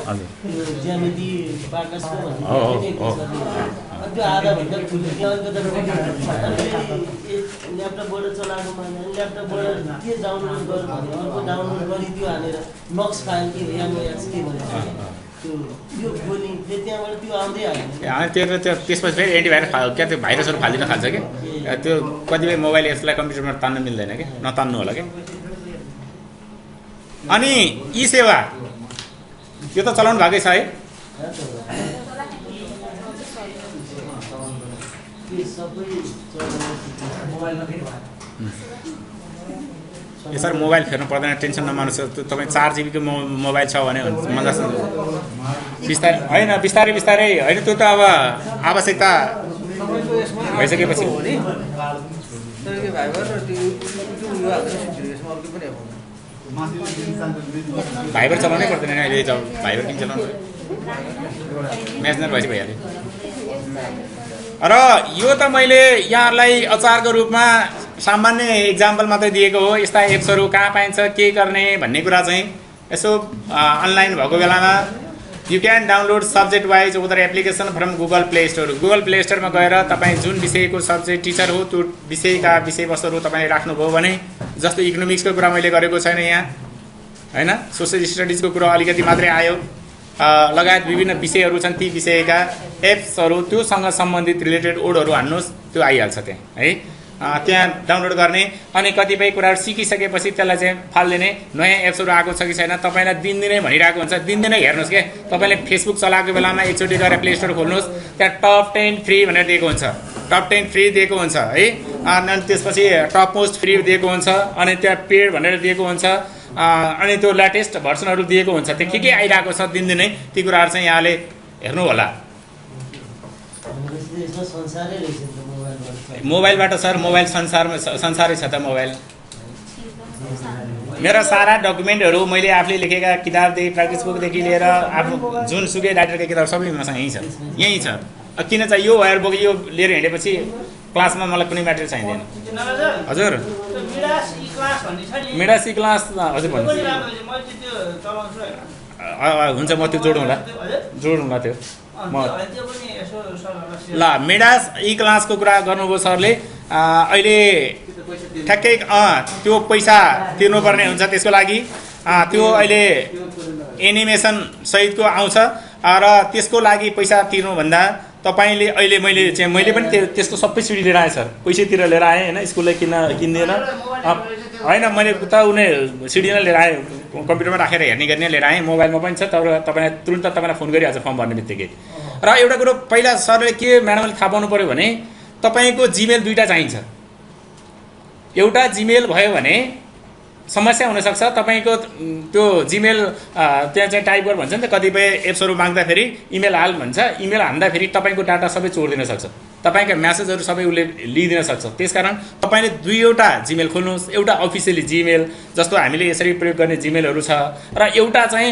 हजुर। त्यो ज्यामिति बाकसको भन्ने हो, हो, अनि हो। त्यो आधाभन्दा ठुलो त्यो ल्यापटपबाट चलाएको मान्छे ल्यापटपबाट के डाउनलोड गर्नु भने अर्को डाउनलोड गरिदियो हालेर नक्स फाइल के एमओएस के भनेर त्यो खोल्ने फेरि त्यहाँबाट त्यो आउँदै हाल्यो त्यो त्यसपछि फेरि एन्टिभाइरस क्या त्यो भाइरसहरू फालिन थाल्छ कि त्यो कतिपय मोबाइल एप्सलाई कम्प्युटरमा तान्नु मिल्दैन कि नतान्नु होला कि अनि ई सेवा यो त चलाउनु भएकै छ है त्यो सबै यो सर मोबाइल फेर्नु पर्दैन टेन्सन नमान्नुहोस् तपाईँ 4 GB को मोबाइल छ भने मजा बिस्तारै होइन बिस्तारै बिस्तारै होइन त्यो त अब आवश्यकता तपाईँको यसमा भइसकेपछि। हो नि तपाईँको भाइबर र त्यो युट्युब यो हाल्दैन सिक्थ्यो यसमा अर्को पनि अब भाइबर चलाउनै पर्दैन अहिले त भाइबर किन चलाउनु म्याचनर भएपछि भइहाल्यो र यो त मैले यहाँहरूलाई अचारको रूपमा सामान्य इक्जाम्पल मात्रै दिएको हो यस्ता एप्सहरू कहाँ पाइन्छ के गर्ने भन्ने कुरा चाहिँ यसो अनलाइन भएको बेलामा you can download subject wise उदर एप्लिकेसन फ्रम गुगल प्ले स्टोरमा गएर तपाईँ जुन विषयको सब्जेक्ट टिचर हो त्यो विषयका विषयवस्तुहरू तपाईँले राख्नुभयो भने जस्तो इकोनोमिक्सको कुरा मैले गरेको छैन यहाँ होइन सोसियल स्टडिजको कुरा अलिकति मात्रै आयो लगायत विभिन्न विषयहरू छन् ती विषयका एप्सहरू त्योसँग सम्बन्धित रिलेटेड वर्डहरू हान्नुहोस् त्यो आइहाल्छ त्यहाँ है त्यहाँ डाउनलोड गर्ने अनि कतिपय कुराहरू सिकिसकेपछि त्यसलाई चाहिँ फालिदिने नयाँ एप्सहरू आएको छ कि छैन तपाईँलाई दिनदिनै भनिरहेको हुन्छ दिनदिनै हेर्नुहोस् के तपाईँले फेसबुक चलाएको बेलामा एकचोटि गएर प्ले स्टोर खोल्नुहोस् त्यहाँ टप 10 फ्री भनेर दिएको हुन्छ टप 10 फ्री दिएको हुन्छ है अनि त्यसपछि टप मोस्ट फ्री दिएको हुन्छ अनि त्यहाँ पेड भनेर दिएको हुन्छ अनि त्यो लेटेस्ट भर्सनहरू दिएको हुन्छ त्यो के आइरहेको छ दिनदिनै ती कुराहरू चाहिँ यहाँले हेर्नु होला यसमा संसारै रहेछ नि त मोबाइलबाट मोबाइलबाट सर मोबाइल संसारै छ त मोबाइल मेरा सारा डकुमेन्टहरू मैले आफूले लेखेका किताबदेखि प्र्याक्टिस बुकदेखि लिएर आफू जुनसुकै राइटरका किताब सबै मसँग यहीँ छ किन चाहिँ यो वायर बोक यो लिएर हिँडेपछि क्लासमा मलाई कुनै म्याटेरियल चाहिँदैन हजुर मिडास ई क्लास हजुर भन्नुहोस् हुन्छ म त्यो जोडौँला त्यो म ल मिडास ई क्लासको कुरा गर्नुभयो सरले अहिले ठ्याक्कै त्यो पैसा तिर्नुपर्ने हुन्छ त्यसको लागि त्यो अहिले एनिमेसन सहितको आउँछ र त्यसको लागि पैसा तिर्नुभन्दा तपाईँले अहिले मैले पनि त्यसको सबै सिडी लिएर आएँ सर पैसैतिर लिएर आएँ होइन स्कुलले किन्दैन होइन मैले उता उनी सिडी नै लिएर आएँ कम्प्युटरमा राखेर हेर्ने गर्ने लिएर आएँ मोबाइलमा पनि छ तर तपाईँलाई तुरन्त तपाईँलाई फोन गरिहाल्छ फर्म भर्ने बित्तिकै र एउटा कुरो पहिला सरले के म्याडमले थाहा पाउनु पऱ्यो भने तपाईँको जिमेल दुईवटा चाहिन्छ एउटा जिमेल भयो भने समस्या हुनसक्छ तपाईँको त्यो जिमेल त्यहाँ चाहिँ टाइप गर भन्छ नि त कतिपय एप्सहरू माग्दाखेरि इमेल हाल भन्छ इमेल हान्दाखेरि तपाईँको डाटा सबै चोरिदिन सक्छ तपाईँका म्यासेजहरू सबै उसले लिइदिन सक्छ त्यसकारण तपाईँले दुईवटा जिमेल खोल्नुहोस् एउटा अफिसियली जिमेल जस्तो हामीले यसरी प्रयोग गर्ने जिमेलहरू छ र एउटा चाहिँ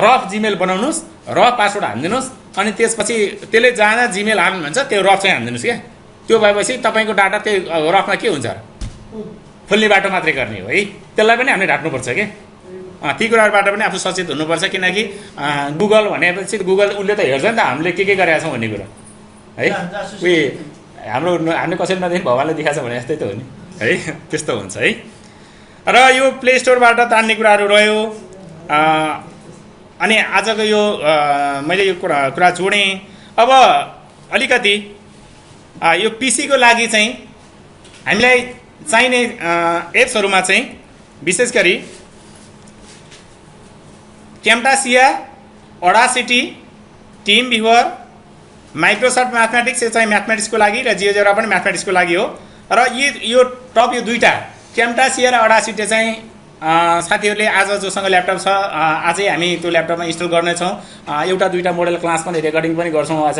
रफ जिमेल बनाउनुहोस् रफ पासवर्ड हानिदिनुहोस् अनि त्यसपछि त्यसले जहाँ जिमेल हाल्नु भन्छ त्यो रफ चाहिँ हानिदिनुहोस् क्या त्यो भएपछि तपाईँको डाटा त्यो रफमा के हुन्छ फुल्ने बाटो मात्रै गर्ने हो है त्यसलाई पनि हामीले ढाट्नुपर्छ कि ती कुराहरूबाट पनि आफू सचेत हुनुपर्छ किनकि गुगल भनेपछि गुगल उसले त हेर्छ नि त हामीले के गरेका छौँ भन्ने कुरा है हामीले कसैले नदेखि भगवान्ले देखाएको छ भने जस्तै त हो नि है त्यस्तो हुन्छ है र यो प्ले स्टोरबाट तान्ने कुराहरू रह्यो अनि आजको यो मैले यो कुरा जोडेँ अब अलिकति यो पिसीको लागि चाहिँ हामीलाई चाहिने एप्सहरूमा चाहिँ विशेष गरी Camtasia Audacity TeamViewer Microsoft Mathematics यो चाहिँ म्याथमेटिक्सको लागि र जियोजेब्रा पनि म्याथमेटिक्सको लागि हो र यो टप यो दुईटा क्याम्टासिया र ऑडासिटी चाहिँ साथीहरूले आज जोसँग ल्यापटप छ आजै हामी त्यो ल्यापटपमा इन्स्टल गर्नेछौँ। एउटा दुईवटा मोडल क्लास पनि रेकर्डिङ पनि गर्छौँ आज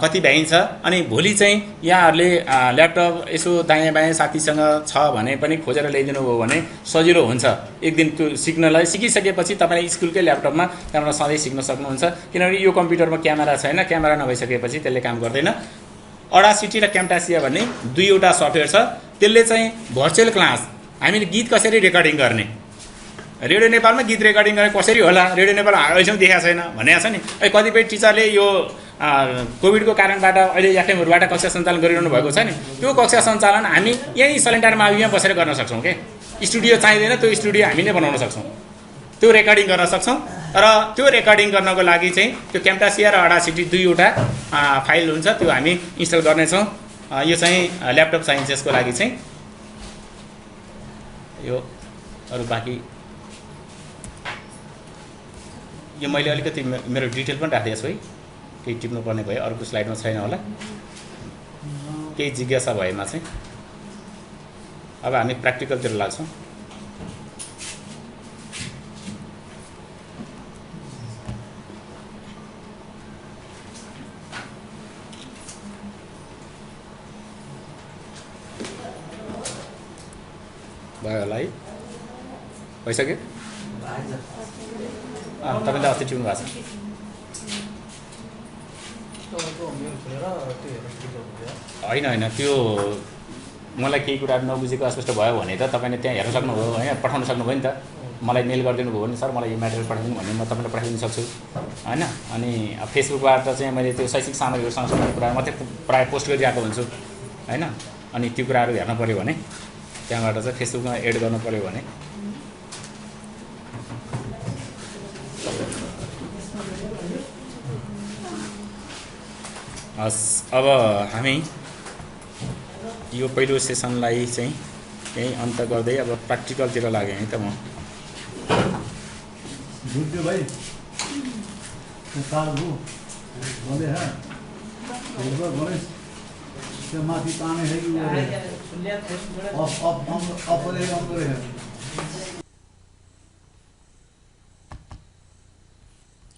कति भ्याइन्छ। अनि भोलि चाहिँ यहाँहरूले ल्यापटप यसो दायाँ बायाँ साथीसँग छ भने पनि खोजेर ल्याइदिनु भयो भने सजिलो हुन्छ। एक दिन त्यो सिक्नलाई सिकिसकेपछि तपाईँले स्कुलकै ल्यापटपमा त्यहाँबाट सधैँ सिक्न सक्नुहुन्छ। किनभने यो कम्प्युटरमा क्यामेरा छैन, क्यामेरा नभइसकेपछि त्यसले काम गर्दैन। अडासिटी र क्याम्टासिया भन्ने दुईवटा सफ्टवेयर छ, त्यसले चाहिँ भर्चुअल क्लास हामीले गीत कसरी रेकर्डिङ गर्ने, रेडियो नेपालमा गीत रेकर्डिङ गर्ने कसरी होला, रेडियो नेपाल अहिलेसम्म देखाएको छैन भनेको छ नि। कतिपय टिचरले यो कोभिडको कारणबाट अहिले एफएमहरूबाट कक्षा सञ्चालन गरिरहनु भएको छ नि, त्यो कक्षा सञ्चालन हामी यहीँ सलेन्डर माविमा बसेर गर्न सक्छौँ। के स्टुडियो चाहिँदैन, त्यो स्टुडियो हामी नै बनाउन सक्छौँ, त्यो रेकर्डिङ गर्न सक्छौँ। र त्यो रेकर्डिङ गर्नको लागि चाहिँ त्यो क्याम्टासिया र अडासिटी दुईवटा फाइल हुन्छ, त्यो हामी इन्स्टल गर्नेछौँ। यो चाहिँ ल्यापटप साइन्सेसको लागि चाहिँ यो अरू बाँकी यो मैले अलिकति मेरो डिटेल पनि राखिदिएको छु है, केही टिप्नुपर्ने भयो अर्को स्लाइडमा छैन होला, केही जिज्ञासा भएमा चाहिँ। अब हामी प्र्याक्टिकलतिर लाग्छौँ। भयो होला है, भइसक्यो। तपाईँले अस्ति टिप्नु भएको छ। होइन त्यो मलाई केही कुराहरू नबुझेको अस्पष्ट भयो भने त तपाईँले त्यहाँ हेर्न सक्नुभयो होइन, पठाउन सक्नुभयो नि त। मलाई मेल गरिदिनु भयो भने सर मलाई यो मेटेरियल पठाइदिनु भने म तपाईँलाई पठाइदिनु सक्छु होइन। अनि फेसबुकबाट चाहिँ मैले त्यो शैक्षिक सामग्रीहरूसँग सम्बन्धित कुराहरू मात्रै प्रायः पोस्ट गरिरहेको हुन्छु होइन। अनि त्यो कुराहरू हेर्न पऱ्यो भने त्यहाँबाट चाहिँ फेसबुकमा एड गर्नु पऱ्यो भने अब हामी यो पहिलो सेसनलाई चाहिँ यहीँ अन्त गर्दै अब प्र्याक्टिकलतिर लागेँ है त म। भाइ त्यो माथि ताने है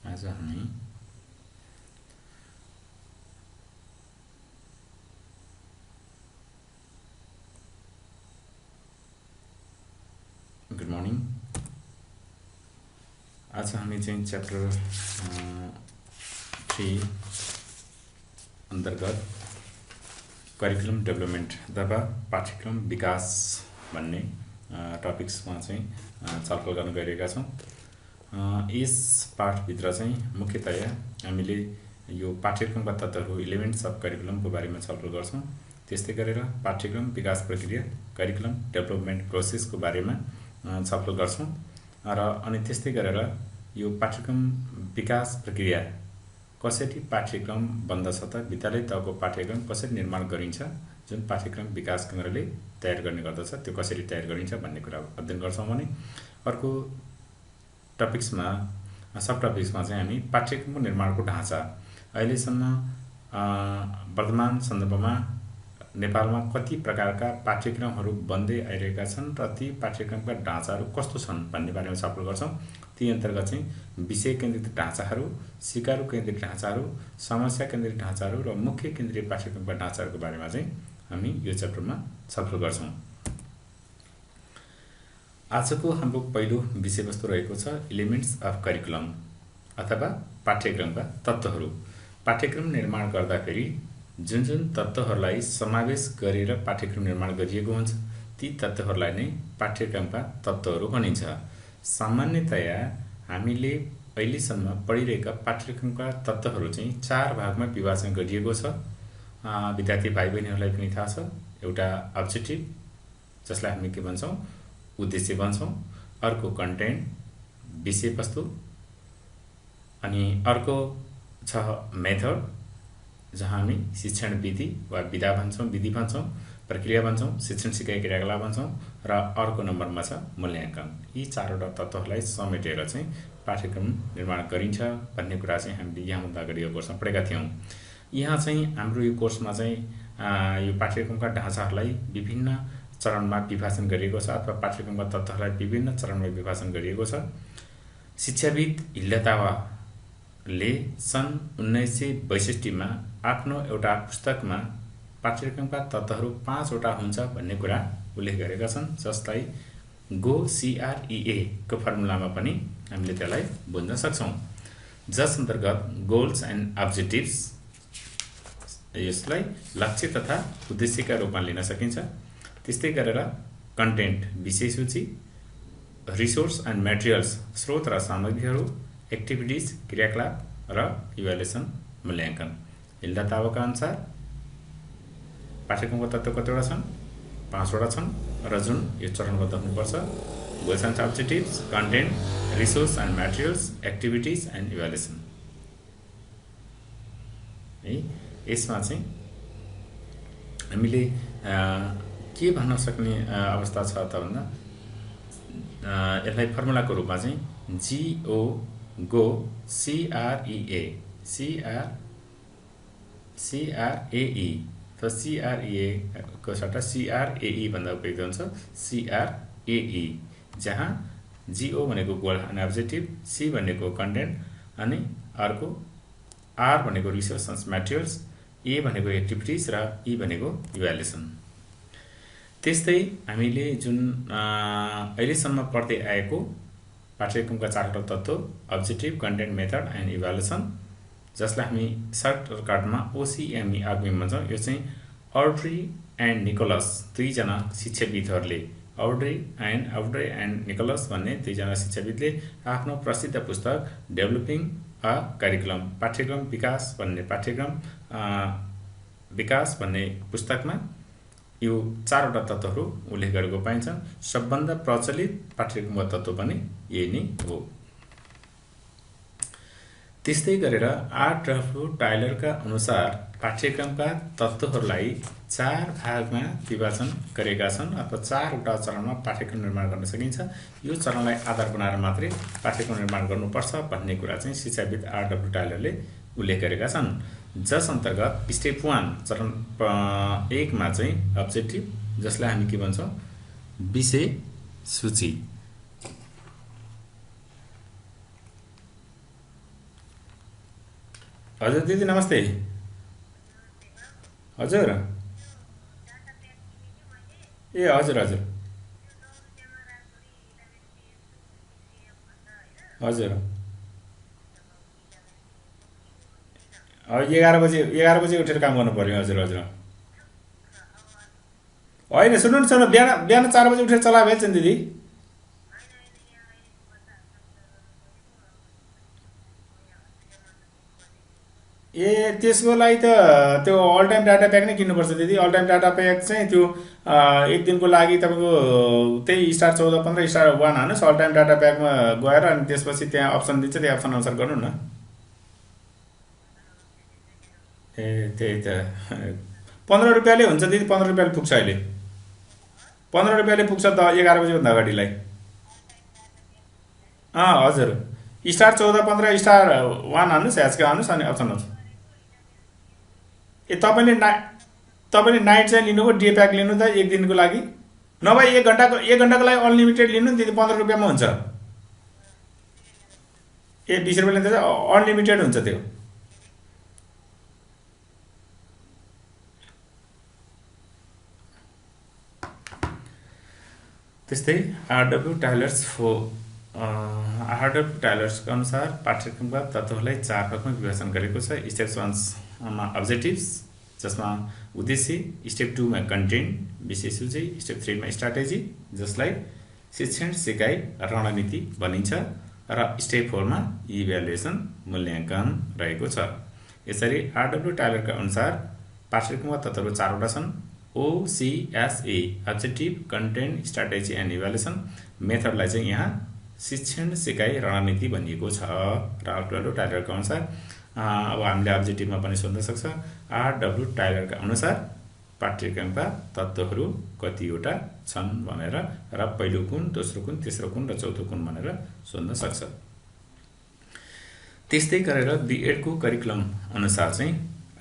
आज हामी गुड मर्निङ। आज हामी चाहिँ च्याप्टर 3 अन्तर्गत करिकुलम डेभलपमेन्ट अथवा पाठ्यक्रम विकास भन्ने टपिक्समा चाहिँ छलफल गर्न गइरहेका छौँ। यस पाठभित्र चाहिँ मुख्यतया हामीले यो पाठ्यक्रमका तत्त्वहरू इलिमेन्ट्स अफ करिकुलमको बारेमा छलफल गर्छौँ। त्यस्तै गरेर पाठ्यक्रम विकास प्रक्रिया करिकुलम डेभलपमेन्ट प्रोसेसको बारेमा छलफल गर्छौँ र अनि त्यस्तै गरेर यो पाठ्यक्रम विकास प्रक्रिया कसरी पाठ्यक्रम बन्दछ त विद्यालय तहको पाठ्यक्रम कसरी निर्माण गरिन्छ, जुन पाठ्यक्रम विकास केन्द्रले तयार गर्ने गर्दछ त्यो कसरी तयार गरिन्छ भन्ने कुरा अध्ययन गर्छौँ भने अर्को टपिक्समा सब टपिक्समा चाहिँ हामी पाठ्यक्रमको निर्माणको ढाँचा अहिलेसम्म वर्तमान सन्दर्भमा नेपालमा कति प्रकारका पाठ्यक्रमहरू बन्दै आइरहेका छन् र ती पाठ्यक्रमका ढाँचाहरू कस्तो छन् भन्ने बारेमा छलफल गर्छौँ। ती अन्तर्गत चाहिँ विषय केन्द्रित ढाँचाहरू, सिकारु केन्द्रित ढाँचाहरू, समस्या केन्द्रित ढाँचाहरू र मुख्य केन्द्रीय पाठ्यक्रमका ढाँचाहरूको बारेमा चाहिँ हामी यो च्याप्टरमा छलफल गर्छौँ। आजको हाम्रो पहिलो विषयवस्तु रहेको छ इलिमेन्ट्स अफ करिकुलम अथवा पाठ्यक्रमका तत्त्वहरू। पाठ्यक्रम निर्माण गर्दाखेरि जुन जुन तत्त्वहरूलाई समावेश गरेर पाठ्यक्रम निर्माण गरिएको हुन्छ ती तत्त्वहरूलाई नै पाठ्यक्रमका तत्त्वहरू भनिन्छ। सामान्यतया हामीले अहिलेसम्म पढिरहेका पाठ्यक्रमका तत्त्वहरू चाहिँ 4 भागमा विभाजन गरिएको छ। विद्यार्थी भाइ बहिनीहरूलाई पनि थाहा छ। एउटा अब्जेक्टिभ जसलाई हामी के भन्छौँ उद्देश्य भन्छौँ, अर्को कन्टेन्ट विषयवस्तु, अनि अर्को छ मेथड जहाँ हामी शिक्षण विधि वा विधा भन्छौँ, विधि भन्छौँ, प्रक्रिया भन्छौँ, शिक्षण सिकाइ क्रियाकलाप भन्छौँ र अर्को नम्बरमा छ मूल्याङ्कन। यी 4वटा तत्त्वहरूलाई समेटेर चाहिँ पाठ्यक्रम निर्माण गरिन्छ भन्ने कुरा चाहिँ हामीले यहाँभन्दा अगाडि यो कोर्समा पढेका थियौँ। यहाँ चाहिँ हाम्रो यो कोर्समा चाहिँ यो पाठ्यक्रमका ढाँचाहरूलाई विभिन्न चरणमा विभाजन गरिएको छ अथवा पाठ्यक्रमका तत्त्वहरूलाई विभिन्न चरणमा विभाजन गरिएको छ। शिक्षाविद हिल्डातावाले सन् 1962 आफ्नो एउटा पुस्तकमा पाठ्यक्रमका तत्त्वहरू 5 वटा हुन्छ भन्ने कुरा उल्लेख गरेका छन्, जसलाई गो CREA को फर्मुलामा पनि हामीले त्यसलाई बुझ्न सक्छौँ, जस अन्तर्गत गोल्स एन्ड अब्जेक्टिभ्स, यसलाई लक्ष्य तथा उद्देश्यका रूपमा लिन सकिन्छ। त्यस्तै गरेर कन्टेन्ट विषय सूची, रिसोर्स एन्ड मेटेरियल्स स्रोत र सामग्रीहरू, एक्टिभिटिज क्रियाकलाप र इभ्यालुएसन मूल्याङ्कन। हिल्डातावाका अनुसार पाठ्यक्रमको तत्त्व कतिवटा छन्? 5 वटा छन् र जुन यो चरणबद्ध हुनुपर्छ goals and objectives, content, resource and materials, activities and evaluation. है यसमा चाहिँ हामीले के भन्न सक्ने अवस्था छ त भन्दा यसलाई फर्मुलाको रूपमा चाहिँ गो CREA त CREA को सट्टा CRAE भन्दा उपयुक्त हुन्छ। CRAE जहाँ GO भनेको गोल एन्ड अब्जेक्टिभ, C भनेको कन्टेन्ट अनि अर्को R भनेको रिसोर्स एन्ड मेटेरियल्स, A भनेको एक्टिभिटिज र E भनेको इभ्यालुएसन। त्यस्तै हामीले जुन अहिलेसम्म पढ्दै आएको पाठ्यक्रमका 4वटा तत्त्व objective, content, method and evaluation, जसलाई हामी सर्टकटमा OCME आगमी भन्छौँ, यो चाहिँ औड्री एन्ड निकोलस दुईजना शिक्षाविदहरूले औड्री एन्ड निकोलस भन्ने दुईजना शिक्षाविदले आफ्नो प्रसिद्ध पुस्तक डेभलपिङ अ करिकुलम, पाठ्यक्रम विकास भन्ने पुस्तकमा यो 4वटा तत्त्वहरू उल्लेख गरेको पाइन्छ। सबभन्दा प्रचलित पाठ्यक्रमको तत्त्व पनि यही नै हो। त्यस्तै गरेर R.W. टाइलरका अनुसार पाठ्यक्रमका तत्त्वहरूलाई 4 भागमा विभाजन गरेका छन् अथवा 4वटा चरणमा पाठ्यक्रम निर्माण गर्न सकिन्छ। यो चरणलाई आधार बनाएर मात्रै पाठ्यक्रम निर्माण गर्नुपर्छ भन्ने कुरा चाहिँ शिक्षाविद R.W. टाइलरले उल्लेख गरेका छन्, जस अन्तर्गत स्टेप 1 चरण 1 मा चाहिँ अब्जेक्टिभ, जसलाई हामी के भन्छौँ विषय सूची। हजुर दिदी नमस्ते। हजुर ए हजुर हजुर हजुर 11 बजे उठेर काम गर्नु पर्यो। हजुर हजुर होइन सुन्नु न, बिहान 4 बजे उठेर चला भएछ नि दिदी। ए त्यसको लागि त त्यो अल टाइम डाटा प्याक नै किन्नुपर्छ दिदी। अल टाइम डाटा प्याक चाहिँ त्यो 1 दिनको लागि तपाईँको त्यही *1415 *1 हाल्नुहोस् अल टाइम डाटा प्याकमा गएर, अनि त्यसपछि त्यहाँ अप्सन दिन्छ, त्यही अप्सन अनुसार गर्नु न। ए त्यही त 15 रुपियाँले हुन्छ दिदी, 15 रुपियाँले पुग्छ अहिले। 15 रुपियाँले पुग्छ त 11 बजेभन्दा अगाडिलाई। हजुर *1415 *1 हाल्नुहोस्, ह्याचका हाल्नुहोस् अनि अप्सन आउँछ। ए तपाईँले नाइट चाहिँ लिनुभयो, डे प्याक लिनु त 1 दिनको लागि, नभए 1 घन्टाको लागि अनलिमिटेड लिनु नि दिदी, 15 रुपियाँमा हुन्छ। ए 20 रुपियाँ लिँदैछ, अनलिमिटेड हुन्छ त्यो। त्यस्तै R.W. टाइलर्सको अनुसार पाठ्यक्रमका तत्त्वहरूलाई 4 भागमा विभाजन गरेको छ। स्टेप 1 मा अब्जेक्टिभ्स, जसमा उद्देश्य, स्टेप 2 मा कन्टेन्ट विषय सूची, स्टेप 3 मा स्ट्राटेजी, जसलाई शिक्षण सिकाइ रणनीति भनिन्छ, र स्टेप 4 मा इभ्यालुएसन मूल्याङ्कन रहेको छ। यसरी R.W. टाइलरका अनुसार पाठ्यक्रमका तत्त्वहरू 4 वटा छन्। OCSA objective, content, strategy and evaluation. मेथडलाई चाहिँ यहाँ शिक्षण सिकाइ रणनीति भनिएको छ। R.W. टाइलरका अनुसार अब हामीले अब्जेक्टिभमा पनि सोध्न सक्छ। R.W. टाइलरका अनुसार पाठ्यक्रमका तत्त्वहरू कतिवटा छन् भनेर, र पहिलो कुन, दोस्रो कुन, तेस्रो कुन र चौथो कुन भनेर सोध्न सक्छ। त्यस्तै गरेर B.Ed को करिकुलम अनुसार चाहिँ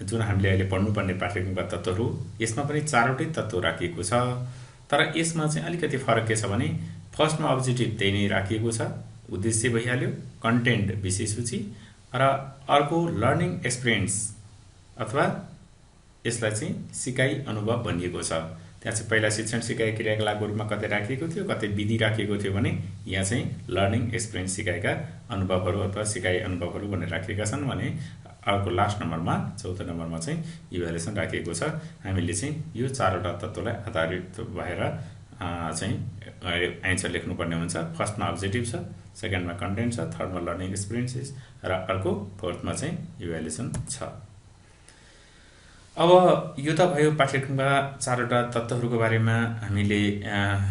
जुन हामीले अहिले पढ्नुपर्ने पाठ्यक्रमका तत्त्वहरू, यसमा पनि 4वटै तत्त्व राखिएको छ। तर यसमा चाहिँ अलिकति फरक के छ भने फर्स्टमा अब्जेक्टिभ त्यही नै राखिएको छ, उद्देश्य भइहाल्यो, कन्टेन्ट विषय सूची, र अर्को लर्निङ एक्सपिरियन्स अथवा यसलाई चाहिँ सिकाइ अनुभव भनिएको छ। त्यहाँ चाहिँ पहिला शिक्षण सिकाइ क्रियाकलापको रूपमा कतै राखिएको थियो, कतै विधि राखिएको थियो भने यहाँ चाहिँ लर्निङ एक्सपिरियन्स सिकाइका अनुभवहरू अथवा सिकाइ अनुभवहरू भनेर राखिएका छन् भने अर्को लास्ट नम्बरमा चौथो नम्बरमा चाहिँ इभ्यालुएसन राखिएको छ। हामीले चाहिँ यो चारवटा तत्त्वलाई आधारित भएर चाहिँ एन्सर लेख्नुपर्ने हुन्छ। फर्स्टमा अब्जेक्टिभ छ, सेकेन्डमा कन्टेन्ट छ, थर्डमा लर्निङ एक्सपिरियन्सेस र अर्को फोर्थमा चाहिँ इभ्यालुएसन छ। अब यो त भयो पाठ्यक्रमका चारवटा तत्त्वहरूको बारेमा हामीले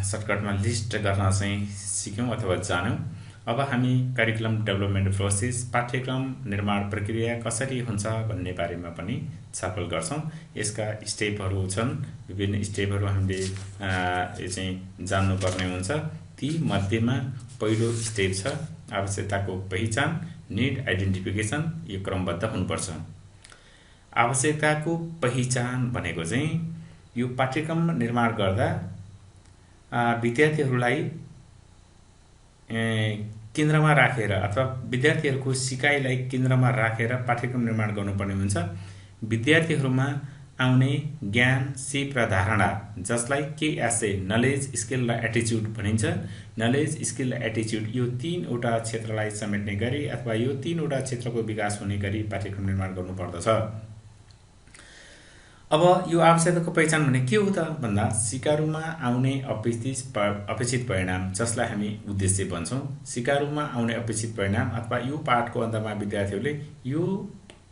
सर्टकटमा लिस्ट गर्न चाहिँ सिक्यौँ अथवा जान्यौँ। अब हामी करिकुलम डेभलपमेन्ट प्रोसेस पाठ्यक्रम निर्माण प्रक्रिया कसरी हुन्छ भन्ने बारेमा पनि छलफल गर्छौँ। यसका स्टेपहरू छन्, विभिन्न स्टेपहरू हामीले यो चाहिँ जान्नुपर्ने हुन्छ। ती मध्येमा पहिलो स्टेप छ आवश्यकताको पहिचान, निड आइडेन्टिफिकेसन। यो क्रमबद्ध हुनुपर्छ। आवश्यकताको पहिचान भनेको चाहिँ यो पाठ्यक्रम निर्माण गर्दा विद्यार्थीहरूलाई केन्द्रमा राखेर अथवा विद्यार्थीहरूको सिकाइलाई केन्द्रमा राखेर पाठ्यक्रम निर्माण गर्नुपर्ने हुन्छ। विद्यार्थीहरूमा आउने ज्ञान, सिप र धारणा जसलाई KSA नलेज, स्किल र एटिच्युड भनिन्छ। नलेज, स्किल र एटिच्युड यो तीनवटा क्षेत्रलाई समेट्ने गरी अथवा यो तीनवटा क्षेत्रको विकास हुने गरी पाठ्यक्रम निर्माण गर्नुपर्दछ। अब यो आवश्यकताको पहिचान भने के हो त भन्दा सिकारुमा आउने अपेक्षित परिणाम जसलाई हामी उद्देश्य भन्छौँ। सिकारुमा आउने अपेक्षित परिणाम अथवा यो पाठको अन्तमा विद्यार्थीहरूले यो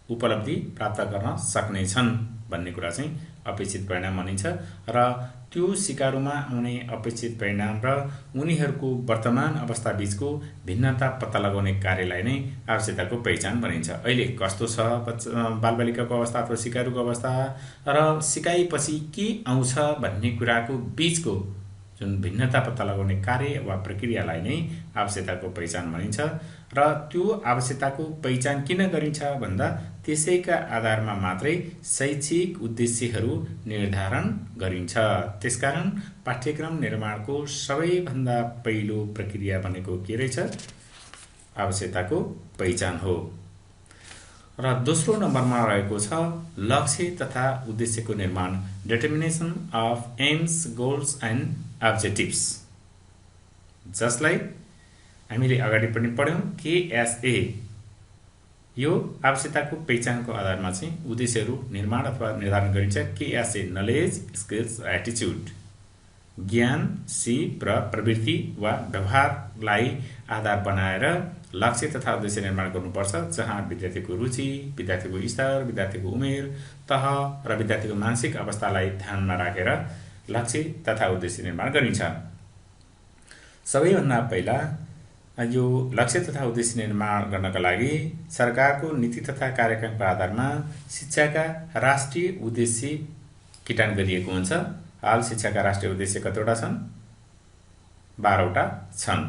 उपलब्धि प्राप्त गर्न सक्नेछन् भन्ने कुरा चाहिँ अपेक्षित परिणाम भनिन्छ। र त्यो सिकारुमा आउने अपेक्षित परिणाम र उनीहरूको वर्तमान अवस्था बीचको भिन्नता पत्ता लगाउने कार्यलाई नै आवश्यकताको पहिचान भनिन्छ। अहिले कस्तो छ बालबालिकाको अवस्था अथवा सिकारुको अवस्था र सिकाइपछि के आउँछ भन्ने कुराको बीचको जुन भिन्नता पत्ता लगाउने कार्य वा प्रक्रियालाई नै आवश्यकताको पहिचान भनिन्छ। र त्यो आवश्यकताको पहिचान किन गरिन्छ भन्दा त्यसैका आधारमा मात्रै शैक्षिक उद्देश्यहरू निर्धारण गरिन्छ। त्यसकारण पाठ्यक्रम निर्माणको सबैभन्दा पहिलो प्रक्रिया भनेको के रहेछ? आवश्यकताको पहिचान हो। र दोस्रो नम्बरमा रहेको छ लक्ष्य तथा उद्देश्यको निर्माण, determination of AIIMS, goals and objectives, जसलाई हामीले अगाडि पनि पढ्यौँ KSA। यो आवश्यकताको पहिचानको आधारमा चाहिँ उद्देश्यहरू निर्माण अथवा निर्धारण गरिन्छ। KSA नलेज, स्किल्स, एटिच्युड, ज्ञान, सिप र प्रवृत्ति वा व्यवहारलाई आधार बनाएर लक्ष्य तथा उद्देश्य निर्माण गर्नुपर्छ, जहाँ विद्यार्थीको रुचि, विद्यार्थीको स्तर, विद्यार्थीको उमेर, तह र विद्यार्थीको मानसिक अवस्थालाई ध्यानमा राखेर लक्ष्य तथा उद्देश्य निर्माण गरिन्छ। सबैभन्दा पहिला यो लक्ष्य तथा उद्देश्य निर्माण गर्नका लागि सरकारको नीति तथा कार्यक्रमको आधारमा शिक्षाका राष्ट्रिय उद्देश्य किटान गरिएको हुन्छ। हाल शिक्षाका राष्ट्रिय उद्देश्य कतिवटा छन्? 12 वटा छन्।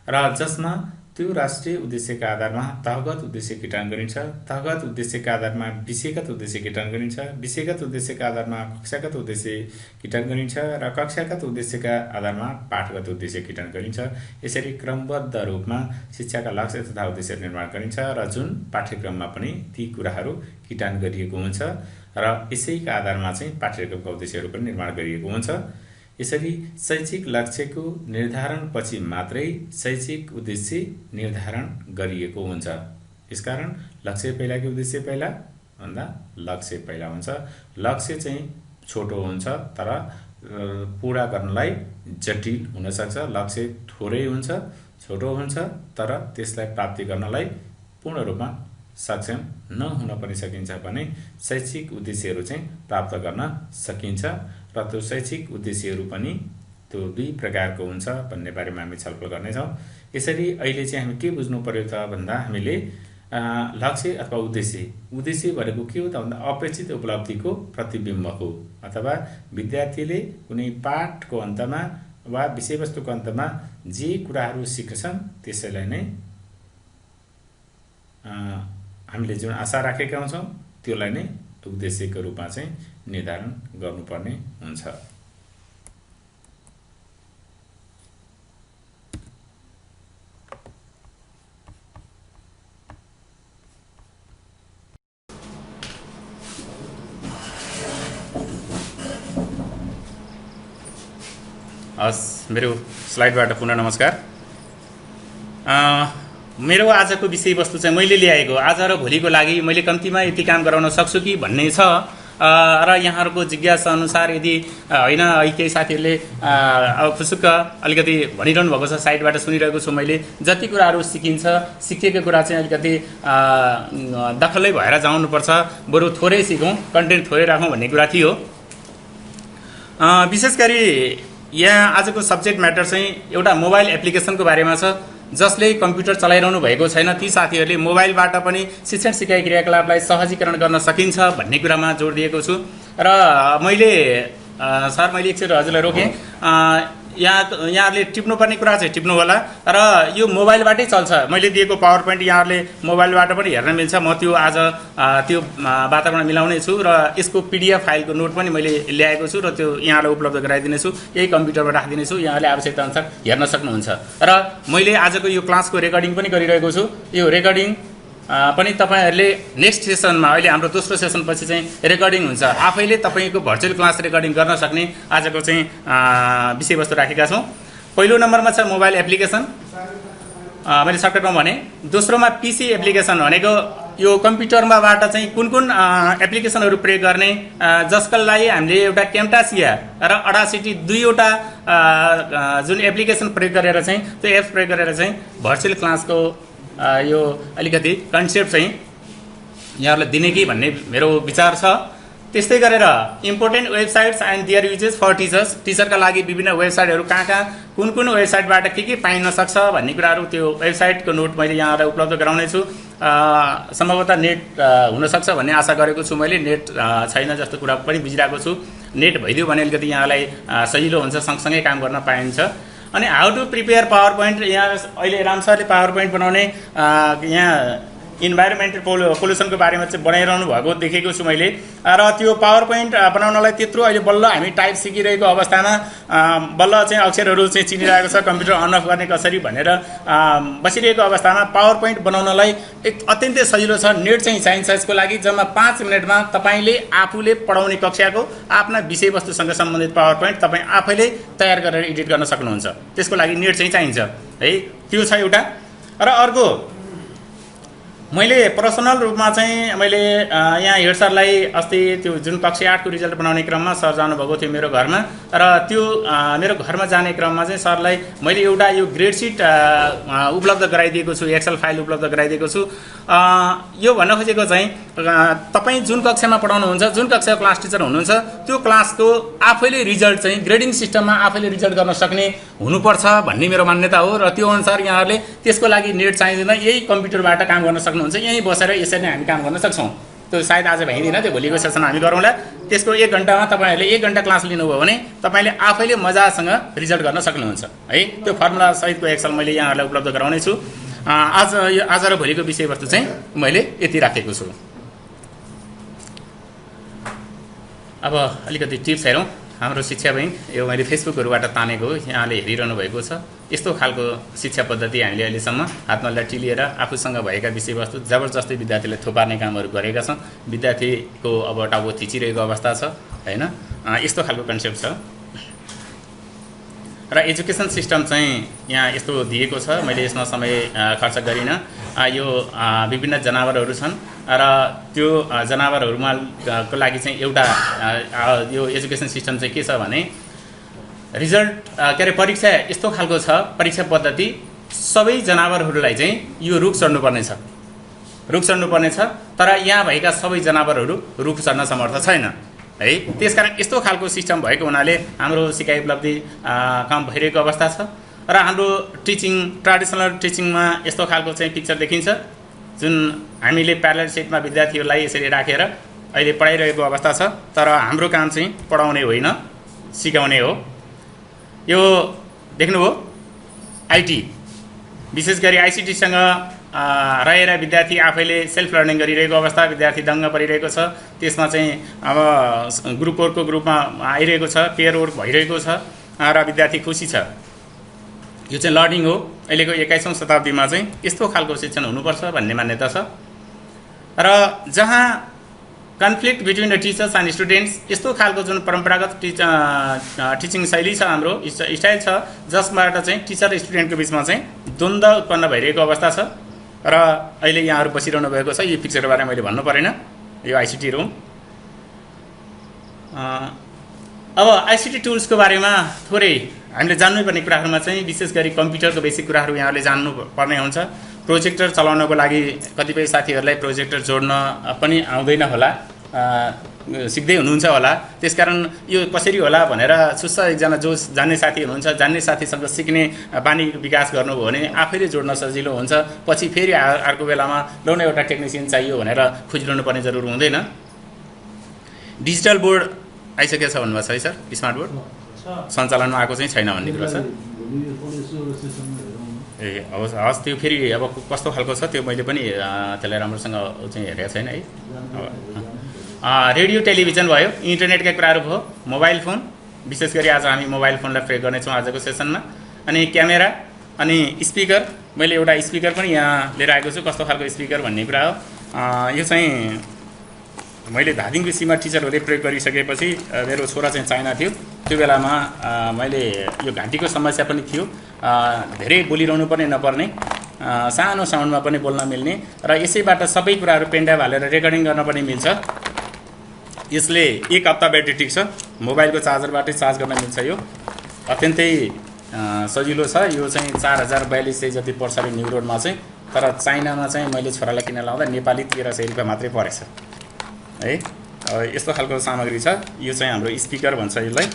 र जसमा त्यो राष्ट्रिय उद्देश्यका आधारमा तहगत उद्देश्य किटान गरिन्छ, तहगत उद्देश्यका आधारमा विषयगत उद्देश्य किटान गरिन्छ, विषयगत उद्देश्यका आधारमा कक्षागत उद्देश्य किटान गरिन्छ र कक्षागत उद्देश्यका आधारमा पाठगत उद्देश्य किटान गरिन्छ। यसरी क्रमबद्ध रूपमा शिक्षाका लक्ष्य तथा उद्देश्य निर्माण गरिन्छ र जुन पाठ्यक्रममा पनि ती कुराहरू किटान गरिएको हुन्छ र यसैका आधारमा चाहिँ पाठ्यक्रमका उद्देश्यहरू पनि निर्माण गरिएको हुन्छ। यसरी शैक्षिक लक्ष्यको निर्धारणपछि मात्रै शैक्षिक उद्देश्य निर्धारण गरिएको हुन्छ। यसकारण लक्ष्य पहिला कि उद्देश्य पहिला भन्दा लक्ष्य पहिला हुन्छ। लक्ष्य चाहिँ छोटो हुन्छ तर पूरा गर्नलाई जटिल हुनसक्छ। लक्ष्य थोरै हुन्छ, छोटो हुन्छ तर त्यसलाई प्राप्ति गर्नलाई पूर्ण रूपमा सक्षम नहुन पनि सकिन्छ भने शैक्षिक उद्देश्यहरू चाहिँ प्राप्त गर्न सकिन्छ। र त्यो शैक्षिक उद्देश्यहरू पनि त्यो दुई प्रकारको हुन्छ भन्ने बारेमा हामी छलफल गर्नेछौँ। यसरी अहिले चाहिँ हामी के बुझ्नु पर्यो त भन्दा हामीले लक्ष्य अथवा उद्देश्य भनेको के हो त भन्दा अपेक्षित उपलब्धिको प्रतिबिम्ब हो, अथवा विद्यार्थीले कुनै पाठको अन्तमा वा विषयवस्तुको अन्तमा जे कुराहरू सिक्छन् त्यसैलाई नै हामीले जुन आशा राखेका हुन्छौँ त्यसलाई नै उद्देश्यको रूपमा चाहिँ निर्धारण गर्नुपर्ने हुन्छ। हस्, मेरो स्लाइडबाट पुनः नमस्कार। मेरो आजको विषयवस्तु चाहिँ मैले ल्याएको आज र भोलिको लागि मैले कम्तीमा यति काम गराउन सक्छु कि भन्ने छ। र यहाँहरूको जिज्ञासा अनुसार यदि होइन केही साथीहरूले अब खुसुक्क अलिकति भनिरहनु भएको छ, साइडबाट सुनिरहेको छु मैले, जति कुराहरू सिकिन्छ सिकेको कुरा चाहिँ अलिकति दखलै भएर जानुपर्छ, बरु थोरै सिकौँ, कन्टेन्ट थोरै राखौँ भन्ने कुरा थियो। विशेष गरी यहाँ आजको सब्जेक्ट म्याटर चाहिँ एउटा मोबाइल एप्लिकेसनको बारेमा छ, जसले कम्प्युटर चलाइरहनु भएको छैन ती साथीहरूले मोबाइलबाट पनि शिक्षण सिकाइ क्रियाकलापलाई सहजीकरण गर्न सकिन्छ भन्ने कुरामा जोड दिएको छु। र मैले एकचोटि हजुरलाई रोकेँ, यहाँहरूले टिप्नुपर्ने कुरा चाहिँ टिप्नु होला र यो मोबाइलबाटै चल्छ। मैले दिएको पावर पोइन्ट यहाँहरूले मोबाइलबाट पनि हेर्न मिल्छ। म त्यो आज त्यो वातावरण मिलाउने छु र यसको PDF फाइलको नोट पनि मैले ल्याएको छु र त्यो यहाँलाई उपलब्ध गराइदिनेछु, यही कम्प्युटरमा राखिदिनेछु, यहाँले आवश्यकता अनुसार हेर्न सक्नुहुन्छ। र मैले आजको यो क्लासको रेकर्डिङ पनि गरिरहेको छु। यो रेकर्डिङ पनि तपाईँहरूले नेक्स्ट सेसनमा, अहिले हाम्रो दोस्रो सेसनपछि चाहिँ रेकर्डिङ हुन्छ, आफैले तपाईँको भर्चुअल क्लास रेकर्डिङ गर्न सक्ने आजको चाहिँ विषयवस्तु राखेका छौँ। पहिलो नम्बरमा छ मोबाइल एप्लिकेसन, मैले सर्टकटमा भने। दोस्रोमा PC एप्लिकेसन भनेको यो कम्प्युटरमाबाट चाहिँ कुन कुन एप्लिकेसनहरू प्रयोग गर्ने, जसका लागि हामीले एउटा क्याम्टासिया र अडासिटी दुईवटा जुन एप्लिकेसन प्रयोग गरेर चाहिँ त्यो एप्स प्रयोग गरेर चाहिँ भर्चुअल क्लासको यो अलिकति कन्सेप्ट चाहिँ यहाँहरूलाई दिने कि भन्ने मेरो विचार छ। त्यस्तै गरेर important websites and their uses for teachers, टिचरका लागि विभिन्न वेबसाइटहरू कहाँ कुन कुन वेबसाइटबाट के पाइन सक्छ भन्ने कुराहरू, त्यो वेबसाइटको नोट मैले यहाँलाई उपलब्ध गराउने छु। सम्भवतः नेट हुनसक्छ भन्ने आशा गरेको छु मैले। नेट छैन जस्तो कुरा पनि बुझिरहेको छु। नेट भइदियो भने अलिकति यहाँलाई सजिलो हुन्छ, सँगसँगै काम गर्न पाइन्छ। अनि how to prepare PowerPoint, यहाँ अहिले राम सरले पावर पोइन्ट बनाउने यहाँ इन्भाइरोमेन्टल पोल्युसनको बारेमा चाहिँ बनाइरहनु भएको देखेको छु मैले। र त्यो पावर पोइन्ट बनाउनलाई त्यत्रो अहिले बल्ल हामी टाइप सिकिरहेको अवस्थामा बल्ल चाहिँ अक्षरहरू चाहिँ चिनिरहेको छ, कम्प्युटर अन अफ गर्ने कसरी भनेर बसिरहेको अवस्थामा पावर पोइन्ट बनाउनलाई अत्यन्तै सजिलो छ। नेट चाहिँ चाहिन्छ यसको लागि। जम्मा 5 मिनटमा तपाईँले आफूले पढाउने कक्षाको आफ्ना विषयवस्तुसँग सम्बन्धित पावर पोइन्ट तपाईँ आफैले तयार गरेर एडिट गर्न सक्नुहुन्छ। त्यसको लागि नेट चाहिँ चाहिन्छ है, त्यो छ एउटा। र अर्को, मैले पर्सनल रूपमा चाहिँ मैले यहाँ हेड सरलाई अस्ति त्यो जुन कक्षा 8 को रिजल्ट बनाउने क्रममा सर जानुभएको थियो मेरो घरमा, र त्यो मेरो घरमा जाने क्रममा चाहिँ सरलाई मैले एउटा यो ग्रेड सिट उपलब्ध गराइदिएको छु, एक्सेल फाइल उपलब्ध गराइदिएको छु। यो भन्न खोजेको चाहिँ तपाईँ जुन कक्षामा पढाउनुहुन्छ, जुन कक्षाको क्लास टिचर हुनुहुन्छ, त्यो क्लासको आफैले रिजल्ट चाहिँ ग्रेडिङ सिस्टममा आफैले रिजल्ट गर्न सक्ने हुनुपर्छ भन्ने मेरो मान्यता हो। र त्यो अनुसार यहाँहरूले त्यसको लागि नेट चाहिँदैन, यही कम्प्युटरबाट काम गर्न सक्नुहुन्छ। यहीँ बसेर यसरी नै हामी काम गर्न सक्छौँ। त्यो सायद आज भइदिएन, त्यो भोलिको सेसन हामी गरौँला। त्यसको 1 घन्टामा तपाईँहरूले 1 घन्टा क्लास लिनुभयो भने तपाईँले आफैले मजासँग रिजल्ट गर्न सक्नुहुन्छ है। त्यो फर्मुला सहितको एक्सेल मैले यहाँहरूलाई उपलब्ध गराउने छु। आज र भोलिको विषयवस्तु चाहिँ मैले यति राखेको छु। अब अलिकति टिप्स हेरौँ। हाम्रो शिक्षा बैंक यो मैले फेसबुकहरूबाट तानेको हो, यहाँले हेरिरहनु भएको छ। यस्तो खालको शिक्षा पद्धति हामीले अहिलेसम्म हातमा लट्ठी लिएर आफूसँग भएका विषयवस्तु जबरजस्ती विद्यार्थीले थोपार्ने कामहरू गरेका छौँ। विद्यार्थीको अब टाउको थिचिरहेको अवस्था छ होइन, यस्तो खालको कन्सेप्ट छ। र एजुकेसन सिस्टम चाहिँ यहाँ यस्तो दिएको छ, मैले यसमा समय खर्च गरिनँ। यो विभिन्न जनावरहरू छन् र त्यो जनावरहरूमा को लागि चाहिँ एउटा यो एजुकेसन सिस्टम चाहिँ के छ भने रिजल्ट के अरे परीक्षा यस्तो खालको छ, परीक्षा पद्धति सबै जनावरहरूलाई चाहिँ यो रुख चढ्नुपर्ने छ, तर यहाँ भएका सबै जनावरहरू रुख चढ्न समर्थ छैन है। त्यसकारण यस्तो खालको सिस्टम भएको हुनाले हाम्रो सिकाइ उपलब्धि कम भइरहेको अवस्था छ। र हाम्रो ट्रेडिसनल टिचिङमा यस्तो खालको चाहिँ पिक्चर देखिन्छ, जुन हामीले प्यारलल सेटमा विद्यार्थीहरूलाई यसरी राखेर अहिले पढाइरहेको अवस्था छ। तर हाम्रो काम चाहिँ पढाउने होइन, सिकाउने हो। यो देख्नुभयो आइटी, विशेष गरी आइसिटीसँग रहेर विद्यार्थी आफैले सेल्फ लर्निङ गरिरहेको अवस्था, विद्यार्थी दङ्ग परिरहेको छ। त्यसमा चाहिँ अब ग्रुप वर्कको ग्रुपमा आइरहेको छ, पेयर वर्क भइरहेको छ र विद्यार्थी खुसी छ। यो चाहिँ लर्निङ हो। अहिलेको 21औं शताब्दीमा चाहिँ यस्तो खालको शिक्षण हुनुपर्छ भन्ने मान्यता छ। र जहाँ conflict between the teachers and students, यस्तो खालको जुन परम्परागत टिचिङ शैली छ, हाम्रो स्टाइल छ, जसबाट चाहिँ टिचर र स्टुडेन्टको बिचमा चाहिँ द्वन्द्व उत्पन्न भइरहेको अवस्था छ। र अहिले यहाँहरू बसिरहनु भएको छ, यो पिक्चरको बारेमा मैले भन्नु परेन, यो आइसिटी रुम। अब आइसिटी टुल्सको बारेमा थोरै हामीले जान्नुपर्ने कुराहरूमा चाहिँ विशेष गरी कम्प्युटरको बेसिक कुराहरू यहाँले जान्नुपर्ने हुन्छ। प्रोजेक्टर चलाउनको लागि कतिपय साथीहरूलाई प्रोजेक्टर जोड्न पनि आउँदैन होला, सिक्दै हुनुहुन्छ होला, त्यसकारण यो कसरी होला भनेर सुस्त एकजना जो जान्ने साथी हुनुहुन्छ, जान्ने साथीसँग सिक्ने बानी विकास गर्नुभयो भने आफैले जोड्न सजिलो हुन्छ। पछि फेरि अर्को बेलामा ल्याउन एउटा टेक्निसियन चाहियो भनेर खोजिरहनु पर्ने जरुर हुँदैन। डिजिटल बोर्ड आइसकेको छ भन्नुभएको छ है सर, स्मार्ट बोर्ड सञ्चालनमा आएको चाहिँ छैन भन्ने कुरा छ। ए हवस्, त्यो फेरि अब कस्तो खालको छ त्यो मैले पनि त्यसलाई राम्रोसँग चाहिँ हेरेको छैन है। रेडियो टेलिभिजन भयो, इन्टरनेटका कुराहरू भयो, मोबाइल फोन, विशेष गरी आज हामी मोबाइल फोनलाई प्रयोग गर्नेछौँ आजको सेसनमा, अनि क्यामेरा, अनि स्पिकर। मैले एउटा स्पिकर पनि यहाँ लिएर आएको छु, कस्तो खालको स्पिकर भन्ने कुरा हो। यो चाहिँ मैले धादिङ कृषिमा टिचरहरूले प्रयोग गरिसकेपछि मेरो छोरा चाहिँ चाइना थियो, त्यो बेलामा मैले यो घाँटीको समस्या पनि थियो, धेरै बोलिरहनु पनि नपर्ने, सानो साउन्डमा पनि बोल्न मिल्ने, र यसैबाट सबै कुराहरू पेनड्राइभ हालेर रेकर्डिङ गर्न पनि मिल्छ। यसले 1 हप्ता ब्याट्री टिक्छ, मोबाइलको चार्जरबाटै चार्ज गर्न मिल्छ। यो अत्यन्तै सजिलो छ। यो चाहिँ 4042 जति पर्छ अरे न्यु रोडमा चाहिँ, तर चाइनामा चाहिँ मैले छोरालाई किन लाउँदा नेपाली 1300 रुपियाँ मात्रै परेछ है। यस्तो खालको सामग्री छ। यो चाहिँ हाम्रो स्पिकर भन्छ यसलाई।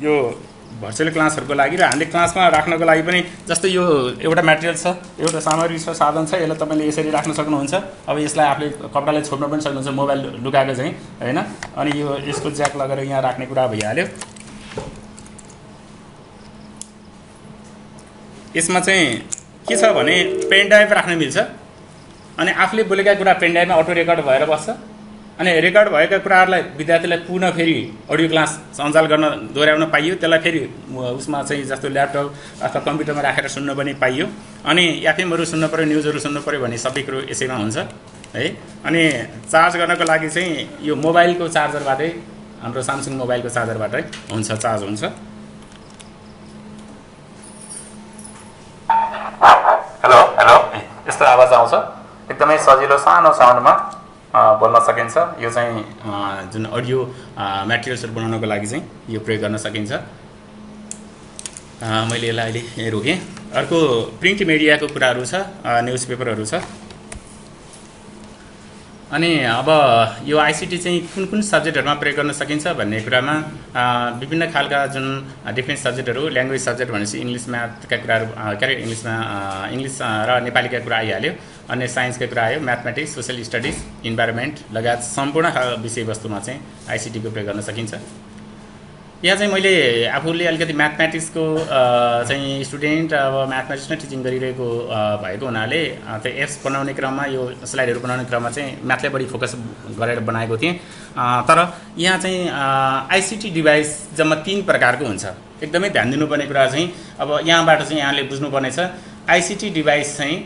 यो भर्चुअल क्लासहरूको लागि र हामीले क्लासमा राख्नको लागि पनि, जस्तै यो एउटा मेटेरियल छ, एउटा सामग्री छ, साधन छ, यसलाई तपाईँले यसरी राख्न सक्नुहुन्छ। अब यसलाई आफूले कपडाले छोड्न पनि सक्नुहुन्छ, मोबाइल लुकाएको चाहिँ हैन। अनि यो यसको ज्याक लगेर यहाँ राख्ने कुरा भइहाल्यो। यसमा चाहिँ के छ भने पेन ड्राइभ राख्न मिल्छ, अनि आफूले बोलेका कुरा पेन ड्राइभमा अटो रेकर्ड भएर बस्छ, अनि रेकर्ड भएका कुराहरूलाई विद्यार्थीलाई पुनः फेरि अडियो क्लास सञ्चालन गर्न दोहोऱ्याउन पाइयो। त्यसलाई फेरि उसमा चाहिँ जस्तो ल्यापटप अथवा कम्प्युटरमा राखेर सुन्न पनि पाइयो। अनि एफएमहरू सुन्न पऱ्यो, न्युजहरू सुन्नु पऱ्यो भने सबै कुरो यसैमा हुन्छ है। अनि चार्ज गर्नको लागि चाहिँ यो मोबाइलको चार्जरबाटै, हाम्रो सामसुङ मोबाइलको चार्जरबाटै हुन्छ, चार्ज हुन्छ। हेलो हेलो, यस्तो आवाज आउँछ, एकदमै सजिलो सानो साउन्डमा बोल्न सकिन्छ। यो चाहिँ जुन अडियो मेटेरियल्सहरू बनाउनको लागि चाहिँ यो प्रयोग गर्न सकिन्छ। मैले यसलाई अहिले रोकेँ। अर्को प्रिन्ट मिडियाको कुराहरू छ, न्युज पेपरहरू छ। अनि अब यो आइसिटी चाहिँ कुन कुन सब्जेक्टहरूमा प्रयोग गर्न सकिन्छ भन्ने कुरामा विभिन्न खालका जुन डिफ्रेन्ट सब्जेक्टहरू, ल्याङ्ग्वेज सब्जेक्ट भनेपछि इङ्ग्लिस म्याथका कुराहरू, के अरे इङ्ग्लिस र नेपालीका कुरा आइहाल्यो। अन्य साइन्सका कुरा आयो, म्याथमेटिक्स, सोसियल स्टडिज, इन्भाइरोमेन्ट लगायत सम्पूर्ण विषयवस्तुमा चाहिँ आइसिटीको प्रयोग गर्न सकिन्छ। यहाँ चाहिँ मैले आफूले अलिकति म्याथमेटिक्सको चाहिँ स्टुडेन्ट, अब म्याथमेटिक्स नै टिचिङ गरिरहेको भएको हुनाले त्यो एप्स बनाउने क्रममा, यो स्लाइडहरू बनाउने क्रममा चाहिँ म्याथलाई बढी फोकस गरेर बनाएको थिएँ। तर यहाँ चाहिँ आइसिटी डिभाइस जम्मा 3 प्रकारको हुन्छ। एकदमै ध्यान दिनुपर्ने कुरा चाहिँ अब यहाँबाट चाहिँ यहाँले बुझ्नुपर्ने छ, आइसिटी डिभाइस चाहिँ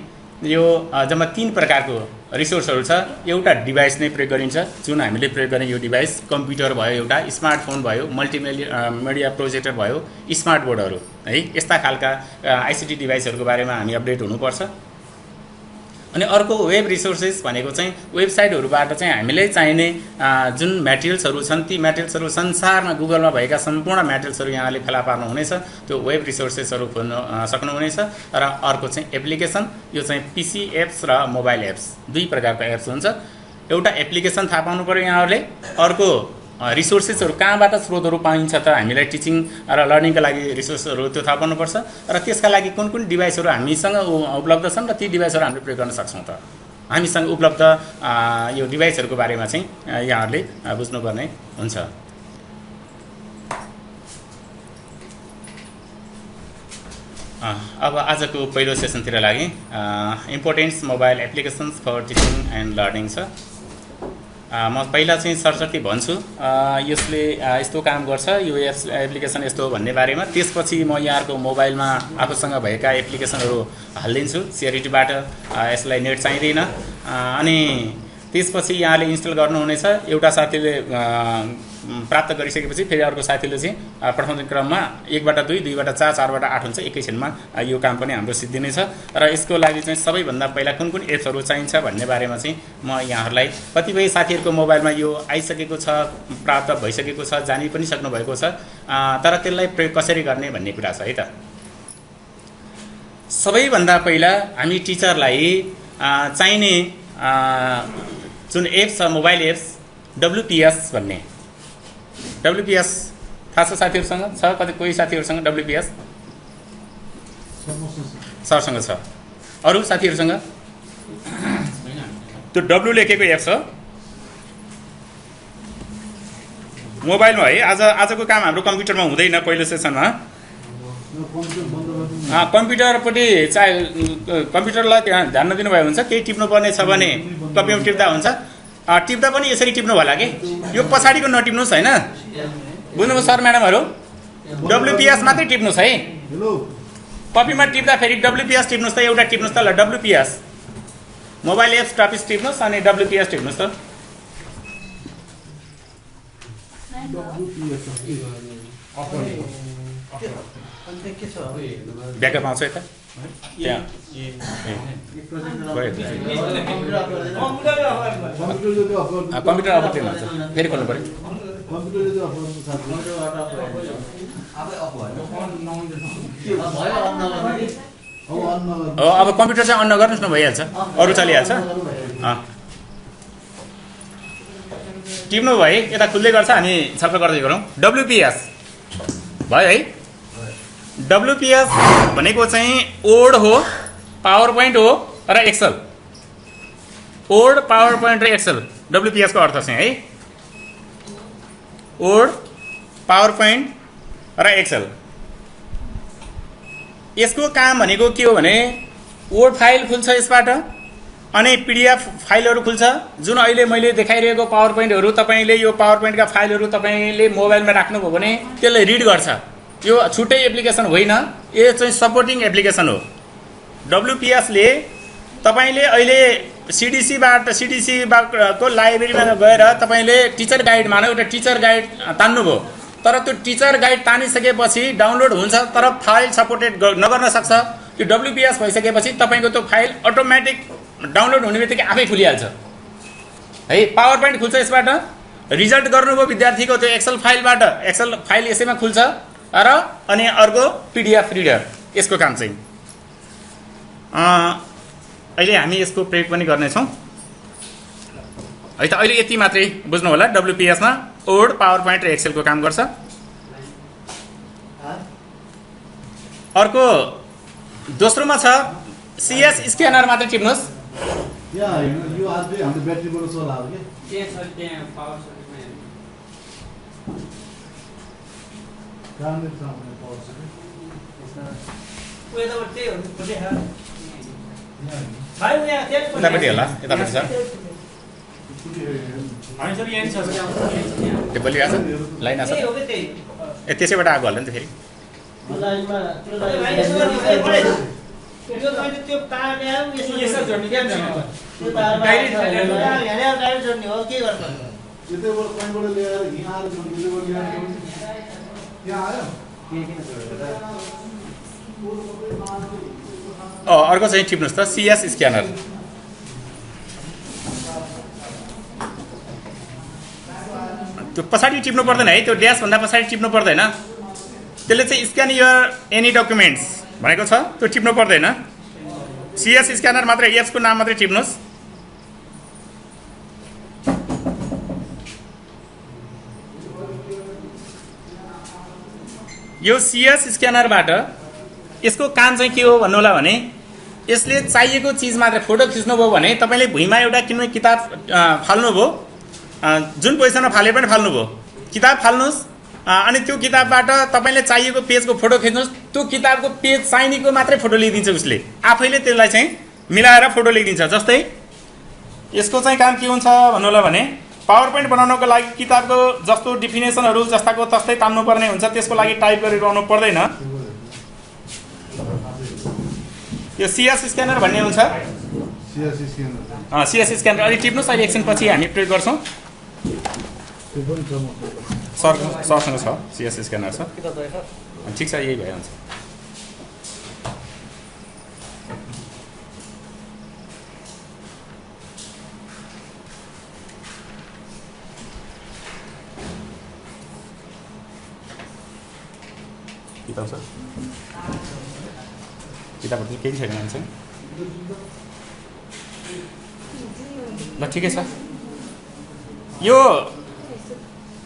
यो जम्मा 3 प्रकारको रिसोर्सहरू छ। एउटा डिभाइस नै प्रयोग गरिन्छ, जुन हामीले प्रयोग गर्ने यो डिभाइस कम्प्युटर भयो, एउटा स्मार्टफोन भयो, मल्टिमिडिया प्रोजेक्टर भयो, स्मार्ट बोर्डहरू है। यस्ता खालका आइसिटी डिभाइसहरूको बारेमा हामी अपडेट हुनुपर्छ। अनि अर्को वेब रिसोर्सेस भनेको चाहिँ वेबसाइटहरूबाट चाहिँ हामीलाई चाहिने जुन मेटेरियल्सहरू छन्, ती मेटेरियल्सहरू संसारमा गुगलमा भएका सम्पूर्ण मेटेरियल्सहरू यहाँले फेला पार्नुहुनेछ, त्यो वेब रिसोर्सेसहरू खोल्न सक्नुहुनेछ। र अर्को चाहिँ एप्लिकेसन, यो चाहिँ पिसी एप्स र मोबाइल एप्स, 2 प्रकारको एप्स हुन्छ। एउटा एप्लिकेसन थाहा पाउनु पऱ्यो यहाँहरूले, अर्को रिसोर्सेसहरू कहाँबाट स्रोतहरू पाइन्छ त हामीलाई टिचिङ र लर्निङका लागि रिसोर्सहरू त्यो थाहा पाउनुपर्छ। र त्यसका लागि कुन कुन डिभाइसहरू हामीसँग उपलब्ध छन् र ती डिभाइसहरू हामीले प्रयोग गर्न सक्छौँ त। हामीसँग उपलब्ध यो डिभाइसहरूको बारेमा चाहिँ यहाँहरूले बुझ्नुपर्ने हुन्छ। अब आजको पहिलो सेसनतिर लागि importance mobile applications for teaching and learning छ। म पहिला चाहिँ सरसर्ती भन्छु यसले यस्तो काम गर्छ, यो एप्लिकेसन यस्तो हो भन्ने बारेमा। त्यसपछि म यहाँहरूको मोबाइलमा आफूसँग भएका एप्लिकेसनहरू हालिदिन्छु सिआरइटीबाट। यसलाई नेट चाहिँदैन। अनि त्यसपछि यहाँले इन्स्टल गर्नुहुनेछ। एउटा साथीले प्राप्त गरिसकेपछि फेरि अर्को साथीले चाहिँ पठाउने क्रममा 1बाट 2, 2बाट 4, 4बाट 8 हुन्छ। एकैछिनमा यो काम पनि हाम्रो सिद्धिनेछ। र यसको लागि चाहिँ सबैभन्दा पहिला कुन कुन एप्सहरू चाहिन्छ भन्ने बारेमा चाहिँ म यहाँहरूलाई, कतिपय साथीहरूको मोबाइलमा यो आइसकेको छ, प्राप्त भइसकेको छ, जानी पनि सक्नुभएको छ, तर त्यसलाई प्रयोग कसरी गर्ने भन्ने कुरा छ है त। सबैभन्दा पहिला हामी टिचरलाई चाहिने जुन एप्स छ, मोबाइल एप्स WPS भन्ने, WPS थाहा छ साथीहरूसँग? छ कति कोही साथीहरूसँग WPS? सरसँग छ। अरू साथीहरूसँग? त्यो W लेखेको एप्स हो मोबाइलमा है। आजको काम हाम्रो कम्प्युटरमा हुँदैन। पहिलो सेसनमा कम्प्युटरपट्टि चाहे कम्प्युटरलाई त्यहाँ ध्यान नदिनुभयो हुन्छ। केही टिप्नुपर्ने छ भने कपीमा टिप्दा हुन्छ। टिप्दा पनि यसरी टिप्नु होला कि यो पछाडिको नटिप्नुहोस् होइन। बुझ्नुभयो सर म्याडमहरू? WPS मात्रै टिप्नुहोस् है। कपीमा टिप्दा फेरि WPS टिप्नुहोस् त। एउटा टिप्नुहोस् त ल, WPS मोबाइल एप्स टपिस टिप्नुहोस् अनि WPS टिप्नुहोस् त। ब्याकअप आउँछ यता त्यहाँ कम्प्युटर अफ हुन्छ। फेरि खोल्नु पऱ्यो। अब कम्प्युटर चाहिँ अन नगर्नुहोस् न, भइहाल्छ। अरू चलिहाल्छ। टिप्नु भयो है, यता खुल्दै गर्छ, हामी छप्प गर्दै गरौँ। WPS भयो है। WPS भनेको चाहिँ वर्ड हो, पावर पोइन्ट हो र एक्सेल। वर्ड, पावर पोइन्ट र एक्सेल WPS को अर्थ चाहिँ है। वर्ड, पावर पोइन्ट र एक्सेल। यसको काम भनेको के हो भने वर्ड फाइल खुल्छ यसबाट, अनि PDF फाइलहरू खुल्छ। जुन अहिले मैले देखाइरहेको पावर पोइन्टहरू, तपाईँले यो पावर पोइन्टका फाइलहरू तपाईँले मोबाइलमा राख्नुभयो भने त्यसले रिड गर्छ। यो छुट्टै एप्लिकेसन होइन, यो चाहिँ सपोर्टिङ एप्लिकेसन हो। WPS ले तपाईँले अहिले CDC को लाइब्रेरीमा गएर तपाईँले टिचर गाइड मानौ एउटा टिचर गाइड तान्नुभयो, तर त्यो टिचर गाइड तानिसकेपछि डाउनलोड हुन्छ तर फाइल सपोर्टेड नगर्न सक्छ। त्यो WPS भइसकेपछि तपाईँको त्यो फाइल अटोमेटिक डाउनलोड हुने बित्तिकै आफै खुलिहाल्छ है। पावर पोइन्ट खुल्छ यसबाट। रिजल्ट गर्नुभयो विद्यार्थीको त्यो एक्सेल फाइलबाट, एक्सेल फाइल यसैमा खुल्छ। र अनि अर्को PDF रिडर, यसको काम चाहिँ अहिले हामी यसको प्रयोग पनि गर्नेछौँ है त। अहिले यति मात्रै बुझ्नु होला। WPS मा वर्ड, पावर पोइन्ट र एक्सेलको काम गर्छ। अर्को दोस्रोमा छ CS स्क्यानर। मात्रै टिप्नुहोस्। यो आजै हाम्रो ब्याट्रीबाट चला हो के यतापट्टि होला, यतापट्टि छ। त्यो बलिरहेछ लाइन आछ। त्यसैबाट आगो होला नि त फेरि। अर्को चाहिँ टिप्नुहोस् त CS स्क्यानर। त्यो पछाडि टिप्नु पर्दैन है, त्यो ड्यास भन्दा पछाडि टिप्नु पर्दैन। त्यसले चाहिँ स्क्यान युर एनी डकुमेन्ट्स भनेको छ, त्यो टिप्नु पर्दैन। CS स्क्यानर मात्रै, एप्सको नाम मात्रै टिप्नुहोस्। यो CS स्क्यानरबाट यसको काम चाहिँ के हो भन्नु होला भने यसले चाहिएको चिज मात्र फोटो खिच्नुभयो भने तपाईले भुइँमा एउटा किन्ने किताब फाल्नुभयो, जुन पोजिसनमा फाले पनि फाल्नुभयो, किताब फाल्नुस् अनि त्यो किताबबाट तपाईले चाहिएको पेजको फोटो खिच्नुस्। त्यो किताबको पेज चाहिनेको मात्रै फोटो लिइदिन्छ उसले, आफैले त्यसलाई चाहिँ मिलाएर फोटो लिइदिन्छ। जस्तै यसको चाहिँ काम के हुन्छ भन्नु होला भने पावर पोइन्ट बनाउनको लागि किताबको जस्तो डिफिनेसनहरू जस्ताको तस्तै तान्नुपर्ने हुन्छ, त्यसको लागि टाइप गरिरहनु पर्दैन। यो सिएस स्क्यानर भन्ने हुन्छ। सिएस स्क्यानर अलि टिप्नुहोस्, अहिले एकछिन पछि हामी प्रयोग गर्छौँ। सरसँग छ सिएस स्क्यानर छ, ठिक छ, यही भइहाल्छ। किताब छ, किताबहरू चाहिँ केही छैन मान्छे। ल ठिकै छ। यो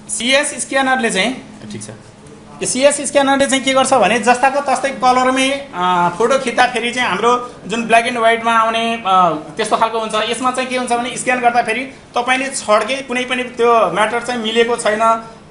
सिएस स्क्यानरले चाहिँ ठिक छ, यो सिएस स्क्यानरले चाहिँ के गर्छ भने जस्ताको तस्तै कलरमै फोटो खिच्दाखेरि चाहिँ हाम्रो जुन ब्ल्याक एन्ड व्हाइटमा आउने त्यस्तो खालको हुन्छ। यसमा चाहिँ के हुन्छ भने स्क्यान गर्दाखेरि तपाईँले छड्के कुनै पनि त्यो म्याटर चाहिँ मिलेको छैन,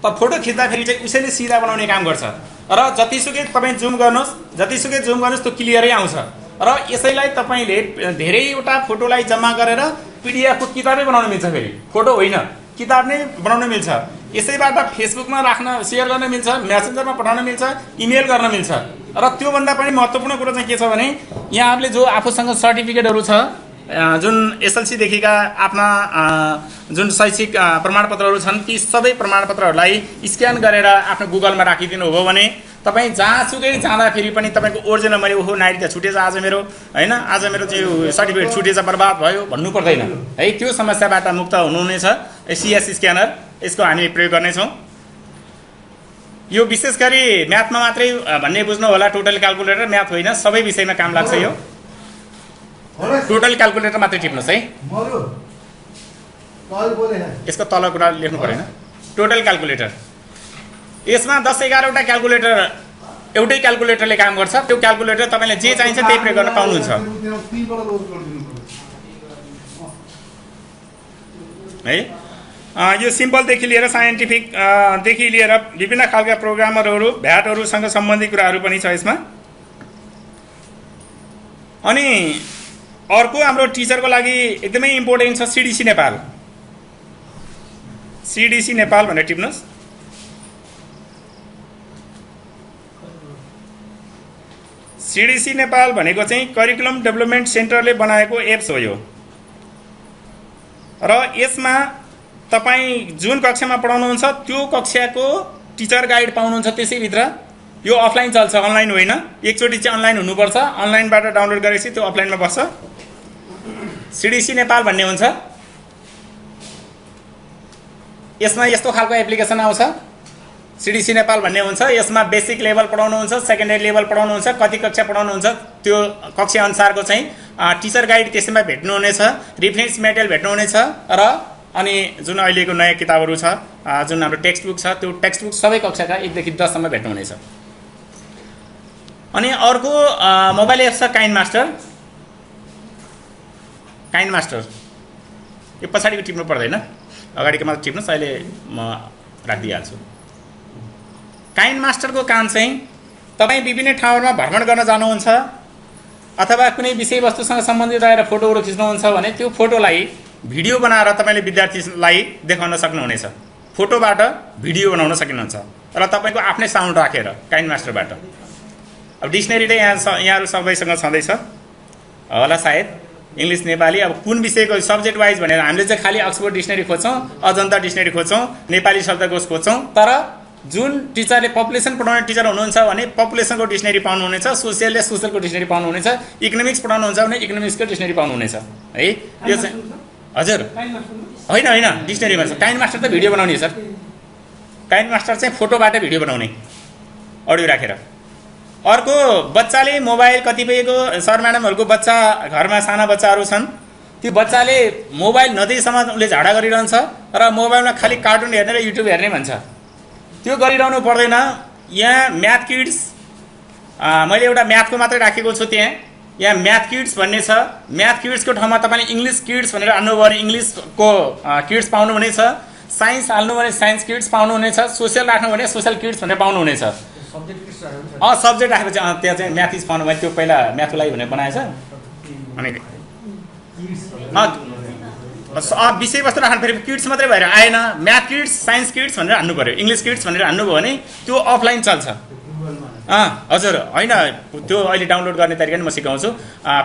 त फोटो खिच्दाखेरि चाहिँ उसैले सिधा बनाउने काम गर्छ। र जतिसुकै तपाईँ जुम गर्नुहोस्, जतिसुकै जुम गर्नुहोस् त्यो क्लियरै आउँछ। र यसैलाई तपाईँले धेरैवटा फोटोलाई जम्मा गरेर पिडिएफको किताबै बनाउन मिल्छ, फेरि फोटो होइन किताब नै बनाउन मिल्छ। यसैबाट फेसबुकमा राख्न, सेयर गर्न मिल्छ, मेसेन्जरमा पठाउन मिल्छ, इमेल गर्न मिल्छ। र त्योभन्दा पनि महत्त्वपूर्ण कुरो चाहिँ के छ भने यहाँहरूले जो आफूसँग सर्टिफिकेटहरू छ, जुन एसएलसीदेखिका आफ्ना जुन शैक्षिक प्रमाणपत्रहरू छन्, ती सबै प्रमाणपत्रहरूलाई स्क्यान गरेर आफ्नो गुगलमा राखिदिनु हो भने तपाईँ जहाँसुकै जाँदाखेरि पनि तपाईँको ओरिजिनल मैले ओहो नाइट त छुटेछ आज मेरो, होइन आज मेरो चाहिँ सर्टिफिकेट छुटेछ, बर्बाद भयो भन्नु पर्दैन है। त्यो समस्याबाट मुक्त हुनुहुनेछ। सिएस स्क्यानर यसको हामी प्रयोग गर्नेछौँ। यो विशेष गरी म्याथमा मात्रै भन्ने बुझ्नु होला, टोटल क्यालकुलेटर म्याथ होइन, सबै विषयमा काम लाग्छ। यो टोटल क्यालकुलेटर मात्रै टिप्नुहोस् है, यसको तल कुरा लेख्नु परेन। टोटल क्यालकुलेटर, यसमा 10-11वटा क्यालकुलेटर एउटै क्यालकुलेटरले काम गर्छ। त्यो क्यालकुलेटर तपाईँलाई जे चाहिन्छ त्यही प्रयोग गर्न पाउनुहुन्छ है। यो सिम्पलदेखि लिएर साइन्टिफिकदेखि लिएर विभिन्न खालका प्रोग्रामरहरू, भ्याटहरूसँग सम्बन्धित कुराहरू पनि छ यसमा। अनि अर्को हाम्रो टिचरको लागि एकदमै इम्पोर्टेन्ट छ सिडिसी नेपाल। सिडिसी नेपाल भनेर टिप्नुहोस्। सिडिसी नेपाल भनेको चाहिँ करिकुलम डेभलपमेन्ट सेन्टरले बनाएको एप्स हो यो। र यसमा तपाईँ जुन कक्षामा पढाउनुहुन्छ त्यो कक्षाको टिचर गाइड पाउनुहुन्छ त्यसैभित्र। यो अफलाइन चल्छ, अनलाइन होइन। एकचोटि चाहिँ अनलाइन हुनुपर्छ, अनलाइनबाट डाउनलोड गरेपछि त्यो अफलाइनमा बस्छ। सिडिसी नेपाल भन्ने हुन्छ। यसमा यस्तो खालको एप्लिकेसन आउँछ, सिडिसी नेपाल भन्ने हुन्छ। यसमा बेसिक लेभल पढाउनुहुन्छ, सेकेन्डरी लेभल पढाउनुहुन्छ, कति कक्षा पढाउनुहुन्छ त्यो कक्षा अनुसारको चाहिँ टिचर गाइड त्यसैमा भेट्नुहुनेछ, रिफरेन्स मेटेरियल भेट्नुहुनेछ। र अनि जुन अहिलेको नयाँ किताबहरू छ, जुन हाम्रो टेक्स्ट बुक छ, त्यो टेक्स्ट बुक सबै कक्षाका 1 देखि 10 सम्म भेट्नुहुनेछ। अनि अर्को मोबाइल एप छ काइन्ड मास्टर। काइन्ड मास्टर यो पछाडिको टिप्नु पर्दैन, अगाडिको मात्र टिप्नुहोस्, अहिले म राखिदिइहाल्छु। काइन्ड मास्टरको काम चाहिँ तपाईँ विभिन्न ठाउँहरूमा भ्रमण गर्न जानुहुन्छ अथवा कुनै विषयवस्तुसँग सम्बन्धित रहेर फोटोहरू खिच्नुहुन्छ भने त्यो फोटोलाई भिडियो बनाएर तपाईँले विद्यार्थीलाई देखाउन सक्नुहुनेछ। फोटोबाट भिडियो बनाउन सक्नुहुन्छ र तपाईँको आफ्नै साउन्ड राखेर काइन्ड मास्टरबाट। अब डिक्सनरी त यहाँहरू सबैसँग छँदैछ होला सायद, इङ्ग्लिस नेपाली। अब कुन विषयको सब्जेक्ट वाइज भनेर हामीले चाहिँ खालि अक्सफोर्ड डिक्सनरी खोज्छौँ, अजन्ता डिक्सनरी खोज्छौँ, नेपाली शब्दकोश खोज्छौँ। तर जुन टिचरले पपुलेसन पढाउने टिचर हुनुहुन्छ भने पपुलेसनको डिक्सनरी पाउनुहुनेछ, सोसियलले सोसियलको डिक्सनरी पाउनुहुनेछ, इकोनोमिक्स पढाउनुहुन्छ भने इकोनोमिक्सको डिक्सनरी पाउनुहुनेछ है। यो चाहिँ हजुर होइन होइन डिक्सनरीमा छ। काइन्ड मास्टर त भिडियो बनाउने सर। काइन्ड मास्टर चाहिँ फोटोबाट भिडियो बनाउने अडियो राखेर। अर्को बच्चाले मोबाइल, कतिपयको सर म्याडमहरूको बच्चा घरमा साना बच्चाहरू छन्, त्यो बच्चाले मोबाइल नदिएसम्म उसले झाडा गरिरहन्छ र मोबाइलमा खालि कार्टुन हेर्ने र युट्युब हेर्ने भन्छ। त्यो गरिरहनु पर्दैन। यहाँ म्याथ किड्स, मैले एउटा म्याथको मात्रै राखेको छु त्यहाँ। यहाँ म्याथ किड्स भन्ने छ। म्याथ किड्सको ठाउँमा तपाईँले इङ्ग्लिस किड्स भनेर हाल्नुभयो भने इङ्ग्लिसको किड्स पाउनुहुनेछ, साइन्स हाल्नु भने साइन्स किड्स पाउनुहुनेछ, सोसियल राख्नु भने सोसियल किड्स भनेर पाउनुहुनेछ। सब्जेक्ट राखेपछि त्यहाँ चाहिँ म्याथ पाउनु भने त्यो पहिला म्याथको लागि भनेर बनाएछ। अनि विषयवस्तु राख्नु पऱ्यो। किड्स मात्रै भएर आएन, म्याथ किड्स, साइन्स किड्स भनेर हान्नु पऱ्यो, इङ्ग्लिस किड्स भनेर हान्नुभयो भने त्यो अफलाइन चल्छ। हजुर होइन, त्यो अहिले डाउनलोड गर्ने तरिका नि म सिकाउँछु।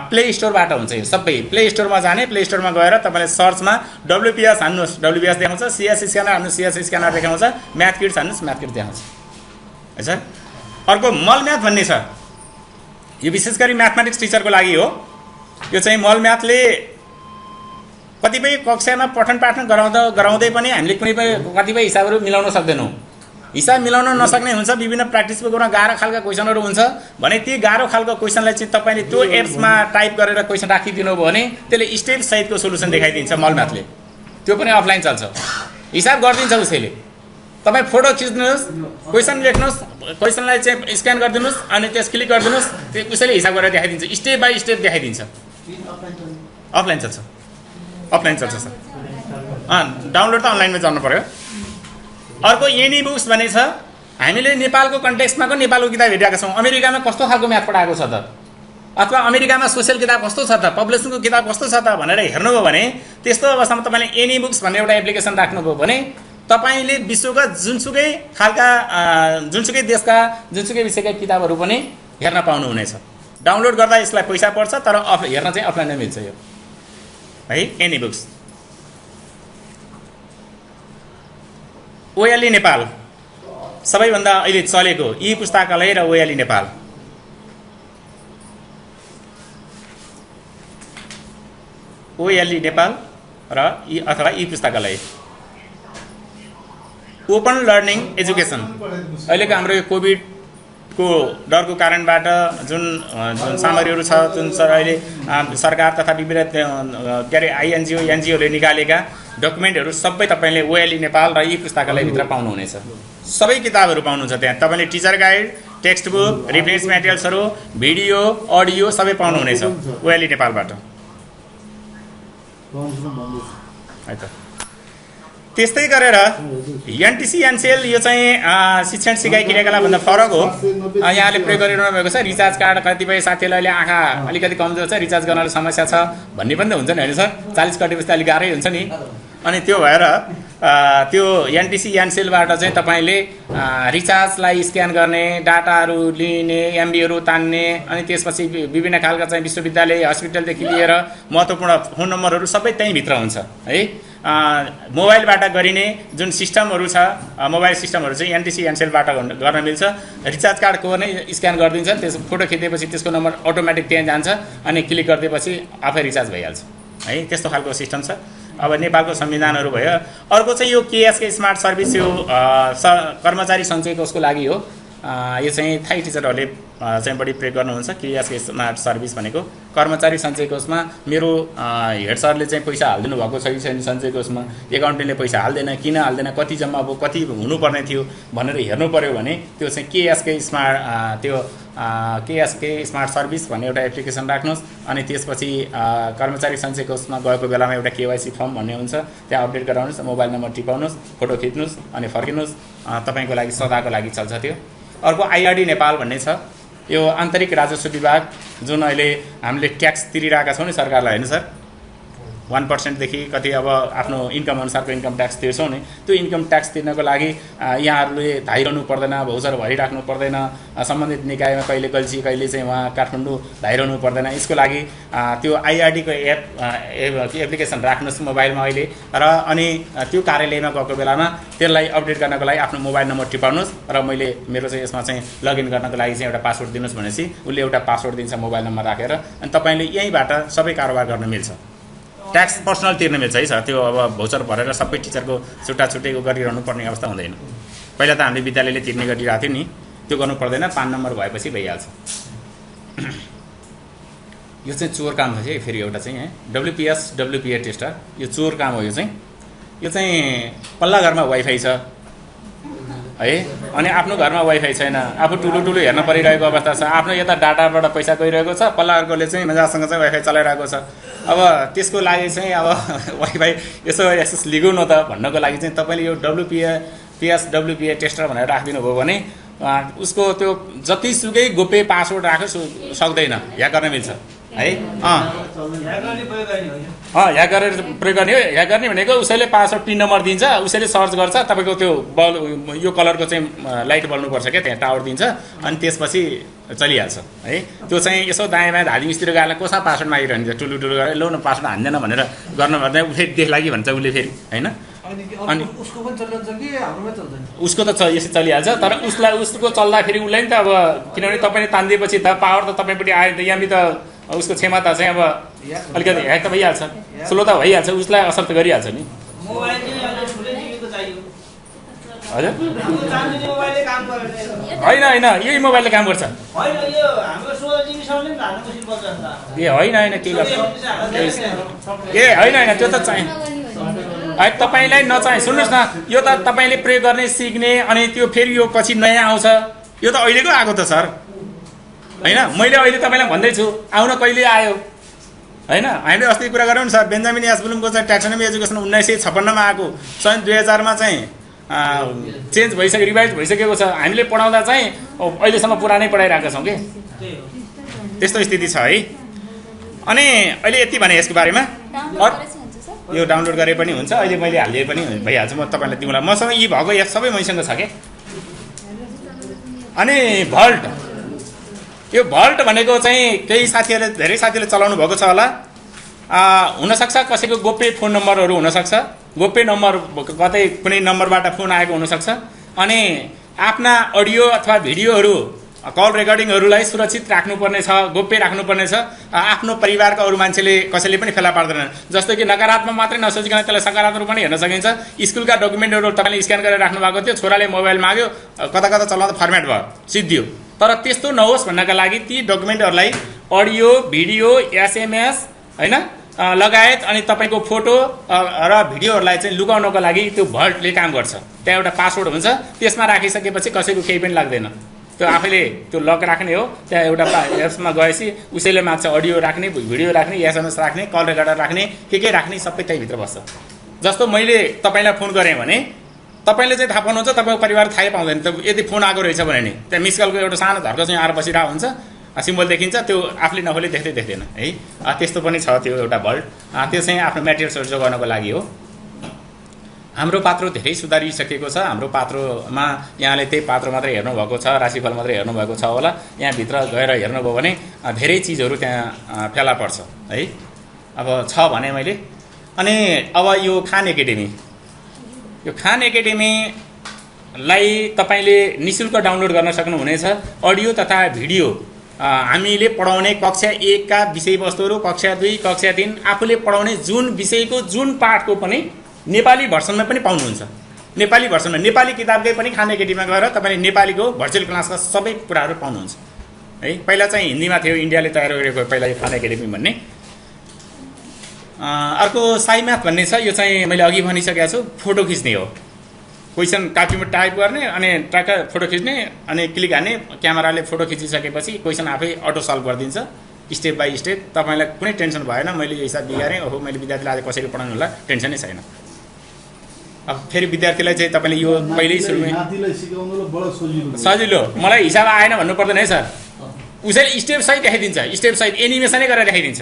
प्ले स्टोरबाट हुन्छ यो सबै। प्ले स्टोरमा जाने, प्ले स्टोरमा गएर तपाईँले सर्चमा WPS हान्नुहोस्, WPS देखाउँछ, CS स्क्यानर हान्नुहोस्, CS स्क्यानर देखाउँछ, म्याथ किड्स हान्नुहोस्, म्याथ किड्स देखाउँछ है सर। अर्को मल म्याथ भन्ने छ, यो विशेष गरी म्याथमेटिक्स टिचरको लागि हो। यो चाहिँ मल म्याथले कतिपय कक्षामा पठन पाठन गराउँदै पनि हामीले कुनै पनि कतिपय हिसाबहरू मिलाउन सक्दैनौँ। हिसाब मिलाउन नसक्ने हुन्छ, विभिन्न प्र्याक्टिस बुकमा गाह्रो खालका क्वेसनहरू हुन्छ भने ती गाह्रो खालको क्वेसनलाई चाहिँ तपाईँले त्यो एप्समा टाइप गरेर क्वेसन राखिदिनु भयो भने त्यसले स्टेप सहितको सोल्युसन देखाइदिन्छ मल म्याथले। त्यो पनि अफलाइन चल्छ, हिसाब गरिदिन्छ उसैले। तपाईँ फोटो खिच्नुहोस्, क्वेसन लेख्नुहोस्, क्वेसनलाई चाहिँ स्क्यान गरिदिनुहोस् अनि त्यस क्लिक गरिदिनुहोस्, त्यो उसैले हिसाब गरेर देखाइदिन्छ, स्टेप बाई स्टेप देखाइदिन्छ। अफलाइन चल्छ, अफलाइन चल्छ सर। डाउनलोड त अनलाइनमा जानु पऱ्यो। अर्को एनी बुक्स भन्ने छ। हामीले नेपालको कन्टेक्स्टमा को नेपालको किताब हेरिरहेका छौँ। अमेरिकामा कस्तो खालको म्याथ पढाएको छ त, अथवा अमेरिकामा सोसियल किताब कस्तो छ त, पपुलेसनको किताब कस्तो छ त भनेर हेर्नुभयो भने त्यस्तो अवस्थामा तपाईँले एनी बुक्स भन्ने एउटा एप्लिकेसन राख्नुभयो भने तपाईँले विश्वका जुनसुकै खालका जुनसुकै देशका जुनसुकै विषयका किताबहरू पनि हेर्न पाउनुहुनेछ। डाउनलोड गर्दा यसलाई पैसा पर्छ, तर हेर्न चाहिँ अफलाइनमा मिल्छ यो है। Any books. ओएलई नेपाल सबैभन्दा अहिले चलेको ई पुस्तकालय र ओएलई नेपाल। ओएलई नेपाल र ई अथवा ई पुस्तकालय। Open learning education. अहिलेको हाम्रो यो कोभिडको डरको कारणबाट जुन सामग्रीहरू छ, जुन अहिले सरकार तथा विभिन्न के अरे आइएनजिओ एनजिओले निकालेका डकुमेन्टहरू सबै तपाईँले ओएलई नेपाल र ई पुस्तकालयभित्र पाउनुहुनेछ। सबै किताबहरू पाउनुहुन्छ त्यहाँ। तपाईँले teacher guide, text book, reference मेटेरियल्सहरू, भिडियो, अडियो सबै पाउनुहुनेछ ओएलई नेपालबाट है त। त्यस्तै गरेर एनटिसी एनसेल यो चाहिँ शिक्षण सिकाइ क्रियाकलापभन्दा फरक हो। यहाँले प्रयोग गरिरहनु भएको छ। रिचार्ज कार्ड कतिपय साथीहरूलाई अहिले आँखा अलिकति कमजोर छ, रिचार्ज गर्न समस्या छ भन्ने पनि त हुन्छ नि होइन सर। 40 कटेपछि अलिक गाह्रै हुन्छ नि। अनि त्यो भएर त्यो एनटिसी एनसेलबाट चाहिँ तपाईँले रिचार्जलाई स्क्यान गर्ने, डाटाहरू लिने, एमबीहरू तान्ने, अनि त्यसपछि विभिन्न खालका चाहिँ विश्वविद्यालय, हस्पिटलदेखि लिएर महत्त्वपूर्ण फोन नम्बरहरू सबै त्यहीँभित्र हुन्छ है। मोबाइलबाट गरिने जुन सिस्टमहरू छ, मोबाइल सिस्टमहरू चाहिँ एनटिसी एनसेलबाट गर्न मिल्छ। रिचार्ज कार्डको नै स्क्यान गरिदिन्छ, त्यस फोटो खिचेपछि त्यसको नम्बर अटोमेटिक त्यहाँ जान्छ अनि क्लिक गरिदिएपछि आफै रिचार्ज भइहाल्छ है। त्यस्तो खालको सिस्टम छ। अब नेपालको संविधानहरू भयो। अर्को चाहिँ यो केएसके स्मार्ट सर्भिस, यो कर्मचारी सञ्चय कोषको लागि हो। यो चाहिँ थाई टिचरहरूले चाहिँ बढी प्रयोग गर्नुहुन्छ। केएसके स्मार्ट सर्भिस भनेको कर्मचारी सञ्चय कोषमा मेरो हेड सरले चाहिँ पैसा हालिदिनु भएको छ कि छैन सञ्चय कोषमा, एकाउन्टेन्टले पैसा हाल्दैन, किन हाल्दैन, कति जम्मा अब कति हुनुपर्ने थियो भनेर हेर्नु पऱ्यो भने त्यो चाहिँ केएसके स्मार्ट सर्भिस भन्ने एउटा एप्लिकेसन राख्नुहोस्। अनि त्यसपछि कर्मचारी सञ्चय कोषमा गएको बेलामा एउटा केवाइसी फर्म भन्ने हुन्छ, त्यहाँ अपडेट गराउनुहोस्, मोबाइल नम्बर टिपाउनुहोस्, फोटो खिच्नुहोस् अनि फर्किनुहोस्। तपाईँको लागि सदाको लागि चल्छ त्यो। अर्को आइआरडी नेपाल भन्ने छ। यो आन्तरिक राजस्व विभाग जुन अहिले हामीले ट्याक्स तिरिरहेका छौँ नि सरकारलाई होइन सर, 1% देखि कति अब आफ्नो इन्कम अनुसारको इन्कम ट्याक्स तिर्छौँ नि, त्यो इन्कम ट्याक्स तिर्नको लागि यहाँहरूले धाइरहनु पर्दैन, भौचर भरिराख्नु पर्दैन, सम्बन्धित निकायमा कहिले गल्छी कहिले चाहिँ उहाँ काठमाडौँ धाइरहनु पर्दैन। यसको लागि त्यो आइआरडीको एप्लिकेसन राख्नुहोस् मोबाइलमा अहिले र अनि त्यो कार्यालयमा गएको बेलामा त्यसलाई अपडेट गर्नको लागि आफ्नो मोबाइल नम्बर टिपाउनुहोस् र मेरो चाहिँ यसमा चाहिँ लगइन गर्नको लागि चाहिँ एउटा पासवर्ड दिनुहोस् भनेपछि उसले एउटा पासवर्ड दिन्छ मोबाइल नम्बर राखेर, अनि तपाईँले यहीँबाट सबै कारोबार गर्न मिल्छ। ट्याक्स पर्सनल तिर्न मिल्छ है सर। त्यो अब भौचर भरेर सबै टिचरको छुट्टा छुट्टै गरिरहनु पर्ने अवस्था हुँदैन। पहिला त हामीले विद्यालयले तिर्ने गरिरहेको थियो नि, त्यो गर्नु पर्दैन, पान नम्बर भएपछि भइहाल्छ। यो चाहिँ चोर काम छ है। फेरि एउटा चाहिँ WPA टेस्टर, यो चोर काम हो। यो चाहिँ पल्ला घरमा वाइफाई छ है, अनि आफ्नो घरमा वाइफाई छैन, आफू ठुलो हेर्न परिरहेको अवस्था छ, आफ्नो यता डाटाबाट पैसा गइरहेको छ, पल्लाहरूको चाहिँ मजासँग चाहिँ वाइफाई चलाइरहेको छ। अब त्यसको लागि चाहिँ अब वाइफाई यसो एक्सेस लिगो न त भन्नको लागि चाहिँ तपाईँले यो WPA टेस्टर भनेर राखिदिनु भयो भने उसको त्यो जतिसुकै गोप्य पासवर्ड राख्न सक्दैन, ह्याक गर्न मिल्छ। है ह्याक गरेर प्रयोग गर्ने हो ह्याक गर्ने भनेको उसैले पासवर्ड पिन नम्बर दिन्छ उसैले सर्च गर्छ तपाईँको त्यो बल्ब यो कलरको चाहिँ लाइट बल्नुपर्छ क्या त्यहाँ टावर दिन्छ अनि त्यसपछि चलिहाल्छ है त्यो चाहिँ यसो दायाँ बायाँ धादिङतिर गएर कोसा पासवर्ड मागिरहन्छ टुलु टुलु गरेर लौ न पासवर्ड हान्दैन भनेर गर्न भन्दा फेरि देख्ला कि भन्छ उसले फेरि होइन अनि उसको पनि चल्छ कि हाम्रोमै चल्दैन उसको त यसरी चलिहाल्छ तर उसको चल्दाखेरि उसलाई नि त अब किनभने तपाईँले तानिदिएपछि त पावर त तपाईँपट्टि आयो त यहाँनिर त उसको क्षमता चाहिँ अब अलिकति ह्याक त भइहाल्छ स्लो त भइहाल्छ उसलाई असर त गरिहाल्छ नि हजुर होइन होइन यही मोबाइलले काम गर्छ ए होइन होइन के गर्छ ए होइन होइन त्यो त चाहिँ तपाईँलाई नचाहे सुन्नुहोस् न यो त तपाईँले प्रयोग गर्ने सिक्ने अनि त्यो फेरि यो पछि नयाँ आउँछ यो त अहिलेको आएको त सर होइन मैले अहिले तपाईँलाई भन्दैछु आउन कहिले आयो होइन हामीले अस्ति कुरा गऱ्यौँ नि सर बेन्जामिन एसब्लुमको चाहिँ ट्याक्सोनोमी एजुकेसन 1956 मा आएको सन् 2000 मा चाहिँ चेन्ज भइसक्यो रिभाइज भइसकेको छ हामीले पढाउँदा चाहिँ अहिलेसम्म पुरानै पढाइरहेका छौँ कि त्यस्तो स्थिति छ है अनि अहिले यति भने यसको बारेमा यो डाउनलोड गरे पनि हुन्छ अहिले मैले हालिदिए पनि भइहाल्छ म तपाईँलाई दिउँला मसँग यी भएको एप सबै मैसँग छ कि अनि भल्ट यो भल्ट भनेको चाहिँ केही साथीहरूले धेरै साथीहरूले चलाउनु भएको छ होला हुनसक्छ कसैको गोप्य फोन नम्बरहरू हुनसक्छ गोप्य नम्बर कतै कुनै नम्बरबाट फोन आएको हुनसक्छ अनि आफ्ना अडियो अथवा भिडियोहरू कल रेकर्डिङहरूलाई सुरक्षित राख्नुपर्ने छ गोप्य राख्नुपर्ने छ आफ्नो परिवारका अरू मान्छेले कसैले पनि फेला पार्दैन जस्तो कि नकारात्मक मात्रै नसोचिकन त्यसलाई सकारात्मक पनि हेर्न सकिन्छ स्कुलका डकुमेन्टहरू तपाईँले स्क्यान गरेर राख्नु भएको थियो छोराले मोबाइल माग्यो कता कता चलाउँदा फर्मेट भयो सिद्धियो तर त्यस्तो नहोस् भन्नका लागि ती डकुमेन्टहरूलाई अडियो भिडियो एसएमएस होइन लगायत अनि तपाईँको फोटो र भिडियोहरूलाई चाहिँ लुकाउनको लागि त्यो भल्टले काम गर्छ त्यहाँ एउटा पासवर्ड हुन्छ त्यसमा राखिसकेपछि कसैको केही पनि लाग्दैन त्यो आफैले त्यो लक राख्ने हो त्यहाँ एउटा एप्समा गएपछि उसैले माग्छ अडियो राख्ने भिडियो राख्ने एसएमएस राख्ने कल रेकर्डर राख्ने के राख्ने सबै त्यहीँभित्र बस्छ जस्तो मैले तपाईँलाई फोन गरेँ भने तपाईँले चाहिँ थाहा पाउनुहुन्छ तपाईँको परिवार थाहै पाउँदैन त यदि फोन आएको रहेछ भने नि त्यहाँ मिस कलको एउटा सानो धर्को चाहिँ आएर बसिरहेको हुन्छ सिम्बल देखिन्छ त्यो आफूले नफोले देख्दैन है त्यस्तो पनि छ त्यो एउटा भल्ट त्यो चाहिँ आफ्नो मेटेरियल्सहरू जोगाउनको लागि हो हाम्रो पात्रो धेरै सुधारिसकेको छ हाम्रो पात्रोमा यहाँले त्यही पात्रो मात्रै हेर्नुभएको छ राशिफल मात्रै हेर्नुभएको छ होला यहाँभित्र गएर हेर्नुभयो भने धेरै चिजहरू त्यहाँ फेला पर्छ है अब छ भने मैले अनि अब यो खान एकाडेमीलाई तपाईँले निःशुल्क डाउनलोड गर्न सक्नुहुनेछ अडियो तथा भिडियो हामीले पढाउने कक्षा 1 का विषयवस्तुहरू कक्षा 2 कक्षा 3 आफूले पढाउने जुन विषयको जुन पाठको पनि नेपाली भर्सनमा पनि पाउनुहुन्छ नेपाली भर्सनमा नेपाली किताबकै पनि खान एकाडेमीमा गएर तपाईँले नेपालीको भर्चुअल क्लासका सबै कुराहरू पाउनुहुन्छ है पहिला चाहिँ हिन्दीमा थियो इन्डियाले तयार गरेको पहिला यो खान एकाडेमी भन्ने अर्को साई म्याथ भन्ने छ यो चाहिँ मैले अघि भनिसकेको छु फोटो खिच्ने हो क्वेसन कापीमा टाइप गर्ने अनि ट्याक्क फोटो खिच्ने अनि क्लिक हान्ने क्यामेराले फोटो खिचिसकेपछि क्वेसन आफै अटो सल्भ गरिदिन्छ स्टेप बाई स्टेप तपाईँलाई कुनै टेन्सन भएन मैले यो हिसाब बिगारेँ ओहो मैले विद्यार्थीलाई आज कसरी पढाउनु होला टेन्सनै छैन अब फेरि विद्यार्थीलाई चाहिँ तपाईँले यो पहिल्यै सुरुमै सजिलो मलाई हिसाब आएन भन्नु पर्दैन है सर उसैले स्टेप सहित देखाइदिन्छ स्टेप सहित एनिमेसनै गरेर देखाइदिन्छ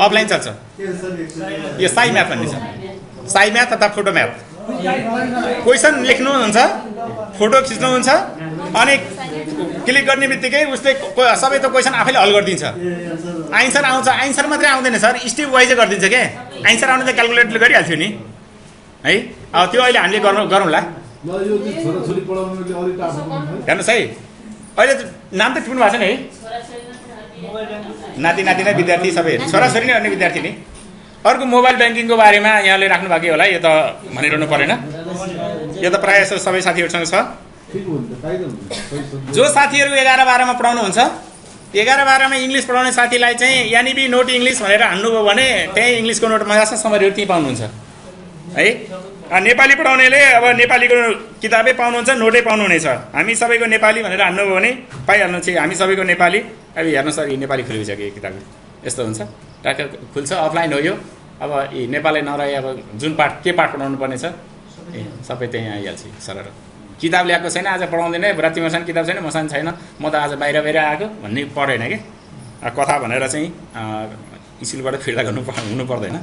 अफलाइन चल्छ यो साई म्याथ भन्ने छ साई म्याथ तथा फोटो म्याथ क्वेसन लेख्नुहुन्छ फोटो खिच्नुहुन्छ अनि क्लिक गर्ने बित्तिकै उसले सबै त क्वेसन आफैले हल गरिदिन्छ आन्सर आउँछ आन्सर मात्रै आउँदैन सर स्टेप वाइजै गरिदिन्छ क्या आन्सर आउनु त क्यालकुलेटले गरिहाल्थ्यो नि है अब त्यो अहिले हामीले गरौँला हेर्नुहोस् है अहिले नाम त टिप्नु भएको छ नि है नाति नातिना विद्यार्थी सबै छोराछोरी नै अन्य विद्यार्थी नै अर्को मोबाइल ब्याङ्किङको बारेमा यहाँले राख्नु भएको होला यो त भनिरहनु परेन यो त प्रायः जस्तो सबै साथीहरूसँग छ जो साथीहरू 11-12 मा पढाउनुहुन्छ 11-12 मा इङ्ग्लिस पढाउने साथीलाई चाहिँ यानिबी नोट इङ्ग्लिस भनेर हान्नुभयो भने त्यही इङ्ग्लिसको नोट मजासँग समरीहरू त्यहीँ पाउनुहुन्छ है नेपाली पढाउनेले अब नेपालीको किताबै पाउनुहुन्छ नोटै पाउनुहुनेछ हामी सबैको नेपाली भनेर हान्नुभयो भने पाइहाल्नु चाहिँ हामी सबैको नेपाली अब हेर्नु सर नेपाली खुलिसक्यो यो किताब यस्तो हुन्छ ट्याक्क खुल्छ अफलाइन हो यो अब नेपाली नरहे अब जुन पाठ के पाठ पढाउनु पर्ने छ सबै त्यहीँ आइहाल्छ सरर किताब ल्याएको छैन आज पढाउँदैन राति मसान किताब छैन मसान छैन म त आज बाहिर आएको भन्ने पढेन कि कथा भनेर चाहिँ स्कुलबाट फिर्ता हुनु पर्दैन है।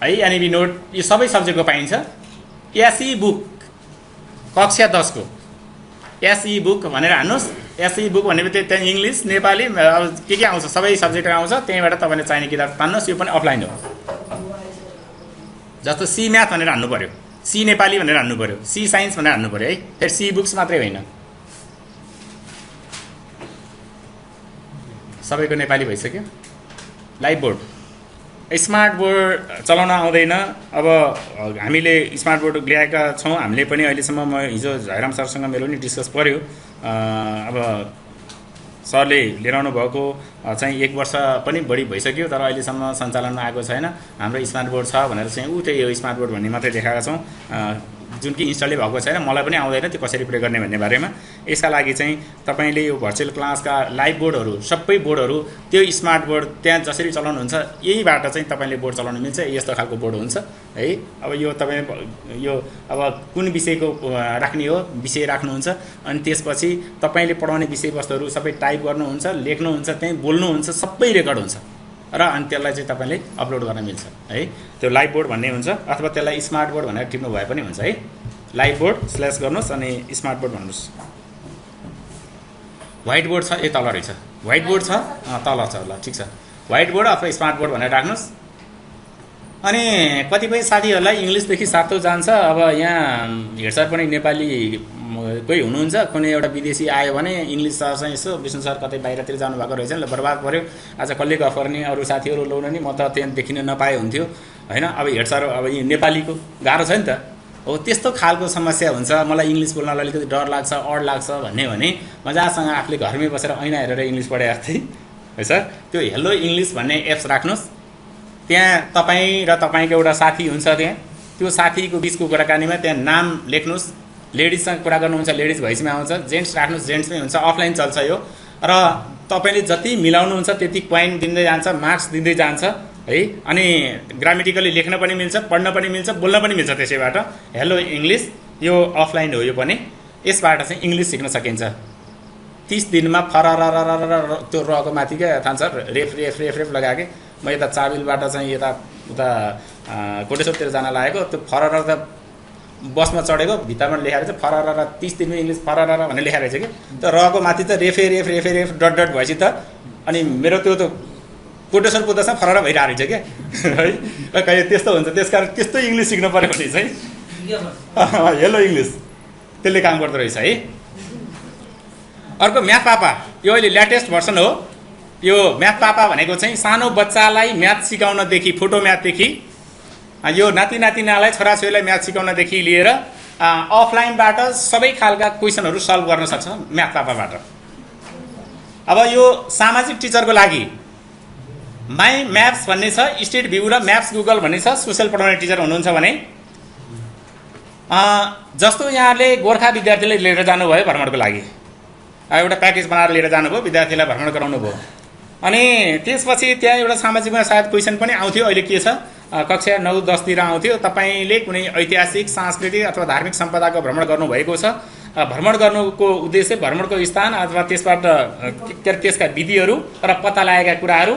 एनइबी नोट यो सबै सब्जेक्टको पाइन्छ। एसई बुक कक्षा 10 को एसई बुक भनेर हान्नुहोस्। एसई बुक भनेपछि त्यहाँ इङ्ग्लिस नेपाली अब के आउँछ सबै सब्जेक्ट आउँछ, त्यहीँबाट तपाईँले चाहिने किताब तान्नुहोस्। यो पनि अफलाइन हो। जस्तो सी म्याथ भनेर हान्नु पऱ्यो, सी नेपाली भनेर हान्नु पऱ्यो, सी साइन्स भनेर हान्नु पऱ्यो है। फेरि सी बुक्स मात्रै होइन, सबैको नेपाली भइसक्यो। लाइभ बोर्ड स्मार्ट बोर्ड चलाउन आउँदैन। अब हामीले स्मार्ट बोर्ड ल्याएका छौँ हामीले पनि। अहिलेसम्म म हिजो जयराम सरसँग मेरो पनि डिस्कस पर्यो। अब सरले लिएर आउनु भएको चाहिँ 1 वर्ष पनि बढी भइसक्यो, तर अहिलेसम्म सञ्चालनमा आएको छैन। हाम्रो स्मार्ट बोर्ड छ भनेर चाहिँ त्यही यो स्मार्ट बोर्ड भन्ने मात्रै देखाएका छौँ, जुन कि इन्स्टलै भएको छैन। मलाई पनि आउँदैन त्यो कसरी प्रयोग गर्ने भन्ने बारेमा। यसका लागि चाहिँ तपाईँले यो भर्चुअल क्लासका लाइभ बोर्डहरू सबै बोर्डहरू त्यो स्मार्ट बोर्ड त्यहाँ जसरी चलाउनुहुन्छ यहीबाट चाहिँ तपाईँले बोर्ड चलाउनु मिल्छ। यस्तो खालको बोर्ड हुन्छ है। अब यो तपाईँ यो अब कुन विषयको राख्ने हो विषय राख्नुहुन्छ, अनि त्यसपछि तपाईँले पढाउने विषयवस्तुहरू सबै टाइप गर्नुहुन्छ, लेख्नुहुन्छ, त्यहीँ बोल्नुहुन्छ, सबै रेकर्ड हुन्छ र अनि त्यसलाई चाहिँ तपाईँले अपलोड गर्न मिल्छ है। त्यो लाइभ बोर्ड भन्ने हुन्छ, अथवा त्यसलाई स्मार्ट बोर्ड भनेर टिप्नु भए पनि हुन्छ है। लाइभ बोर्ड स्ल्यास गर्नुहोस् अनि स्मार्ट बोर्ड भन्नुहोस्। व्हाइट बोर्ड छ, ए तल रहेछ व्हाइट बोर्ड छ, तल छ, ल ठिक छ। व्हाइट बोर्ड अथवा स्मार्ट बोर्ड भनेर राख्नुहोस्। अनि कतिपय साथीहरूलाई इङ्ग्लिसदेखि सातो जान्छ। अब यहाँ हेड सर पनि नेपाली कोही हुनुहुन्छ, कुनै एउटा विदेशी आयो भने इङ्ग्लिस सर चाहिँ यसो विष्णु सर कतै बाहिरतिर जानुभएको रहेछ ल बर्बाद पऱ्यो, आज कसले गफ गर्ने, अरू साथीहरू ल्याउन नि म त त्यहाँ देखिन नपाए हुन्थ्यो होइन। अब हेड सर अब यी नेपालीको गाह्रो छ नि त। हो त्यस्तो खालको समस्या हुन्छ। मलाई इङ्ग्लिस बोल्नलाई अलिकति डर लाग्छ, अड लाग्छ भने मजासँग आफूले घरमै बसेर ऐना हेरेर इङ्ग्लिस पढाएको थिएँ है सर। त्यो हेलो इङ्ग्लिस भन्ने एप्स राख्नुहोस्। त्यहाँ तपाईँ र तपाईँको एउटा साथी हुन्छ, त्यहाँ त्यो साथीको बिचको कुराकानीमा त्यहाँ नाम लेख्नुहोस्। लेडिजसँग कुरा गर्नुहुन्छ लेडिज भोइसमा आउँछ, जेन्ट्स राख्नुहोस् जेन्ट्समै हुन्छ। अफलाइन चल्छ यो। र तपाईँले जति मिलाउनुहुन्छ त्यति पोइन्ट दिँदै जान्छ, मार्क्स दिँदै जान्छ है। अनि ग्रामेटिकली लेख्न पनि मिल्छ, पढ्न पनि मिल्छ, बोल्न पनि मिल्छ त्यसैबाट। हेलो इङ्ग्लिस यो अफलाइन हो। यो पनि यसबाट चाहिँ इङ्ग्लिस सिक्न सकिन्छ। 30 दिनमा फरर त्यो रको माथि क्या थाहा छ रेफ रेफ रेफ रेफ लगाएँ कि म यता चाबिलबाट चाहिँ यता उता कोटेश्वरतिर जान लागेको, त्यो फरर त बसमा चढेको भित्तामा लेखाएर चाहिँ फरर 30 दिनमा इङ्ग्लिस फरर भनेर लेखाएर रहेछ कि त्यो रको माथि त रेफे रेफ रेफे रेफ डट डट भएपछि त अनि मेरो त्यो त कोटेश्वर पुग्दासम्म फरर भइरहेको रहेछ क्या है। कहिले त्यस्तो हुन्छ, त्यसकारण त्यस्तो इङ्ग्लिस सिक्नु पऱ्यो भने चाहिँ हेलो इङ्ग्लिस त्यसले काम गर्दो रहेछ है। अर्को म्याथ पापा, यो अहिले लेटेस्ट भर्सन हो। यो म्याथ पापा भनेको चाहिँ सानो बच्चालाई म्याथ सिकाउनदेखि, फोटो म्याथदेखि यो नाति नातिनालाई छोराछोरीलाई म्याथ सिकाउनदेखि लिएर अफलाइनबाट सबै खालका क्वेसनहरू सल्भ गर्न सक्छ म्याथ पापाबाट। अब यो सामाजिक टिचरको लागि माई म्याप्स भन्ने छ, स्टेट भ्यू र म्याप्स गुगल भन्ने छ। सोसियल पढाउने टिचर हुनुहुन्छ भने जस्तो यहाँले गोर्खा विद्यार्थीलाई लिएर जानुभयो भ्रमणको लागि, एउटा प्याकेज बनाएर लिएर जानुभयो, विद्यार्थीलाई भ्रमण गराउनु भयो। अनि त्यसपछि त्यहाँ एउटा सामाजिकमा सायद क्वेसन पनि आउँथ्यो। अहिले के छ कक्षा 9-10तिर आउँथ्यो। तपाईँले कुनै ऐतिहासिक, सांस्कृतिक अथवा धार्मिक सम्पदाको भ्रमण गर्नुभएको छ। भ्रमण गर्नुको उद्देश्य भ्रमणको स्थान अथवा त्यसबाट त्यसका विधिहरू र पत्ता लागेका कुराहरू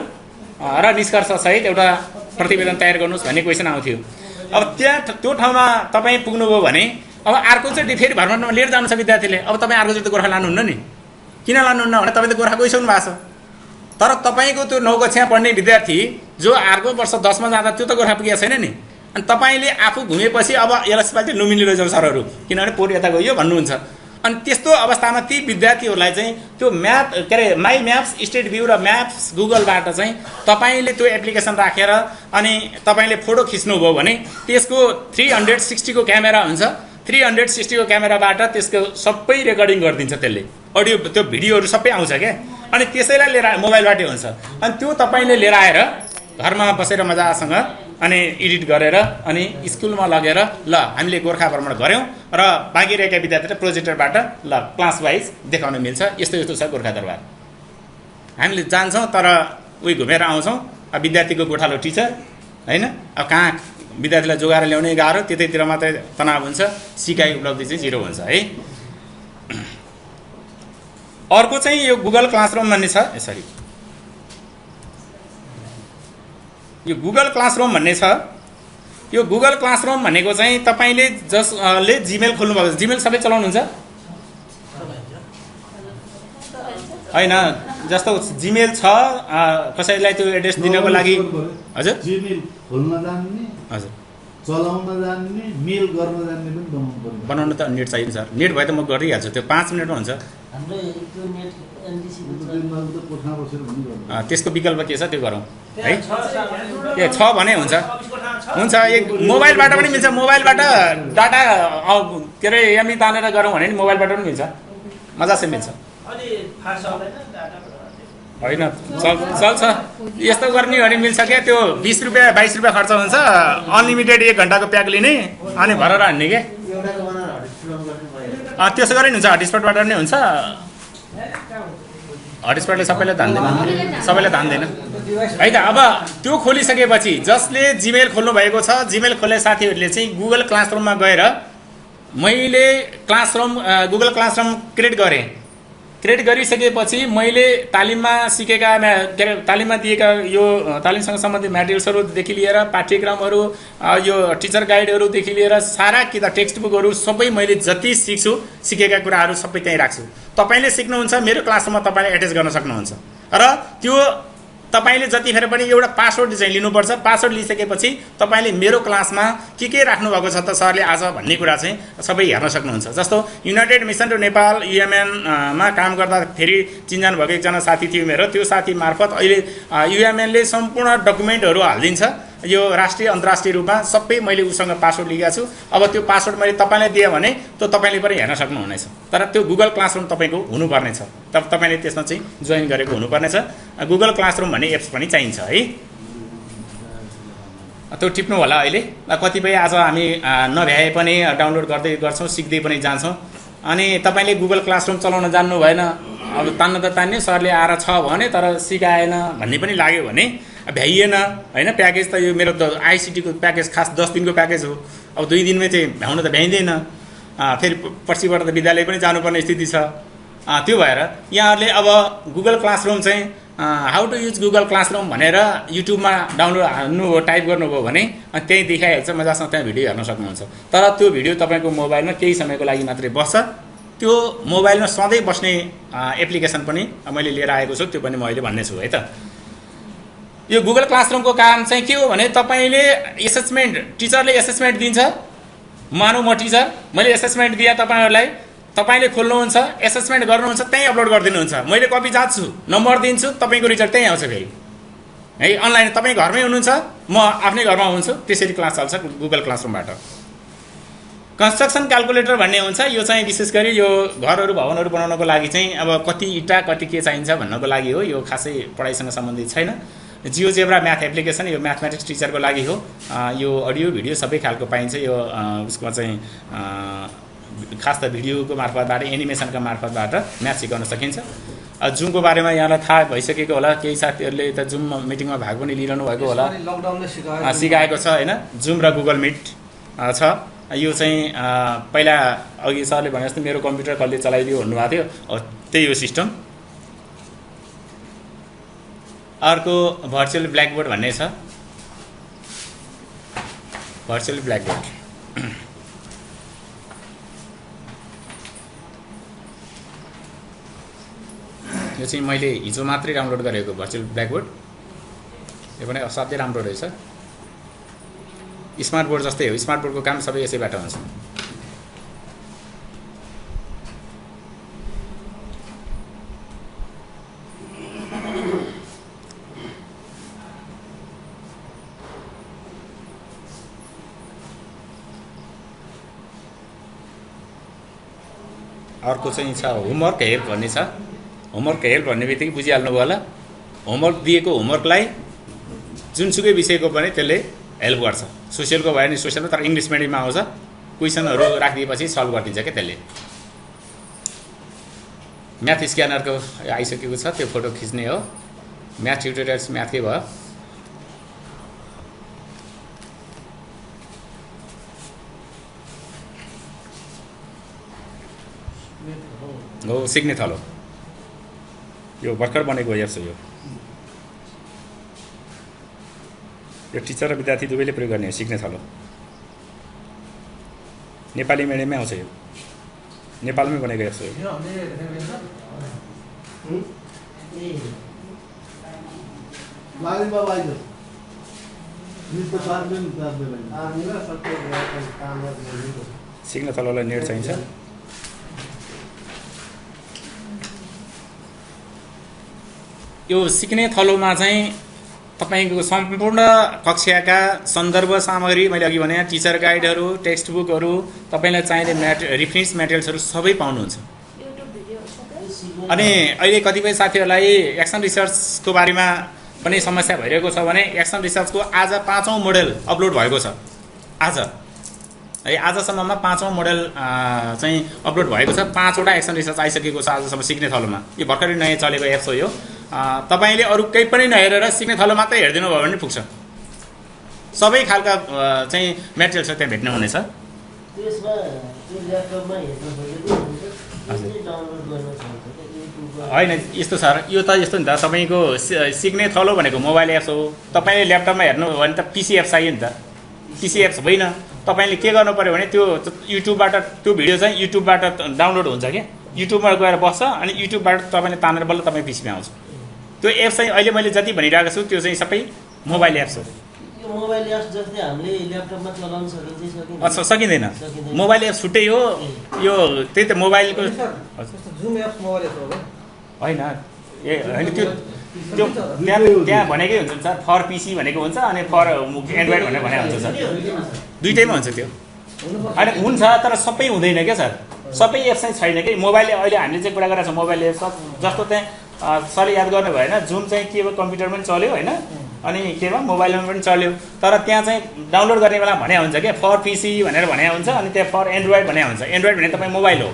र निष्कर्षसहित एउटा प्रतिवेदन तयार गर्नुहोस् भन्ने क्वेसन आउँथ्यो। अब त्यहाँ त्यो ठाउँमा तपाईँ पुग्नुभयो भने अब अर्कोचोटि फेरि भ्रमणमा लिएर जानु छ विद्यार्थीले। अब तपाईँ अर्कोचोटि गोर्खा लानुहुन्न नि, किन लानुहुन्न भने तपाईँ त गोर्खा गइसक्नु भएको छ। तर तपाईँको त्यो 9 कक्षा पढ्ने विद्यार्थी जो अर्को वर्ष 10मा जाँदा त्यो त गोर्खा पुगेको छैन नि। अनि तपाईँले आफू घुमेपछि अब यसपालि चाहिँ लुम्बिनी लैजाउँ सरहरू, किनभने पोहोर यता गयो भन्नुहुन्छ। अनि त्यस्तो अवस्थामा ती विद्यार्थीहरूलाई चाहिँ त्यो म्याप के अरे माई म्याप्स, स्टेट भ्यू र म्याप्स गुगलबाट चाहिँ तपाईँले त्यो एप्लिकेसन राखेर अनि तपाईँले फोटो खिच्नुभयो भने त्यसको 360 को क्यामेरा हुन्छ। 360 को क्यामेराबाट त्यसको सबै रेकर्डिङ गरिदिन्छ। त्यसले अडियो त्यो भिडियोहरू सबै आउँछ क्या। अनि त्यसैलाई लिएर मोबाइलबाटै हुन्छ। अनि त्यो तपाईँले लिएर आएर घरमा बसेर मजासँग अनि एडिट गरेर अनि स्कुलमा लगेर ल हामीले गोर्खा भ्रमण गऱ्यौँ र बाँकी रहेका विद्यार्थीलाई प्रोजेक्टरबाट ल क्लास वाइज देखाउन मिल्छ। यस्तो यस्तो छ गोर्खा दरबार। हामीले जान्छौँ तर उही घुमेर आउँछौँ। अब विद्यार्थीको गोठालो टिचर होइन, अब कहाँ विद्यार्थीलाई जोगाएर ल्याउने गाह्रो, त्यतैतिर मात्रै तनाव हुन्छ, सिकाइ उपलब्धि चाहिँ 0 हुन्छ है। अर्को चाहिँ यो गुगल क्लासरुम भन्ने छ यसरी यो गुगल क्लासरुम भन्ने छ यो गुगल क्लासरुम भनेको चाहिँ तपाईले जसले जीमेल खोल्नु भएको जीमेल सबै चलाउनुहुन्छ हैन जस्तो जीमेल छ कसैलाई त्यो एड्रेस दिनको लागि हजुर जीमेल खोल्न जान्ने हजुर चलाउन जान्ने मेल गर्न जान्ने पनि बनाउनु पर्यो बनाउन त नेट चाहिन्छ सर नेट भए त म गरिहाल्छु त्यो 5 मिनेटमा हुन्छ हाम्रो त्यो नेट एनडिसी कोठा बसेर पनि गर्नु त्यसको विकल्प के छ त्यो गरौँ है ए छ भने हुन्छ हुन्छ एक मोबाइलबाट पनि मिल्छ मोबाइलबाट डाटा के अरे एमबी तानेर गरौँ भने नि मोबाइलबाट पनि मिल्छ मजासे मिल्छ होइन चल्छ यस्तो गर्ने भने मिल्छ क्या त्यो 20 रुपियाँ 22 रुपियाँ खर्च हुन्छ अनलिमिटेड 1 घन्टाको प्याक लिने अनि भरेर हान्ने के त्यसो गरे नि हुन्छ हटस्पटबाट पनि हुन्छ हटस्पटले सबैलाई धान्दैन है त अब त्यो खोलिसकेपछि जसले जीमेल खोल्नु भएको छ जीमेल खोल्ने साथीहरूले चाहिँ गुगल क्लासरुममा गएर मैले गुगल क्लासरुम क्रिएट गरिसकेपछि मैले तालिममा सिकेका के अरे तालिममा दिएका यो तालिमसँग सम्बन्धित म्याटेरियल्सहरूदेखि लिएर पाठ्यक्रमहरू यो टिचर गाइडहरूदेखि लिएर सारा किताब टेक्स्ट बुकहरू सबै मैले जति सिकेका कुराहरू सबै त्यहीँ राख्छु तपाईले सिक्नुहुन्छ मेरो क्लासरुममा तपाईले एटेच गर्न सक्नुहुन्छ र त्यो तपाईले जतिखेर पनि एउटा पासवर्ड चाहिँ लिनुपर्छ पासवर्ड लिइसकेपछि तपाईले मेरो क्लासमा के राख्नु भएको छ त सरले आज भन्ने कुरा चाहिँ सबै हेर्न सक्नुहुन्छ जस्तो United Mission to Nepal UMN मा काम गर्दा फेरि चिन्जान भएको एकजना साथी थियो मेरो त्यो साथी मार्फत अहिले युएमएन ले सम्पूर्ण डकुमेन्टहरू हाल्दिन्छ यो राष्ट्रिय अन्तर्राष्ट्रिय रूपमा सबै मैले उसँग पासवर्ड लिएको छु अब त्यो पासवर्ड मैले तपाईलाई दिए भने त्यो तपाईले पनि हेर्न सक्नुहुनेछ तर त्यो गुगल क्लासरुम तपाईको हुनुपर्ने छ तर तपाईले त्यसमा चाहिँ जोइन गरेको हुनुपर्ने छ गुगल क्लासरुम भन्ने एप्स पनि चाहिन्छ है त्यो टिप्नु होला अहिले कतिपय आज हामी नभ्याए पनि डाउनलोड गर्छौं सिक्दै पनि जान्छौं अनि तपाईले गुगल क्लासरुम चलाउन जान्नु भएन अब तान्न त तान्ने सरले आएर छ भने तर सिकाएन भन्ने पनि लाग्यो भने भ्याइएन हैन प्याकेज त यो मेरो त आईसीटी को प्याकेज खास 10 दिनको प्याकेज हो अब 2 दिनमै चाहिँ भ्याउन त भ्याइदैन फेरि पछिबाट त विद्यालय पनि जानुपर्ने स्थिति छ त्यो भएर यहाँहरुले अब गुगल क्लासरुम चाहिँ how to use Google Classroom भनेर युट्युबमा डाउनलोड हाल्नु हो टाइप गर्नुभयो भने त्यही देखाइहाल्छ मजासँग त्यहाँ भिडियो हेर्न सक्नुहुन्छ तर त्यो भिडियो तपाईको मोबाइलमा केही समयको लागि मात्रै बस्छ त्यो मोबाइलमा सधैँ बस्ने एप्लिकेसन पनि मैले लिएर आएको छु त्यो पनि म अहिले भन्ने छु है त यो गुगल क्लासरुमको काम चाहिँ के हो भने तपाईले एसेसमेन्ट टिचरले एसेसमेन्ट दिन्छ मानौ म टिचर मैले एसेसमेन्ट दिए तपाईहरुलाई तपाईले खोल्नुहुन्छ एसेसमेन्ट गर्नुहुन्छ त्यही अपलोड गरिदिनुहुन्छ मैले कपी जान्छु नम्बर दिन्छु तपाईको रिजल्ट त्यही आउँछ फेरि है अनलाइन तपाई घरमै हुनुहुन्छ म आफ्नै घरमा हुन्छु त्यसरी क्लास चल्छ गुगल क्लासरुमबाट कन्स्ट्रक्सन क्याल्कुलेटर भन्ने हुन्छ यो चाहिँ विशेष गरी यो घरहरू भवनहरू बनाउनको लागि चाहिँ अब कति इटा कति के चाहिन्छ भन्नको लागि हो यो खासै पढाइसँग सम्बन्धित छैन जियोजेब्रा म्याथ एप्लिकेसन यो म्याथमेटिक्स टिचरको लागि हो यो अडियो भिडियो सबै खालको पाइन्छ यो उसको चाहिँ खास त भिडियोको मार्फतबाट एनिमेसनका मार्फतबाट म्याथ सिकाउन सकिन्छ जुमको बारेमा यहाँलाई थाहा भइसकेको होला केही साथीहरूले त जुम मिटिङमा भाग पनि लिइरहनु भएको होला लकडाउनले सिकाएको छ हैन जुम र गुगल मिट छ यो चाहिँ पहिला अघि सरले भने जस्तो मेरो कम्प्युटर कसले चलाइदियो भन्नुभएको थियो त्यही हो सिस्टम अर्को भर्चुअल ब्ल्याकबोर्ड भन्ने छ भर्चुअल ब्ल्याकबोर्ड यो चाहिँ मैले हिजो मात्रै डाउनलोड गरेको भर्चुअल ब्ल्याकबोर्ड यो पनि असाध्यै राम्रो रहेछ स्मार्ट बोर्ड जस्तै हो स्मार्ट बोर्डको काम सबै यसैबाट हुन्छ अर्को चाहिँ छ होमवर्क हेल्प भन्ने छ होमवर्क हेल्प भन्ने बित्तिकै बुझिहाल्नुभयो होला होमवर्क दिएको होमवर्कलाई जुनसुकै विषयको पनि त्यसले हेल्प गर्छ सोसियलको भयो नि सोसियलमा तर इङ्ग्लिस मिडियममा आउँछ क्वेसनहरू राखिदिएपछि सल्भ गरिदिन्छ क्या त्यसले म्याथ स्क्यानरको आइसकेको छ त्यो फोटो खिच्ने हो म्याथ ट्युटोरियल्स म्याथकै भयो हो सिक्ने थलो यो भर्खर बनेको एप्स हो यो टिचर र विद्यार्थी दुवैले प्रयोग गर्ने सिक्ने थलो नेपाली मिडियममै आउँछ यो नेपालमै बनेको एप्स हो यो हामीले हेर्ने मिल्छ लाली बाबा आइज मिस्टर पार्दैन हामीलाई सबै काम गर्नु सिक्ने थलोलाई नेट चाहिन्छ यो सिक्ने थलोमा चाहिँ तपाईको सम्पूर्ण कक्षाका सन्दर्भ सामग्री मैले अघि भने टिचर गाइडहरू टेक्स्ट बुकहरू तपाईलाई चाहिने रेफरेन्स मेटेरियल्सहरू सबै पाउनुहुन्छ अनि अहिले कतिपय साथीहरूलाई एक्सन रिसर्चको बारेमा पनि समस्या भइरहेको छ भने एक्सन रिसर्चको आज 5औं मोडेल अपलोड भएको छ आज है आजसम्ममा 5औं मोडेल चाहिँ अपलोड भएको छ 5वटा एक्सन रिसर्च आइसकेको छ आजसम्म सिक्ने थलोमा यो भर्खरै नयाँ चलेको एप्स हो यो तपाईले अरु केही पनि नहेरेर सिक्ने थलो मात्रै हेर्दिनु भयो भने पुग्छ सबै खालका चाहिँ मेटेरियल्स त्यहाँ भेट्नु हुनेछ त्यसमा त्यो ल्यापटपमा हेर्न खोजेको हुन्छ डाउनलोड गर्न सक्छ हैन यस्तो सर यो त यस्तो नि त तपाईको सिक्ने थलो भनेको मोबाइल एप्स हो तपाईले ल्यापटपमा हेर्नु हो भने त पीसी एप्स चाहियो नि त पीसी एप्स होइन तपाईले के गर्नु पर्यो भने त्यो युट्युबबाट त्यो भिडियो चाहिँ युट्युबबाट डाउनलोड हुन्छ के युट्युबमा गएर बस्छ अनि युट्युबबाट तपाईले तानेर बल्ल तपाई पीसीमा आउँछ त्यो एप्स चाहिँ अहिले मैले जति भनिरहेको छु त्यो चाहिँ सबै मोबाइल एप्स हो यो मोबाइल एप्स जस्तै हामीले ल्यापटपमा चलाउन सकिन्छ अच्छा सकिँदैन मोबाइल एप्स छुट्टै हो यो त्यही त मोबाइलको जुम एप्स मोबाइल एप्स हो हैन ए हैन त्यो त्यो त्यहाँ भनेकै हुन्छ सर फर पीसी भनेको हुन्छ अनि फर एन्ड्रोइड भनेर भने हुन्छ सर दुईटैमा हुन्छ त्यो अनि हुन्छ तर सबै हुँदैन क्या सर सबै एप्स चाहिँ छैन कि मोबाइल अहिले हामीले चाहिँ कुरा गरेको छ मोबाइल एप्स जस्तो त्यहाँ सरले याद गर्नु भएन जुम चाहिँ के भयो कम्प्युटरमा पनि चल्यो होइन अनि के भयो मोबाइलमा पनि चल्यो तर त्यहाँ चाहिँ डाउनलोड गर्ने बेला भने हुन्छ क्या फर पीसी भनेर भने हुन्छ अनि त्यहाँ फर एन्ड्रोइड भने हुन्छ एन्ड्रोइड भने तपाईँ मोबाइल हो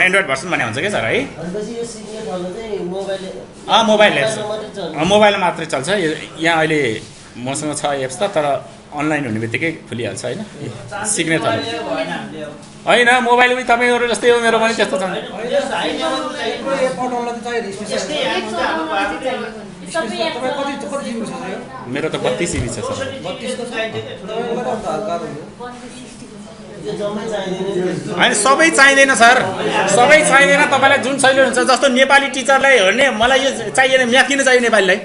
एन्ड्रोइड भर्सन भने हुन्छ क्या सर है मोबाइल एप्स मोबाइलमा मात्रै चल्छ यहाँ अहिले मसँग छ एप्स त तर अनलाइन हुने बित्तिकै खुलिहाल्छ होइन सिक्ने थलो होइन मोबाइल पनि तपाईँहरू जस्तै हो मेरो पनि त्यस्तो छ मेरो त 32 GB छ सर होइन सबै चाहिँदैन सर सबै चाहिँदैन तपाईँलाई जुन शैली हुन्छ जस्तो नेपाली टिचरलाई हेर्ने मलाई यो चाहिएन म्याथ किन चाहियो नेपालीलाई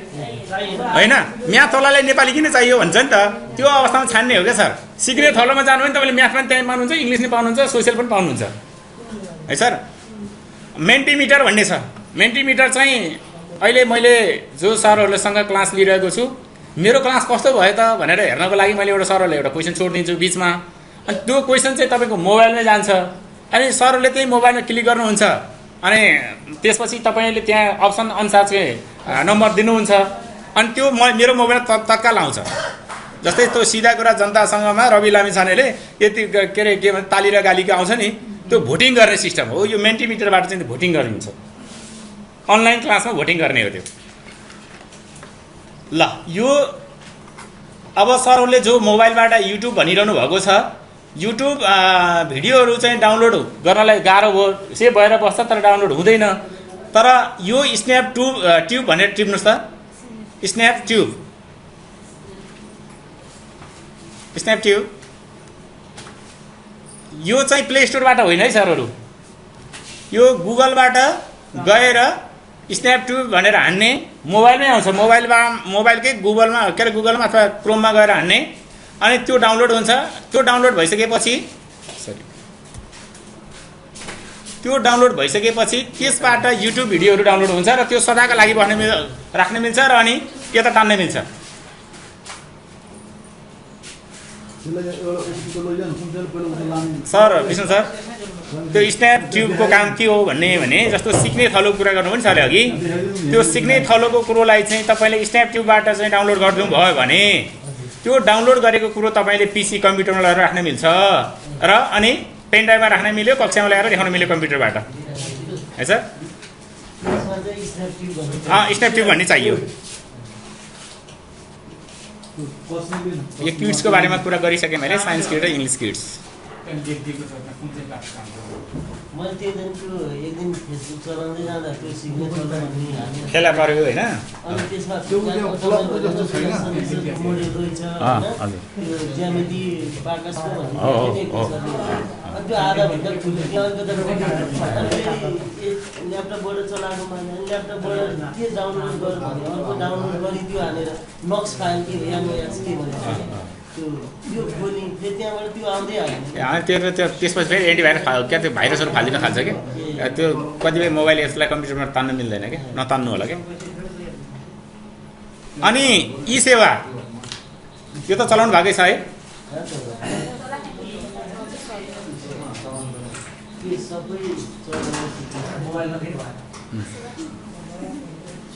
होइन म्याथ वालालाई नेपाली किन चाहियो भन्छ नि त त्यो अवस्थामा छान्ने हो क्या सर सिक्ने थलोमा जानु भने तपाईँले म्याथ पनि त्यहाँ पाउनुहुन्छ इङ्ग्लिस पनि पाउनुहुन्छ सोसियल पनि पाउनुहुन्छ है सर मेन्टिमिटर भन्ने छ मेन्टिमिटर चाहिँ अहिले मैले जो सरहरूसँग क्लास लिइरहेको छु मेरो क्लास कस्तो भयो त भनेर हेर्नको लागि मैले एउटा सरहरूलाई एउटा क्वेसन छोडिदिन्छु बिचमा अनि त्यो क्वेसन चाहिँ तपाईँको मोबाइलमै जान्छ अनि सरहरूले त्यही मोबाइलमा क्लिक गर्नुहुन्छ अनि त्यसपछि तपाईँले त्यहाँ अप्सन अनुसार चाहिँ नम्बर दिनुहुन्छ अनि त्यो मेरो मोबाइल तत्काल आउँछ जस्तै त्यो सिधा कुरा जनतासँगमा रवि लामिछानेले यति के अरे के भन्छ ताली र गालीको आउँछ नि त्यो भोटिङ गर्ने सिस्टम हो यो मेन्टिमिटरबाट चाहिँ भोटिङ गरिन्छ अनलाइन क्लासमा भोटिङ गर्ने हो त्यो ल यो अब सरहरूले जो मोबाइलबाट युट्युब भनिरहनु भएको छ युट्युब भिडियोहरू चाहिँ डाउनलोड गर्नलाई गाह्रो भयो सेभ भएर बस्छ तर डाउनलोड हुँदैन तर यो स्न्याप ट्युब भनेर टिप्नुहोस् त स्न्याप ट्युब यो चाहिँ प्ले स्टोरबाट होइन है सरहरू यो गुगलबाट गएर स्न्याप ट्युब भनेर हान्ने मोबाइलमै आउँछ मोबाइलकै गुगलमा के अरे गुगलमा अथवा क्रोममा गएर हान्ने अनि त्यो डाउनलोड हुन्छ त्यो डाउनलोड भइसकेपछि त्यसबाट युट्युब भिडियोहरू डाउनलोड हुन्छ र त्यो सदाका लागि राख्न मिल्छ र अनि यता तान्न मिल्छ सर विष्णु सर त्यो स्न्याप ट्युबको काम के हो भने जस्तो सिक्ने थलोको कुरा गर्नु पनि छ अघि त्यो सिक्ने थलोको कुरोलाई चाहिँ तपाईँले स्न्याप ट्युबबाट चाहिँ डाउनलोड गरिदिनु भयो भने त्यो डाउनलोड गरेको कुरो तपाईँले पिसी कम्प्युटरमा लगेर राख्न मिल्छ र अनि पेन ड्राइभमा राख्न मिल्यो कक्षामा ल्याएर देखाउन मिल्यो कम्प्युटरबाट है सर स्न्याप ट्युब भन्ने चाहियो यो किड्सको बारेमा कुरा गरिसकेँ मैले साइन्स किड र इङ्ग्लिस किड्स मैले त्यो दिन त्यो एक दिन फेसबुक चलाउँदै जाँदा त्यो सिग्नेचर भन्ने हालेर खेला पऱ्यो होइन अनि त्यसमा त्यो उपलब्ध जस्तो छैन। मोडेल रहेछ हजुर। त्यो ज्यामिति बाकसको भन्ने हो, हो, त्यो हो। अनि त्यो आधाभन्दा ठुलो त्यो अलिकति ल्यापटपबाट चलाएको मान्छे ल्यापटपबाट के डाउनलोड गर भने अर्को डाउनलोड गरिदियो हालेर नक्स फाइल के एमओएस के भनेर त्यो खोल्ने फेरि त्यहाँबाट त्यो आउँदै हाल्ने त्यो त्यसपछि फेरि एन्टिभाइरस क्या त्यो भाइरसहरू फालिन थाल्छ कि त्यो कतिपय मोबाइल एप्सलाई कम्प्युटरमा तान्नु मिल्दैन क्या नतान्नु होला क्या अनि ई सेवा यो त चलाउनु भएकै छ है त्यो सबै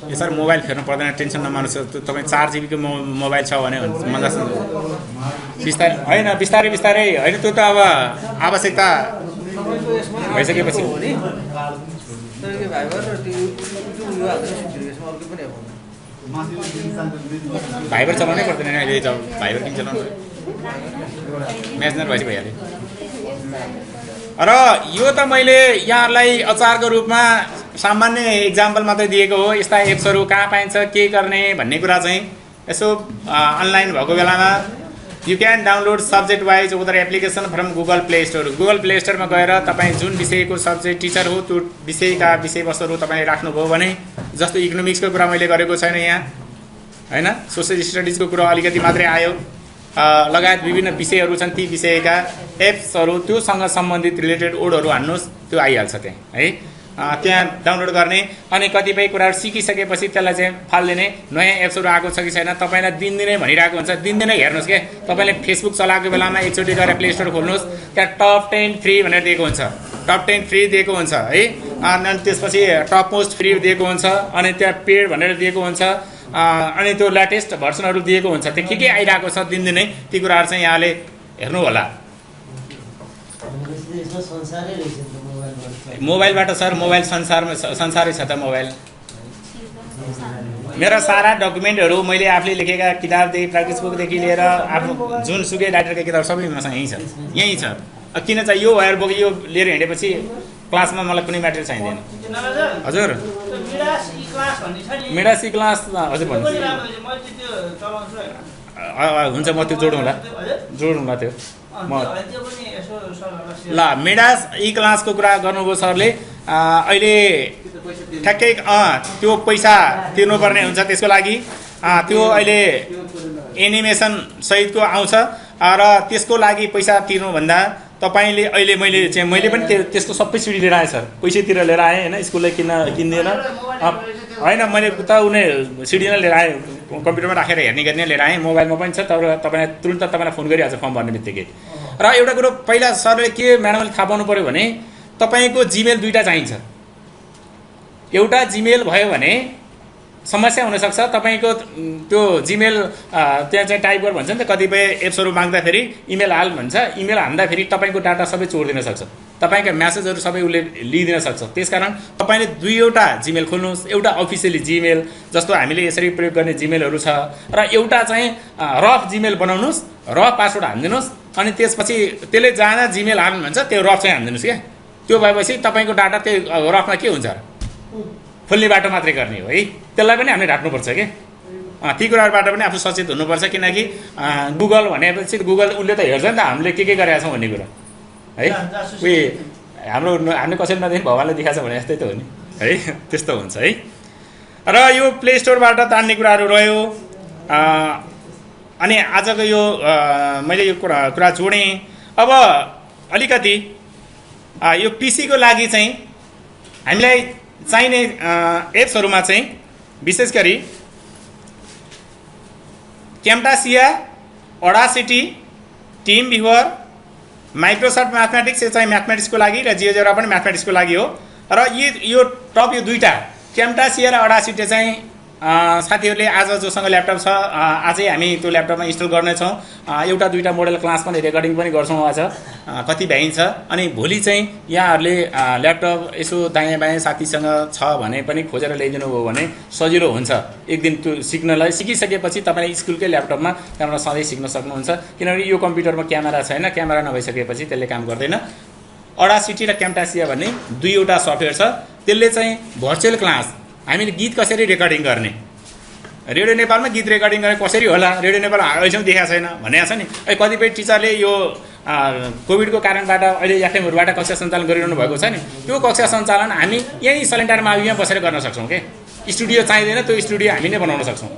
यो सर मोबाइल फेर्नु पर्दैन टेन्सन नमान्नुहोस् तपाईँ 4 GB को मोबाइल छ भने मजा बिस्तारै होइन बिस्तारै बिस्तारै होइन त्यो त अब आवश्यकता भइसकेपछि तपाईँको भाइबर र त्यो उयो हाल्दैन सुत्यो यसमा अर्को पनि अब भाइबर चलाउनै पर्दैन अहिले त भाइबर किन चलाउनु म्याचनर भएपछि भइहाल्यो र यो त मैले यहाँहरूलाई अचारको रूपमा सामान्य इक्जाम्पल मात्रै दिएको हो यस्ता एप्सहरू कहाँ पाइन्छ के गर्ने भन्ने कुरा चाहिँ यसो अनलाइन भएको बेलामा you can download subject wise उदर एप्लिकेसन फ्रम गुगल प्ले स्टोरमा गएर तपाईँ जुन विषयको सब्जेक्ट टिचर हो त्यो विषयका विषयवस्तुहरू तपाईँले राख्नुभयो भने जस्तो इकोनोमिक्सको कुरा मैले गरेको छैन यहाँ होइन सोसियल स्टडिजको कुरा अलिकति मात्रै आयो लगायत विभिन्न विषयहरू छन् ती विषयका एप्सहरू त्योसँग सम्बन्धित रिलेटेड वर्डहरू हान्नुहोस् त्यो आइहाल्छ त्यहाँ है त्यहाँ डाउनलोड गर्ने अनि कतिपय कुराहरू सिकिसकेपछि त्यसलाई चाहिँ फालिदिने नयाँ एप्सहरू आएको छ कि छैन तपाईँलाई दिनदिनै भनिरहेको हुन्छ दिनदिनै हेर्नुहोस् क्या तपाईँले फेसबुक चलाएको बेलामा एकचोटि गएर प्ले स्टोर खोल्नुहोस् त्यहाँ टप 10 फ्री भनेर दिएको हुन्छ टप 10 फ्री दिएको हुन्छ है अनि त्यसपछि टप मोस्ट फ्री दिएको हुन्छ अनि त्यहाँ पेड भनेर दिएको हुन्छ अनि त्यो लेटेस्ट भर्सनहरू दिएको हुन्छ त्यो के आइरहेको छ दिनदिनै ती कुराहरू चाहिँ यहाँले हेर्नु होला यसमा संसारै रहेछ नि त मोबाइलबाट सर मोबाइल संसारै छ त मोबाइल मेरा सारा डकुमेन्टहरू मैले आफूले लेखेका किताबदेखि प्र्याक्टिस बुकदेखि लिएर आफ्नो जुनसुकै राइटरका किताब सबै मसँग यहीँ छ किन चाहिँ यो वायर बोक यो लिएर हिँडेपछि क्लासमा मलाई कुनै म्याटेरियल चाहिँदैन हजुर मिडास ई क्लास हजुर भन्नु हुन्छ म त्यो जोडौँला त्यो ल मिडास ई क्लासको कुरा गर्नुभयो सरले अहिले ठ्याक्कै त्यो पैसा तिर्नुपर्ने हुन्छ त्यसको लागि त्यो अहिले एनिमेसन सहितको आउँछ र त्यसको लागि पैसा तिर्नुभन्दा तपाईँले अहिले मैले पनि त्यसको सबै सिडी लिएर आएँ सर पैसैतिर लिएर आएँ होइन स्कुलले किन्दैन होइन मैले उता उनी सिडी नै लिएर आएँ कम्प्युटरमा राखेर हेर्ने गर्ने लिएर आएँ मोबाइलमा पनि छ तर तपाईँलाई तुरन्त तपाईँलाई फोन गरिहाल्छ फर्म भर्ने बित्तिकै र एउटा कुरो पहिला सरले के म्याडमले थाहा पाउनु पऱ्यो भने तपाईँको जिमेल दुईवटा चाहिन्छ एउटा जिमेल भयो भने समस्या हुनसक्छ तपाईँको त्यो जिमेल त्यहाँ चाहिँ टाइप गर भन्छ नि त कतिपय एप्सहरू माग्दाखेरि इमेल हाल भन्छ इमेल हान्दाखेरि तपाईँको डाटा सबै चोरिदिन सक्छ तपाईँका म्यासेजहरू सबै उसले लिइदिन सक्छ त्यसकारण तपाईँले दुईवटा जिमेल खोल्नुहोस् एउटा अफिसियली जिमेल जस्तो हामीले यसरी प्रयोग गर्ने जिमेलहरू छ र एउटा चाहिँ रफ जिमेल बनाउनुहोस् रफ पासवर्ड हानिदिनुहोस् अनि त्यसपछि त्यसले जहाँ जिमेल हाल्नु भन्छ त्यो रफ चाहिँ हानिदिनुहोस् क्या त्यो भएपछि तपाईँको डाटा त्यो रफमा के हुन्छ फुल्ने बाटो मात्रै गर्ने हो है त्यसलाई पनि हामीले ढाट्नुपर्छ कि ती कुराहरूबाट पनि आफू सचेत हुनुपर्छ किनकि गुगल भनेपछि गुगल उसले त हेर्छ नि त हामीले के गरेका छौँ भन्ने कुरा है हामीले कसैले नदेखि भगवान्ले देखाएको छ भने जस्तै त हो नि है त्यस्तो हुन्छ है र यो प्ले स्टोरबाट तान्ने कुराहरू रह्यो अनि आजको यो मैले यो कुरा जोडेँ अब अलिकति यो पिसीको लागि चाहिँ हामीलाई चाहिने एप्सहरूमा चाहिँ विशेष गरी Camtasia Audacity TeamViewer Microsoft Mathematics यो चाहिँ म्याथमेटिक्सको लागि र जियोजेब्रा पनि म्याथमेटिक्सको लागि हो र यो टप यो दुईटा क्याम्टासिया र ऑडासिटी चाहिँ साथीहरूले आज जोसँग ल्यापटप छ आजै हामी त्यो ल्यापटपमा इन्स्टल गर्नेछौँ। एउटा दुईवटा मोडल क्लास पनि रेकर्डिङ पनि गर्छौँ आज कति भ्याइन्छ। अनि भोलि चाहिँ यहाँहरूले ल्यापटप यसो दायाँ बायाँ साथीसँग छ भने पनि खोजेर ल्याइदिनु भयो भने सजिलो हुन्छ। एक दिन त्यो सिक्नलाई सिकिसकेपछि तपाईँले स्कुलकै ल्यापटपमा त्यहाँबाट सधैँ सिक्न सक्नुहुन्छ। किनभने यो कम्प्युटरमा क्यामेरा छैन, क्यामेरा नभइसकेपछि त्यसले काम गर्दैन। अडासिटी र क्याम्टासिया भन्ने दुईवटा सफ्टवेयर छ, त्यसले चाहिँ भर्चुअल क्लास हामीले गीत कसरी रेकर्डिङ गर्ने, रेडियो नेपालमा गीत रेकर्डिङ गर्ने कसरी होला, रेडियो नेपाल अहिलेसम्म देखाएको छैन भनेको छ नि। कतिपय टिचरले यो कोभिडको कारणबाट अहिले एफएमहरूबाट कक्षा सञ्चालन गरिरहनु भएको छ नि, त्यो कक्षा सञ्चालन हामी यहीँ सलेन्डर माविमा बसेर गर्न सक्छौँ के। स्टुडियो चाहिँदैन, त्यो स्टुडियो हामी नै बनाउन सक्छौँ,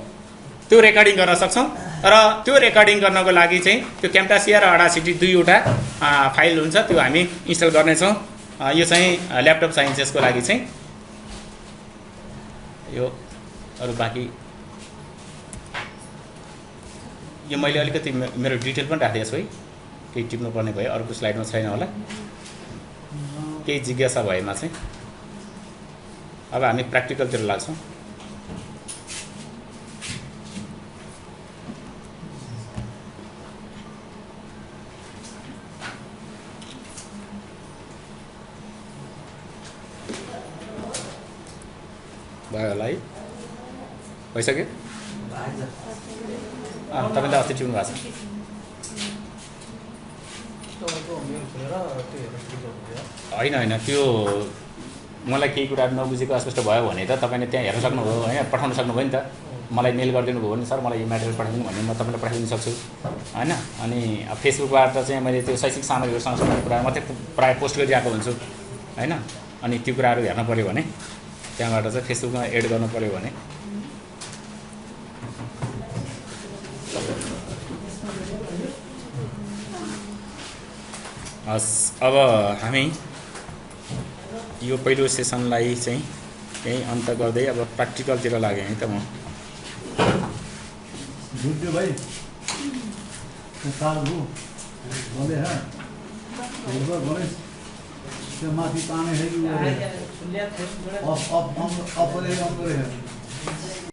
त्यो रेकर्डिङ गर्न सक्छौँ। र त्यो रेकर्डिङ गर्नको लागि चाहिँ त्यो क्याम्टासिया र अडासिटी दुईवटा फाइल हुन्छ, त्यो हामी इन्स्टल गर्नेछौँ। यो चाहिँ ल्यापटप साइन्सेसको लागि चाहिँ यो अरू बाँकी यो मैले अलिकति मेरो डिटेल पनि राखिदिएको छु है, केही टिप्नुपर्ने भयो अर्को स्लाइडमा छैन होला, केही जिज्ञासा भएमा चाहिँ। अब हामी प्र्याक्टिकलतिर लाग्छौँ। भयो होला है, भइसक्यो। तपाईँले अस्ति टिप्नु भएको छ। होइन त्यो मलाई केही कुराहरू नबुझेको अस्पष्ट भयो भने त तपाईँले त्यहाँ हेर्न सक्नुभयो होइन, पठाउन सक्नुभयो नि त। मलाई मेल गरिदिनु भयो भने सर मलाई यो मेटेरियल पठाइदिनु भने म तपाईँलाई पठाइदिनु सक्छु होइन। अनि फेसबुकबाट चाहिँ मैले त्यो शैक्षिक सामग्रीहरूसँग सम्बन्धित कुरा मात्रै प्रायः पोस्ट गरिरहेको हुन्छु होइन। अनि त्यो कुराहरू हेर्न पऱ्यो भने त्यहाँबाट चाहिँ फेसबुकमा एड गर्नु पऱ्यो भने हस्। अब हामी यो पहिलो सेसनलाई चाहिँ यहीँ अन्त गर्दै अब प्र्याक्टिकलतिर लागेँ है त म। झुट्यो भाइ सालको भन्दै त्यो माथि ताने है, अफ